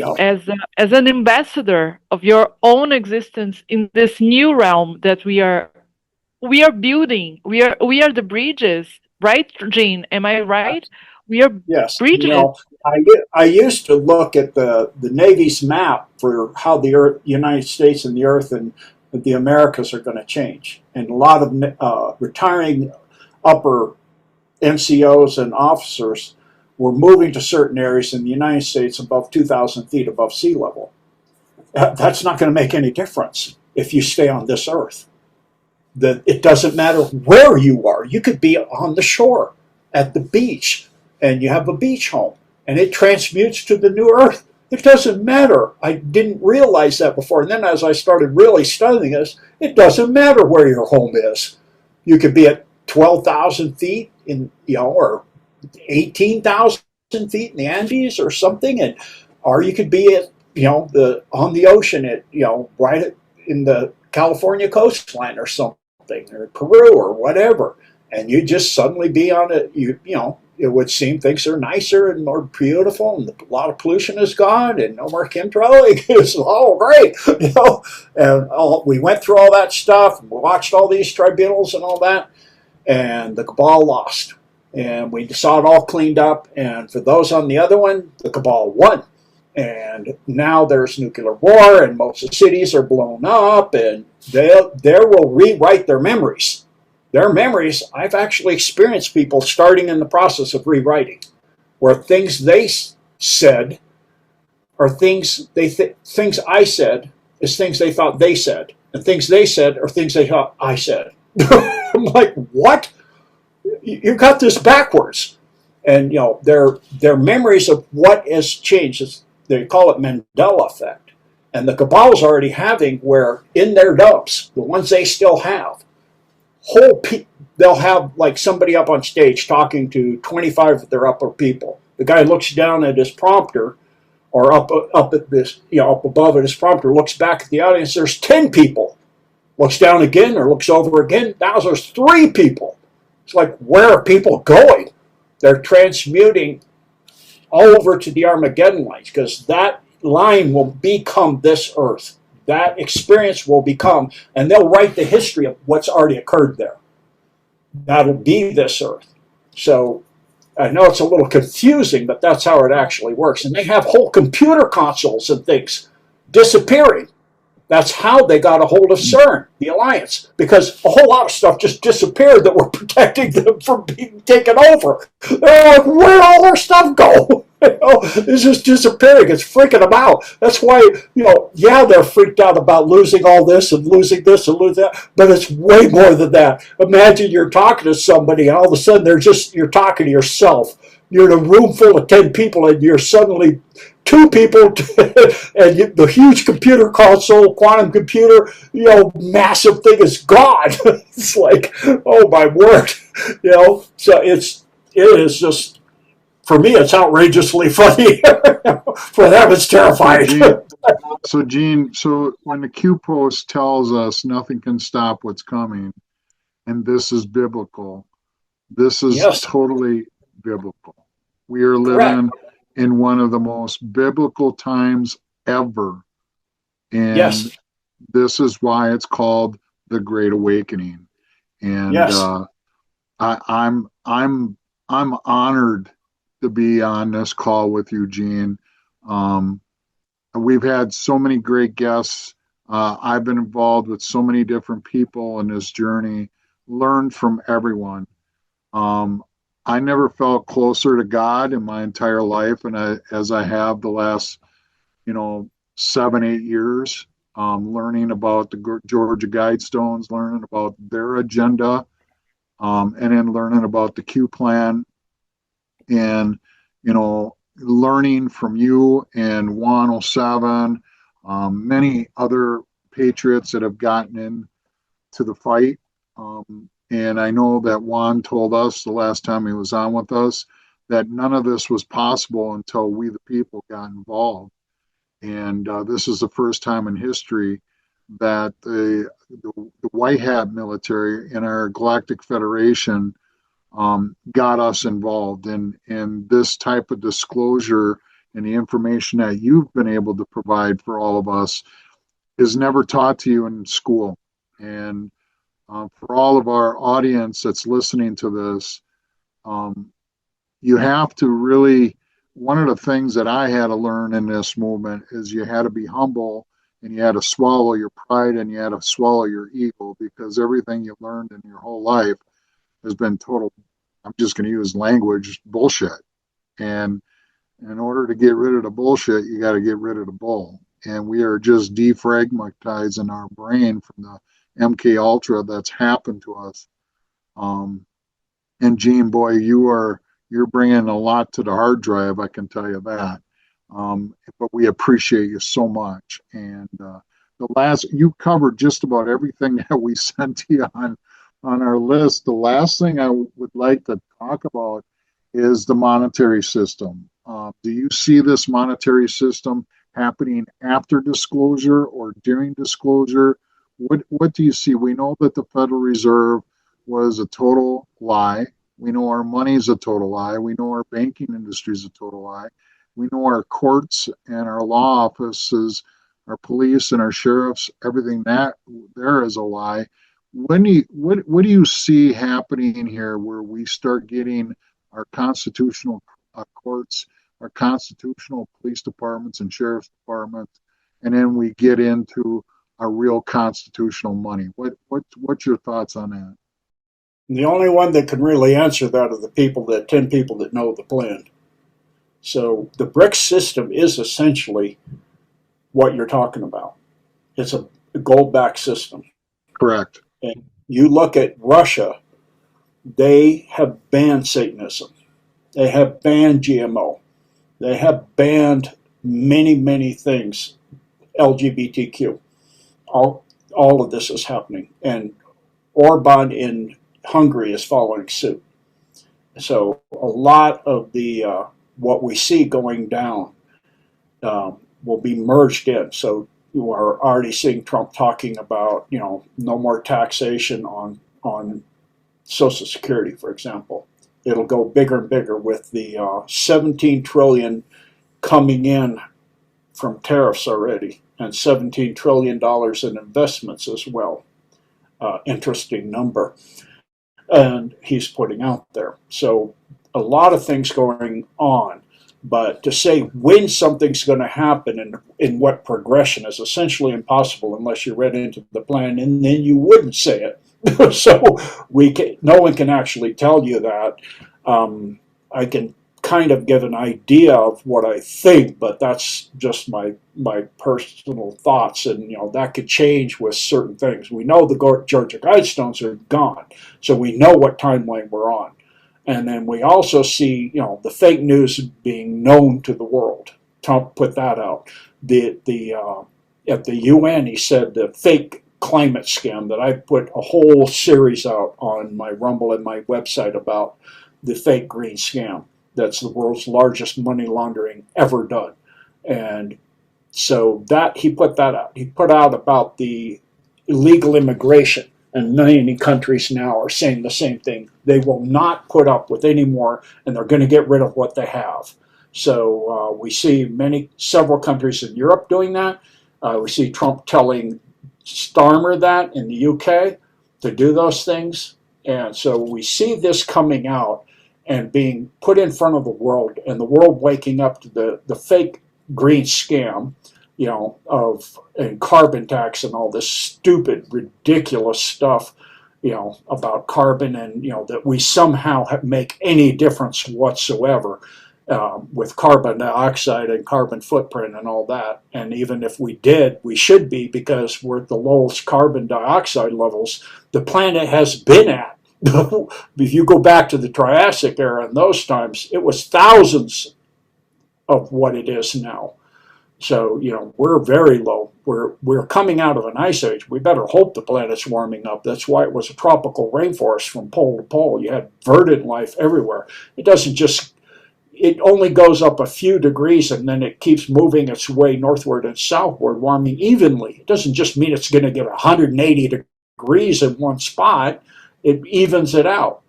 an ambassador of your own existence in this new realm that we are building. We are the bridges, right, Gene? Am I right? We are bridges. You know, I used to look at the Navy's map for how the United States and the Earth and the Americas are going to change. And a lot of retiring upper NCOs and officers were moving to certain areas in the United States above 2,000 feet above sea level. That's not going to make any difference if you stay on this Earth. It doesn't matter where you are. You could be on the shore, at the beach, and you have a beach home, and it transmutes to the new Earth. It doesn't matter. I didn't realize that before. And then as I started really studying this, it doesn't matter where your home is. You could be at 12,000 feet or 18,000 feet in the Andes or something, or you could be at, on the ocean at, right in the California coastline or something, or Peru or whatever. And you just suddenly be on it would seem things are nicer and more beautiful, and a lot of pollution is gone, and no more chemtrailing. It's all great, And we went through all that stuff, and we watched all these tribunals and all that, and the cabal lost, and we saw it all cleaned up. And for those on the other one, the cabal won, and now there's nuclear war, and most of the cities are blown up, and they will rewrite their memories. Their memories, I've actually experienced people starting in the process of rewriting, where things they said are things things I said is things they thought they said, and things they said are things they thought I said. I'm like, what? You got this backwards. And their memories of what has changed, they call it Mandela effect. And the cabal's already having where in their dubs, the ones they still have, they'll have like somebody up on stage talking to 25 of their upper people. The guy looks down at his prompter, or up at this, up above at his prompter, looks back at the audience. There's 10 people. Looks down again or looks over again. Now there's 3 people. It's like, where are people going? They're transmuting all over to the Armageddon lines, because that line will become this earth. That experience will become, and they'll write the history of what's already occurred there. That'll be this earth. So I know it's a little confusing, but that's how it actually works. And they have whole computer consoles and things disappearing. That's how they got a hold of CERN, the Alliance, because a whole lot of stuff just disappeared that were protecting them from being taken over. They're like, where'd all their stuff go? It's just disappearing. It's freaking them out. That's why, yeah, they're freaked out about losing all this and losing this and losing that, but it's way more than that. Imagine you're talking to somebody and all of a sudden you're talking to yourself. You're in a room full of 10 people and you're suddenly 2 people and the huge computer console, quantum computer, massive thing is gone. It's like, oh my word. So it is just, for me, it's outrageously funny. For them, it's terrifying. Gene, so when the Q post tells us nothing can stop what's coming, and this is biblical, this is totally biblical. We are living in one of the most biblical times ever. And this is why it's called the Great Awakening. And I'm honored to be on this call with you, Gene. We've had so many great guests. I've been involved with so many different people in this journey, learned from everyone. I never felt closer to God in my entire life, and as I have the last, 7-8 years, learning about the Georgia Guidestones, learning about their agenda, and then learning about the Q plan, and learning from you and 107, many other patriots that have gotten into the fight. And I know that Juan told us the last time he was on with us that none of this was possible until we, the people, got involved. And this is the first time in history that the White Hat military in our Galactic Federation got us involved in this type of disclosure, and the information that you've been able to provide for all of us is never taught to you in school. And for all of our audience that's listening to this, you have to really, one of the things that I had to learn in this movement is you had to be humble, and you had to swallow your pride, and you had to swallow your ego, because everything you learned in your whole life has been total, I'm just going to use language, bullshit. And in order to get rid of the bullshit, you got to get rid of the bull. And we are just defragmatizing our brain from the MK Ultra that's happened to us. And Gene, boy, you're bringing a lot to the hard drive, I can tell you that. But we appreciate you so much. And you covered just about everything that we sent to you on our list. The last thing I would like to talk about is the monetary system. Do you see this monetary system happening after disclosure or during disclosure? What do you see? We know that the Federal Reserve was a total lie. We know our money is a total lie. We know our banking industry is a total lie. We know our courts and our law offices, our police and our sheriffs, everything that there is a lie. What do you see happening here where we start getting our constitutional courts, our constitutional police departments and sheriff's departments, and then we get into a real constitutional money? What's your thoughts on that? The only one that can really answer that are the 10 people that know the plan. So the BRICS system is essentially what you're talking about. It's a gold-backed system. Correct. And you look at Russia, they have banned Satanism. They have banned GMO. They have banned many, many things. LGBTQ. All of this is happening, and Orban in Hungary is following suit. So a lot of the what we see going down will be merged in. So you are already seeing Trump talking about, no more taxation on Social Security, for example. It'll go bigger and bigger with the 17 trillion coming in from tariffs already, and $17 trillion in investments as well. Interesting number. And he's putting out there. So a lot of things going on. But to say when something's going to happen and in what progression is essentially impossible unless you read into the plan, and then you wouldn't say it. So no one can actually tell you that. I can kind of give an idea of what I think, but that's just my personal thoughts, and that could change with certain things. We know the Georgia Guidestones are gone, so we know what timeline we're on. And then we also see, the fake news being known to the world. Trump put that out. At the UN, he said the fake climate scam, that I put a whole series out on my Rumble and my website about the fake green scam. That's the world's largest money laundering ever done. And so that he put that out. He put out about the illegal immigration. And many countries now are saying the same thing. They will not put up with any more, and they're going to get rid of what they have. So we see several countries in Europe doing that. We see Trump telling Starmer that in the UK to do those things. And so we see this coming out and being put in front of the world, and the world waking up to the fake green scam, and carbon tax and all this stupid, ridiculous stuff, about carbon, and, that we somehow make any difference whatsoever with carbon dioxide and carbon footprint and all that. And even if we did, we should be, because we're at the lowest carbon dioxide levels the planet has been at. If you go back to the Triassic era, in those times, it was thousands of what it is now. So, we're very low. We're coming out of an ice age. We better hope the planet's warming up. That's why it was a tropical rainforest from pole to pole. You had verdant life everywhere. It only goes up a few degrees, and then it keeps moving its way northward and southward, warming evenly. It doesn't just mean it's going to get 180 degrees in one spot. It evens it out.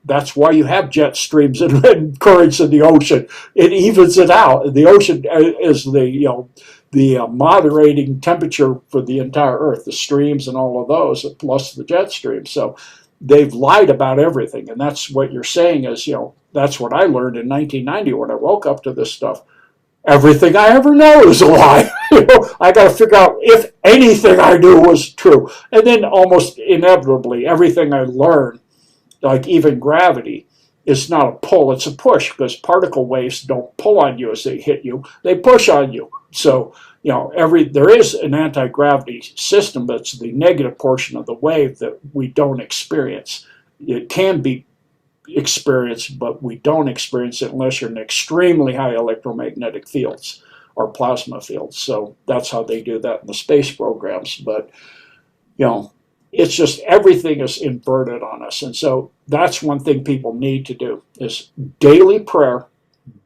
That's why you have jet streams and currents in the ocean. It evens it out. The ocean is the moderating temperature for the entire Earth, the streams and all of those, plus the jet streams. So they've lied about everything, and that's what you're saying is, that's what I learned in 1990 when I woke up to this stuff. Everything I ever know is a lie. I got to figure out if anything I knew was true. And then almost inevitably, everything I learned, like even gravity, is not a pull, it's a push, because particle waves don't pull on you as they hit you, they push on you. So, there is an anti-gravity system, but it's the negative portion of the wave that we don't experience. It can be experienced, but we don't experience it unless you're in extremely high electromagnetic fields or plasma fields. So that's how they do that in the space programs. But, it's just everything is inverted on us. And so that's one thing people need to do is daily prayer,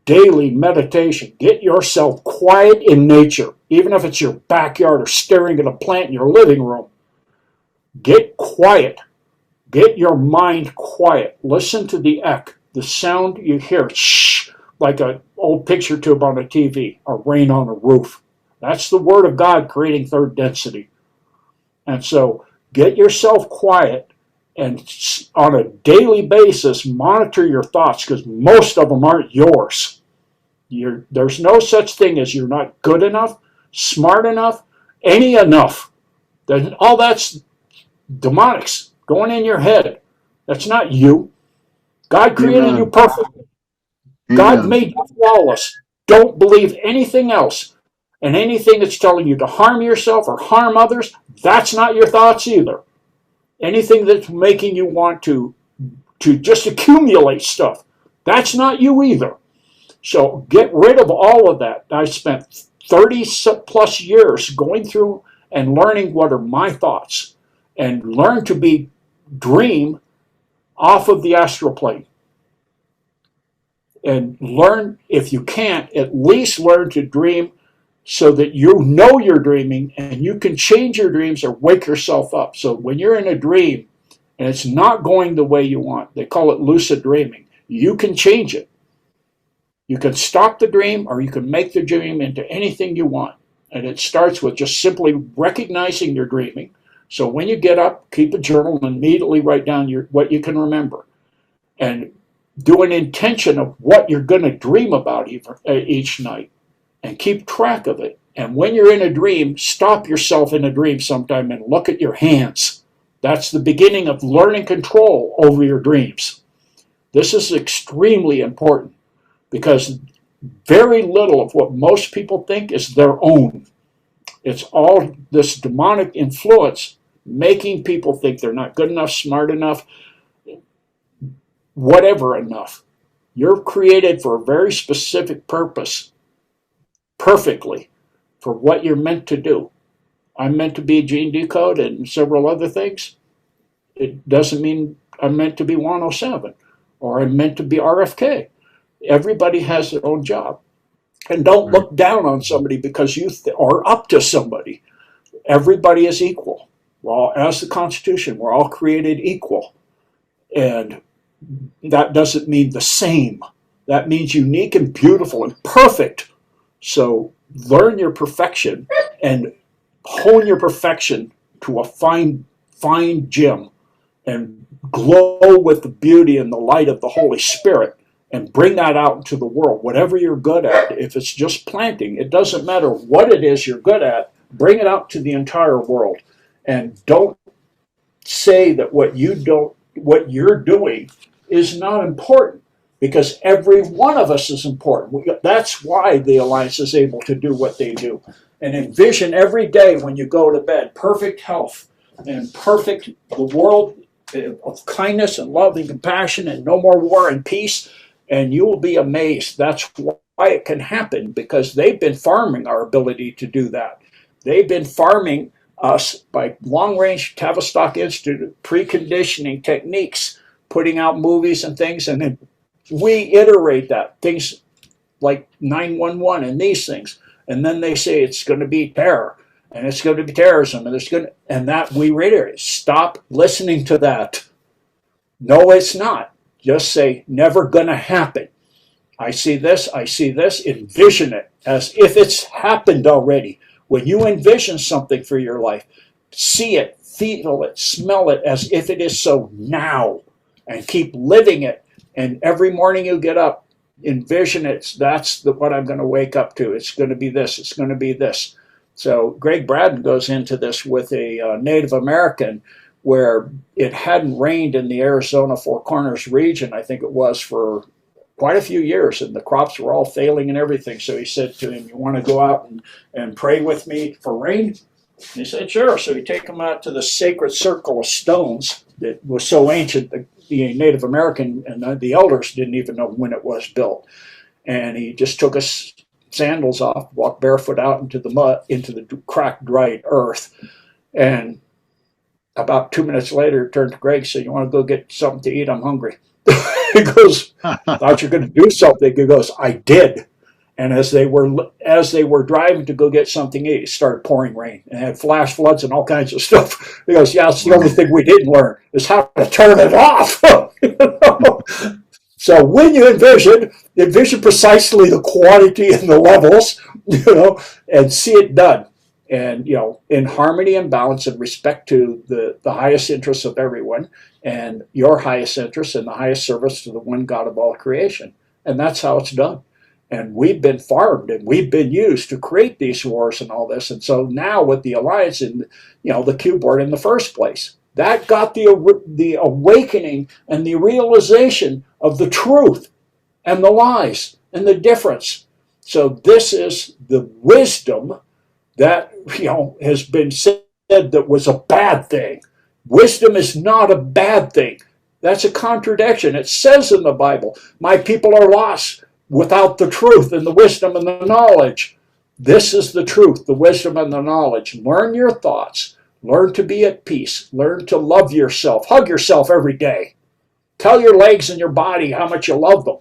daily meditation. Get yourself quiet in nature, even if it's your backyard or staring at a plant in your living room. Get quiet. Get your mind quiet. Listen to the echo, the sound you hear, shh, like an old picture tube on a TV, or rain on a roof. That's the Word of God creating third density. And so get yourself quiet, and on a daily basis, monitor your thoughts, because most of them aren't yours. There's no such thing as you're not good enough, smart enough, any enough. All that's demonics going in your head. That's not you. God created you perfectly. God made you flawless. Don't believe anything else. And anything that's telling you to harm yourself or harm others, that's not your thoughts either. Anything that's making you want to just accumulate stuff, that's not you either. So get rid of all of that. I spent 30 plus years going through and learning what are my thoughts, and learn to dream off of the astral plane. And learn, if you can't, at least learn to dream so that you know you're dreaming and you can change your dreams or wake yourself up. So when you're in a dream and it's not going the way you want, they call it lucid dreaming, you can change it. You can stop the dream or you can make the dream into anything you want. And it starts with just simply recognizing you're dreaming. So when you get up, keep a journal and immediately write down what you can remember. And do an intention of what you're going to dream about each night. And keep track of it. And when you're in a dream, stop yourself in a dream sometime and look at your hands. That's the beginning of learning control over your dreams. This is extremely important because very little of what most people think is their own. It's all this demonic influence making people think they're not good enough, smart enough, whatever enough. You're created for a very specific purpose. Perfectly for what you're meant to do. I'm meant to be Gene Decode and several other things. It doesn't mean I'm meant to be 107 or I'm meant to be RFK. Everybody has their own job. And don't look down on somebody because you are up to somebody. Everybody is equal. Well, as the Constitution, we're all created equal. And that doesn't mean the same. That means unique and beautiful and perfect. So learn your perfection and hone your perfection to a fine gem and glow with the beauty and the light of the Holy Spirit and bring that out into the world. Whatever you're good at, if it's just planting, it doesn't matter what it is you're good at, bring it out to the entire world. And don't say that what you're doing is not important. Because every one of us is important. That's why the Alliance is able to do what they do. And envision every day when you go to bed, perfect health and the world of kindness and love and compassion and no more war and peace. And you will be amazed. That's why it can happen, because they've been farming our ability to do that. They've been farming us by long-range Tavistock Institute preconditioning techniques, putting out movies and things, and then we iterate that, things like 911 and these things, and then they say it's going to be terror and it's going to be terrorism and that we reiterate. Stop listening to that. No, it's not. Just say never going to happen. I see this, envision it as if it's happened already. When you envision something for your life, see it, feel it, smell it as if it is so now, and keep living it. And every morning you get up, envision it. That's what I'm going to wake up to. It's going to be this. It's going to be this. So Greg Braden goes into this with a Native American where it hadn't rained in the Arizona Four Corners region, I think it was, for quite a few years, and the crops were all failing and everything. So he said to him, "You want to go out and pray with me for rain?" And he said, "Sure." So he take him out to the sacred circle of stones that was so ancient that the Native American and the elders didn't even know when it was built. And he just took his sandals off, walked barefoot out into the mud, into the cracked, dried earth. And about 2 minutes later, he turned to Greg and said, "You want to go get something to eat? I'm hungry." He goes, "Thought you're going to do something." He goes, "I did." And as they were driving to go get something to eat, it started pouring rain and had flash floods and all kinds of stuff. He goes, "Yeah, that's the only thing we didn't learn is how to turn it off." You know? So when you envision precisely the quantity and the levels, and see it done. And, in harmony and balance and respect to the highest interests of everyone and your highest interest and the highest service to the one God of all creation. And that's how it's done. And we've been farmed and we've been used to create these wars and all this. And so now with the Alliance and, the Q board in the first place, that got the awakening and the realization of the truth and the lies and the difference. So this is the wisdom that has been said that was a bad thing. Wisdom is not a bad thing. That's a contradiction. It says in the Bible, "My people are lost without the truth and the wisdom and the knowledge." This is the truth, the wisdom, and the knowledge. Learn your thoughts. Learn to be at peace. Learn to love yourself. Hug yourself every day. Tell your legs and your body how much you love them.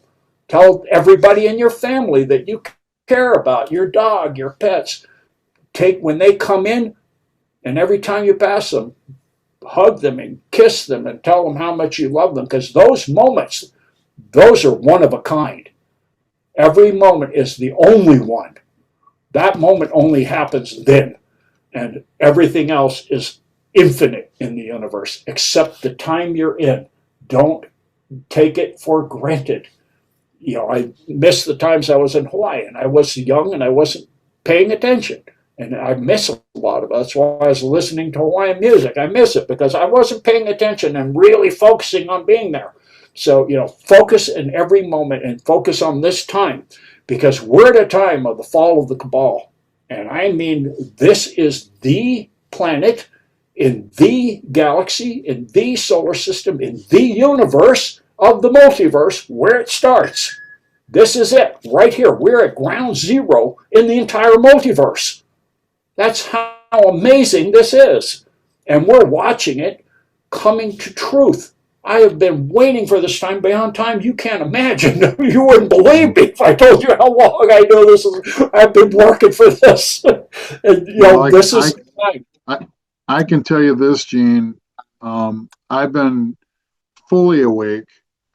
Tell everybody in your family that you care about, your dog, your pets. When they come in, and every time you pass them, hug them and kiss them and tell them how much you love them, because those moments, those are one of a kind. Every moment is the only one. That moment only happens then, and everything else is infinite in the universe except the time you're in. Don't take it for granted. I miss the times I was in Hawaii and I was young and I wasn't paying attention. And I miss a lot of it. That's why I was listening to Hawaiian music. I miss it because I wasn't paying attention and really focusing on being there. So, focus in every moment and focus on this time, because we're at a time of the fall of the cabal. And I mean, this is the planet in the galaxy, in the solar system, in the universe of the multiverse where it starts. This is it right here. We're at ground zero in the entire multiverse. That's how amazing this is. And we're watching it coming to truth. I have been waiting for this time beyond time you can't imagine. You wouldn't believe me if I told you how long I know this is. I've been working for this. And, this is I can tell you this, Gene. I've been fully awake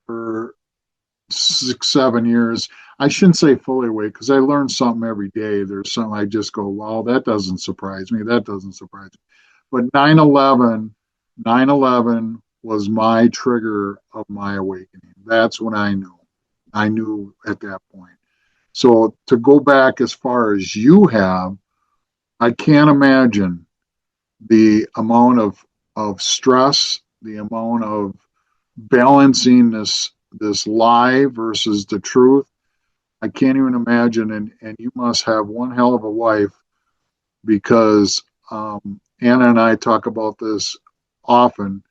for 6-7 years. I shouldn't say fully awake because I learn something every day. There's something I just go, wow, that doesn't surprise me. That doesn't surprise me. But 9/11 was my trigger of my awakening. That's when I knew. I knew at that point. So to go back as far as you have, I can't imagine the amount of stress, the amount of balancing this lie versus the truth. I can't even imagine. And you must have one hell of a wife, because Anna and I talk about this often.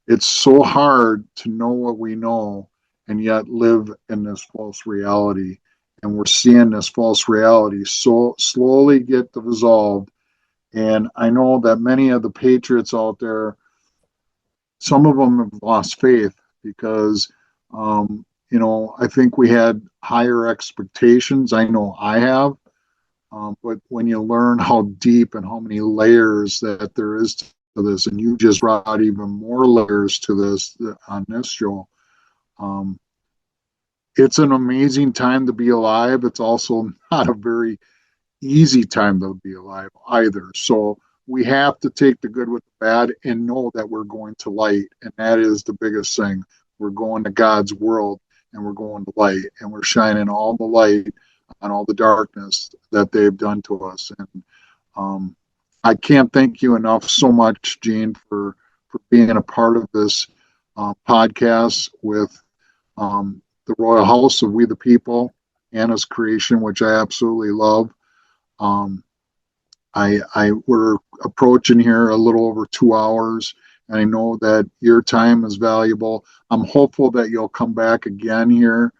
It's so hard to know what we know and yet live in this false reality. And we're seeing this false reality so slowly get dissolved. And I know that many of the patriots out there, some of them have lost faith because, I think we had higher expectations. I know I have. But when you learn how deep and how many layers that there is to this, and you just brought even more layers to this on this show, it's an amazing time to be alive. It's also not a very easy time to be alive either. So we have to take the good with the bad and know that we're going to light. And that is the biggest thing. We're going to God's world and we're going to light, and we're shining all the light on all the darkness that they've done to us. And I can't thank you enough so much, Gene, for being a part of this podcast with the Royal House of We the People, Anna's creation, which I absolutely love. We're approaching here a little over 2 hours, and I know that your time is valuable. I'm hopeful that you'll come back again here,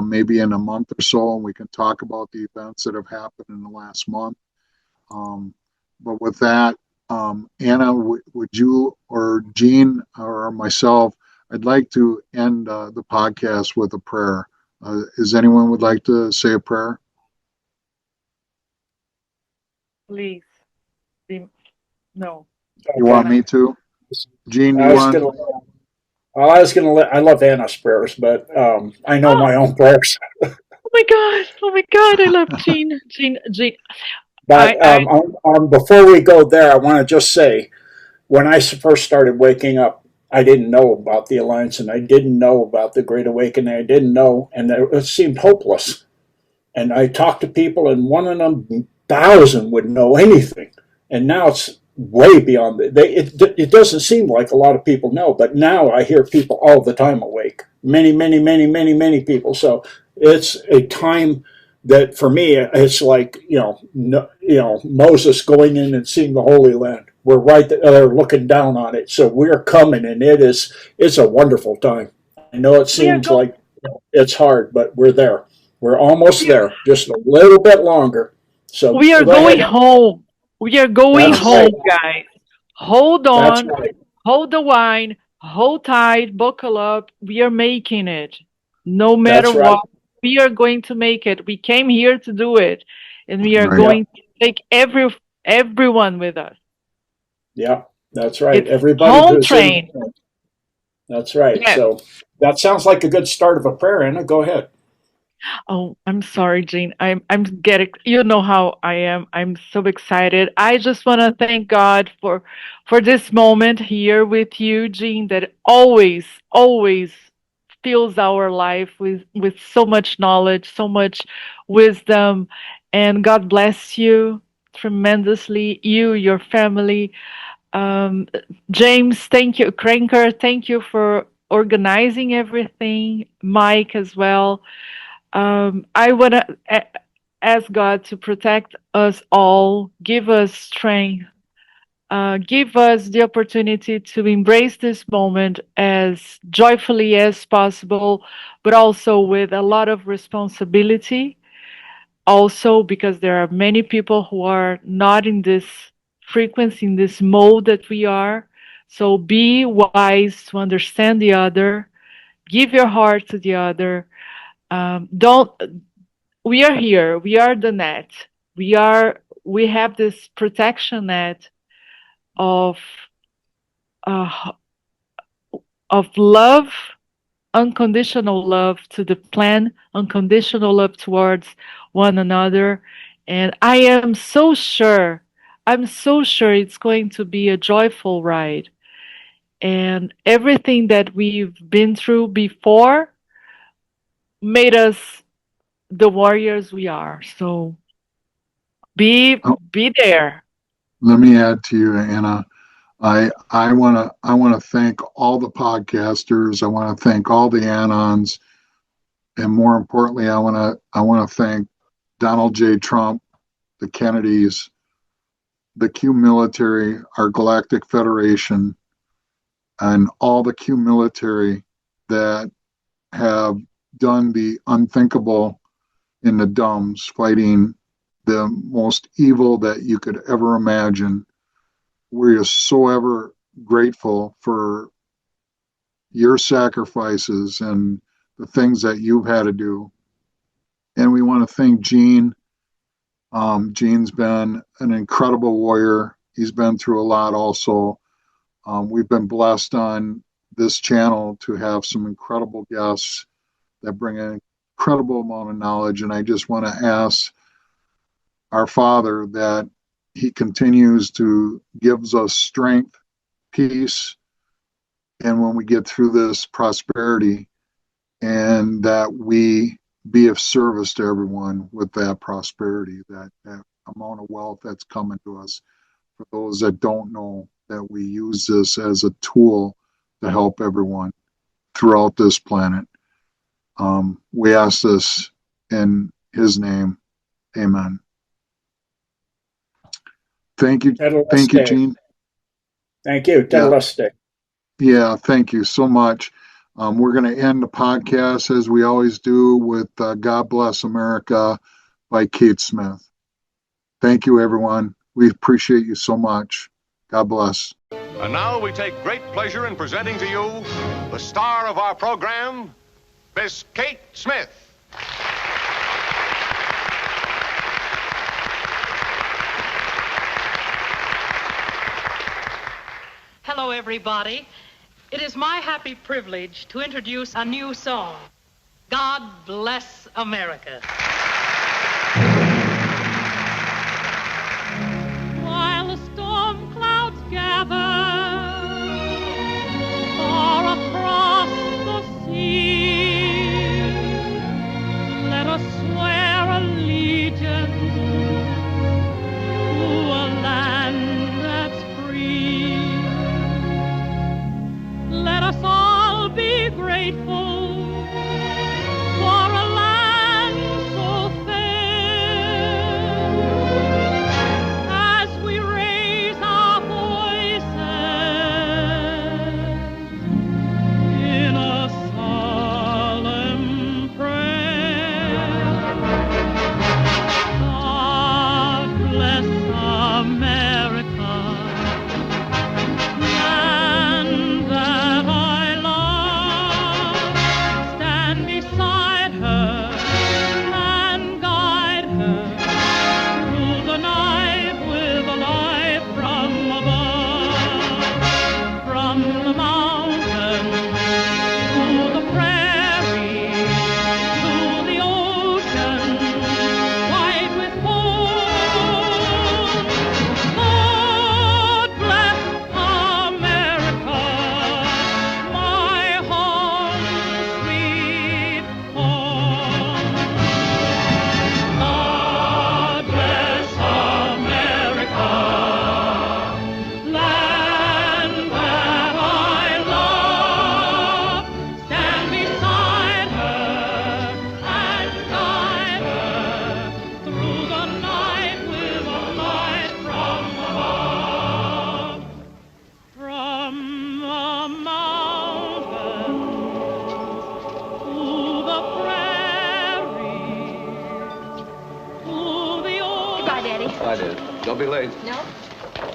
maybe in a month or so, and we can talk about the events that have happened in the last month. But with that, Anna, would you or Gene or myself, I'd like to end the podcast with a prayer. Is anyone would like to say a prayer? Please. No. You want me to? Gene, you want? I love Anna's prayers, but I know my own prayers. Oh my God, I love Gene. But before we go there, I want to just say, when I first started waking up, I didn't know about the Alliance, and I didn't know about the Great Awakening. I didn't know, and it seemed hopeless. And I talked to people, and one in 1,000 would know anything. And now it's way beyond it. It doesn't seem like a lot of people know, but now I hear people all the time awake. Many people. So it's a time that for me, it's like, Moses going in and seeing the Holy Land. We're right there looking down on it. So we're coming, and it's a wonderful time. I know it seems like it's hard, but we're there. We're almost there, just a little bit longer. So We are go ahead. going home. We are going That's home, right. guys. Hold That's on. right. Hold the wine. Hold tight. Buckle up. We are making it. No matter That's right. what, we are going to make it. We came here to do it, and we are Right. Yeah. going to take everyone with us. Yeah. That's right. It's Everybody home who's in. train. That's right. Yes. So that sounds like a good start of a prayer, Anna. Go ahead. Oh, I'm sorry, Jean. I'm getting, you know how I am. I'm so excited. I just want to thank God for this moment here with you, Jean, that always fills our life with so much knowledge, so much wisdom, and God bless you tremendously. You, your family. Um, James, thank you. Cranker, thank you for organizing everything. Mike as well. I want to ask God to protect us all, give us strength, give us the opportunity to embrace this moment as joyfully as possible, but also with a lot of responsibility. Also, because there are many people who are not in this frequency, in this mode that we are. So be wise to understand the other, give your heart to the other. Don't We are here, we are the net, we have this protection net of uh, of love, unconditional love to the plan, unconditional love towards one another. And I'm so sure it's going to be a joyful ride, and everything that we've been through before made us the warriors we are. So Oh, be there. let me add to you, Anna. I want to thank all the podcasters. I want to thank all the anons, and more importantly, I want to thank Donald J. Trump, the Kennedys, the Q military, our Galactic Federation, and all the Q military that have done the unthinkable in the dumbs, fighting the most evil that you could ever imagine. We are so ever grateful for your sacrifices and the things that you've had to do. And we want to thank Gene. Gene's been an incredible warrior. He's been through a lot also. We've been blessed on this channel to have some incredible guests that bring an incredible amount of knowledge. And I just want to ask our Father that He continues to gives us strength, peace, and when we get through this prosperity, and that we be of service to everyone with that prosperity, that amount of wealth that's coming to us. For those that don't know, that we use this as a tool to help everyone throughout this planet. We ask this in His name. Amen. Thank you. Thank you, Tetelestai. Gene. Thank you. Yeah. Tetelestai. Yeah, thank you so much. We're going to end the podcast as we always do with God Bless America by Kate Smith. Thank you, everyone. We appreciate you so much. God bless. And now we take great pleasure in presenting to you the star of our program, Miss Kate Smith. Hello, everybody. It is my happy privilege to introduce a new song, God Bless America. While the storm clouds gather far across the sea, let us swear allegiance to a land that's free. Let us all be grateful for a land so fair, as we raise our voices in a solemn prayer. God From the mountain to the prairie to the ocean, white with foam. God bless America, my home, sweet home. God bless America, land that I love. Stand beside her and guide her through the night with a light from above. From the mountain to the prairie to the ocean. Goodbye, Daddy. Bye, Dad. Don't be late. No?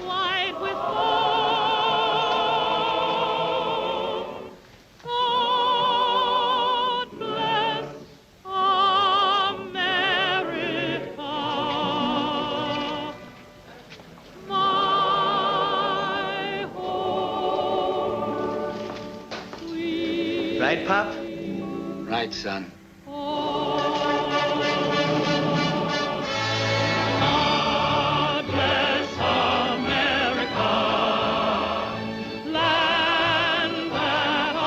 White with foam. God bless America, my home, sweet Right, Pop? Right, son. God bless America, land that I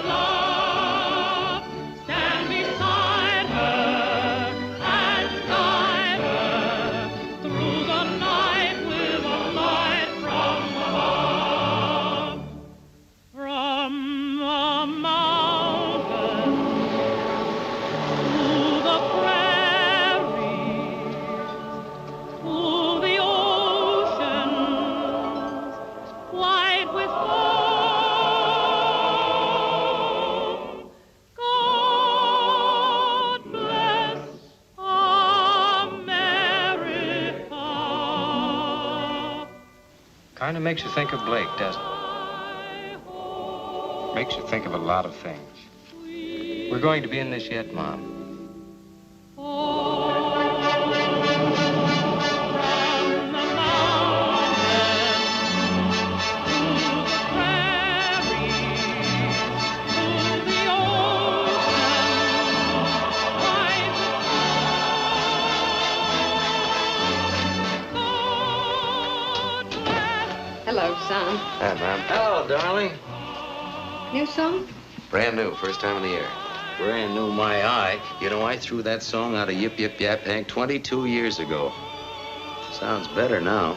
love. Stand beside her and guide her through the night with a light from above. From the mountain to the prairie to the ocean, white with foam. God bless America. Kind of makes you think of Blake, doesn't it? My home, Makes you think of a lot of things. We're going to be in this yet, Mom. From the mountain to the prairie to the ocean, white with foam. God bless. Hello, son. Hi, Mom. Hello, darling. New song? Brand new, first time of the year. Brand new, my eye. You know, I threw that song out of Yip Yip Yap Hank 22 years ago. Sounds better now.